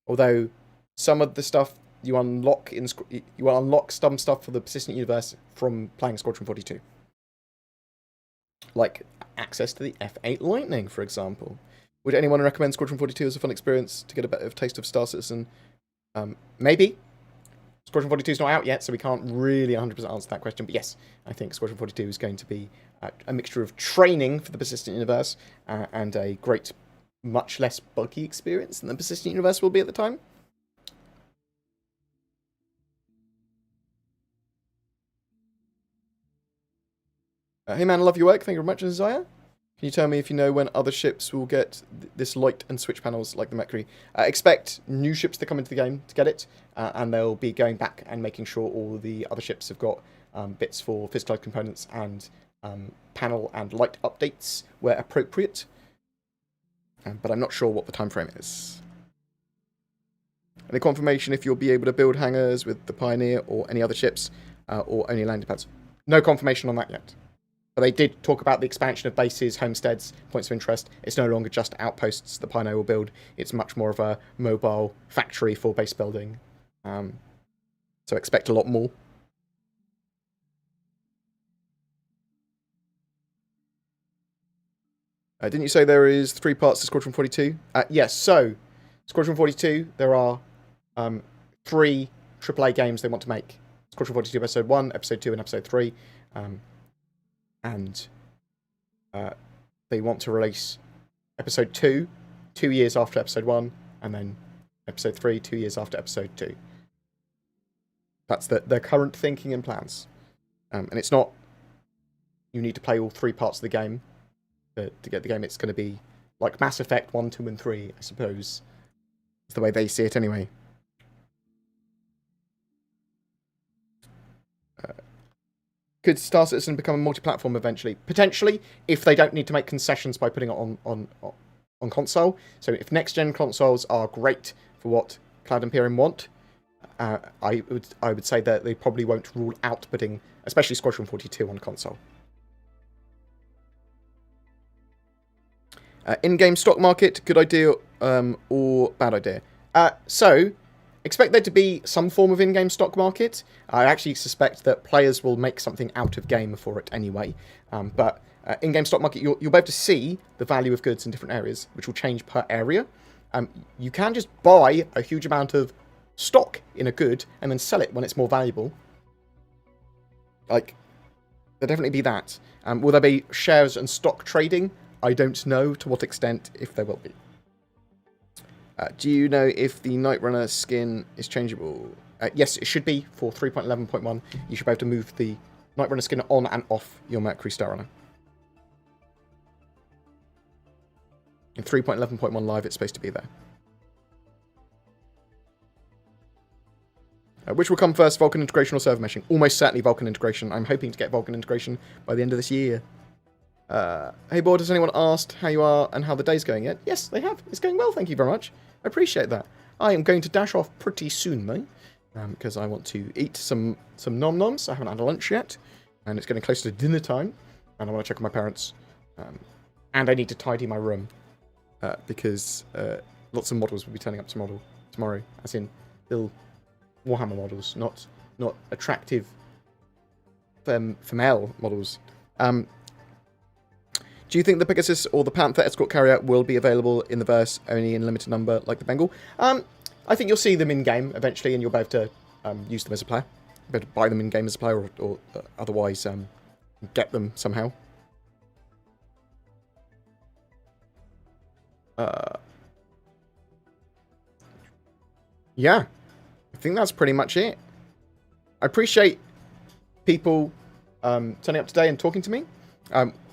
Although, some of the stuff you unlock some stuff for the persistent universe from playing Squadron 42. Like access to the F8 Lightning, for example. Would anyone recommend Squadron 42 as a fun experience to get a better taste of Star Citizen? Maybe. Squadron 42 is not out yet, so we can't really 100% answer that question. But yes, I think Squadron 42 is going to be a mixture of training for the persistent universe and a great, much less buggy experience than the persistent universe will be at the time. Hey man, I love your work. Thank you very much, Isaiah. Can you tell me if you know when other ships will get this light and switch panels like the Mercury? Expect new ships to come into the game to get it, and they'll be going back and making sure all the other ships have got bits for physicalized components and panel and light updates where appropriate. But I'm not sure what the time frame is. Any confirmation if you'll be able to build hangars with the Pioneer or any other ships, or only landing pads? No confirmation on that yet. But they did talk about the expansion of bases, homesteads, points of interest. It's no longer just outposts the Pioneer will build. It's much more of a mobile factory for base building. So expect a lot more. Didn't you say there is 3 parts to Squadron 42? Yes, so Squadron 42, there are 3 AAA games they want to make. Squadron 42 Episode 1, Episode 2, and Episode 3. And they want to release Episode 2 2 years after Episode 1, and then Episode 3 2 years after Episode 2. That's their current thinking and plans. And it's not you need to play all 3 parts of the game to get the game. It's going to be like Mass Effect 1, 2, and 3, I suppose. That's the way they see it anyway. Could Star Citizen become a multi-platform eventually? Potentially, if they don't need to make concessions by putting it on console. So if next-gen consoles are great for what Cloud Imperium want, I would say that they probably won't rule out putting, especially Squadron 42, on console. In-game stock market, good idea or bad idea? So, expect there to be some form of in-game stock market. I actually suspect that players will make something out of game for it anyway. But in-game stock market, you'll be able to see the value of goods in different areas, which will change per area. You can just buy a huge amount of stock in a good and then sell it when it's more valuable. Like, there'll definitely be that. Will there be shares and stock trading? I don't know to what extent, if there will be. Do you know if the Night Runner skin is changeable? Yes, it should be for 3.11.1. You should be able to move the Night Runner skin on and off your Mercury Star Runner. In 3.11.1 live, it's supposed to be there. Which will come first, Vulkan integration or server meshing? Almost certainly Vulkan integration. I'm hoping to get Vulkan integration by the end of this year. Hey, Bored, has anyone asked how you are and how the day's going yet? Yes, they have. It's going well, thank you very much. I appreciate that. I am going to dash off pretty soon, though, because I want to eat some nom-noms. I haven't had a lunch yet, and it's getting close to dinner time, and I want to check on my parents. And I need to tidy my room. Because lots of models will be turning up tomorrow, as in little Warhammer models, not attractive female models. Do you think the Pegasus or the Panther escort carrier will be available in the verse only in a limited number, like the Bengal? I think you'll see them in game eventually, and you'll be able to use them as a player. You'll be able to buy them in game as a player, or otherwise get them somehow. Yeah, I think that's pretty much it. I appreciate people turning up today and talking to me.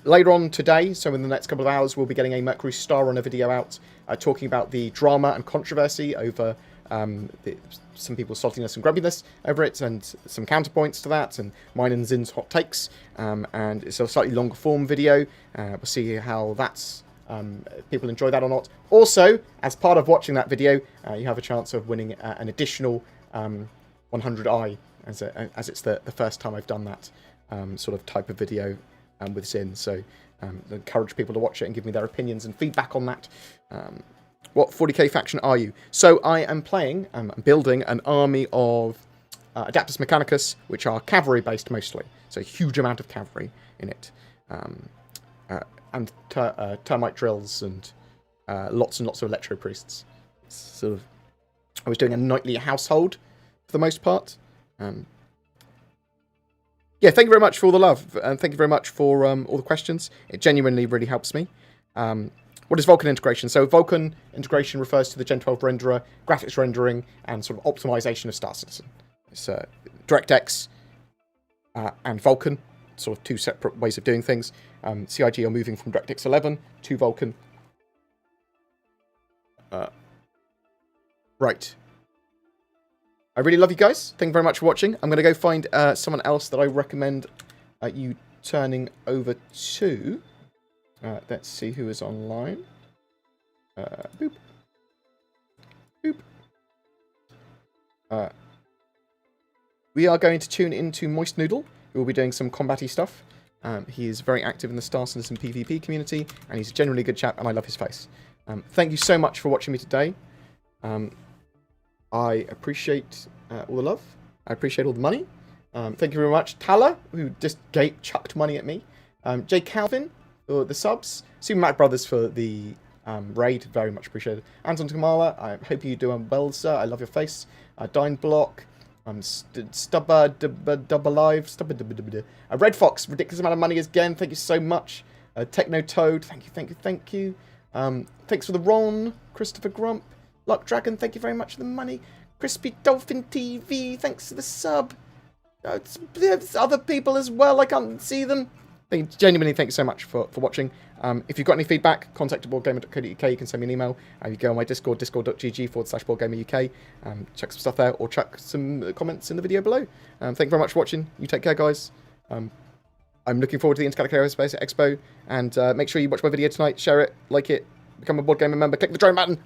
Later on today, so in the next couple of hours, we'll be getting a Mercury Star Runner video out talking about the drama and controversy over some people's saltiness and grumpiness over it, and some counterpoints to that, and mine and Zin's hot takes. And it's a slightly longer form video. We'll see how that's... people enjoy that or not. Also, as part of watching that video, you have a chance of winning an additional 100i, as it's the first time I've done that sort of type of video with Zin. So I encourage people to watch it and give me their opinions and feedback on that. What 40k faction are you? So I am playing, building an army of Adaptus Mechanicus, which are cavalry based mostly. So a huge amount of cavalry in it. And termite drills and lots and lots of electro priests. Sort of, I was doing a nightly household for the most part. Yeah, thank you very much for all the love, and thank you very much for all the questions. It genuinely really helps me. What is Vulkan integration? So Vulkan integration refers to the Gen 12 renderer, graphics rendering, and sort of optimization of Star Citizen. It's DirectX and Vulkan, sort of two separate ways of doing things. CIG are moving from DirectX 11 to Vulkan. Right. I really love you guys. Thank you very much for watching. I'm going to go find someone else that I recommend you turning over to. Let's see who is online. Boop. Boop. We are going to tune into Moist Noodle, who will be doing some combat-y stuff. He is very active in the Star Citizen PvP community, and he's a generally good chap, and I love his face. Thank you so much for watching me today. I appreciate all the love. I appreciate all the money. Thank you very much. Tala, who just chucked money at me. Jay Calvin for the subs. Super Mac Brothers for the raid. Very much appreciated. Anton Kamala, I hope you do well, sir. I love your face. Dine Block. Red Fox, ridiculous amount of money again. Thank you so much. Techno Toad, thank you. Thanks for the Ron. Christopher Grump. Luck Dragon, thank you very much for the money. Crispy Dolphin TV, thanks for the sub. There's other people as well, I can't see them. Genuinely, thank you so much for watching. If you've got any feedback, contact boredgamer.co.uk. You can send me an email. You go on my Discord, discord.gg/boredgameruk. Check some stuff there, or check some comments in the video below. Thank you very much for watching. You take care, guys. I'm looking forward to the Intergalactic Aerospace Expo. And make sure you watch my video tonight, share it, like it, become a BoredGamer member, click the join button.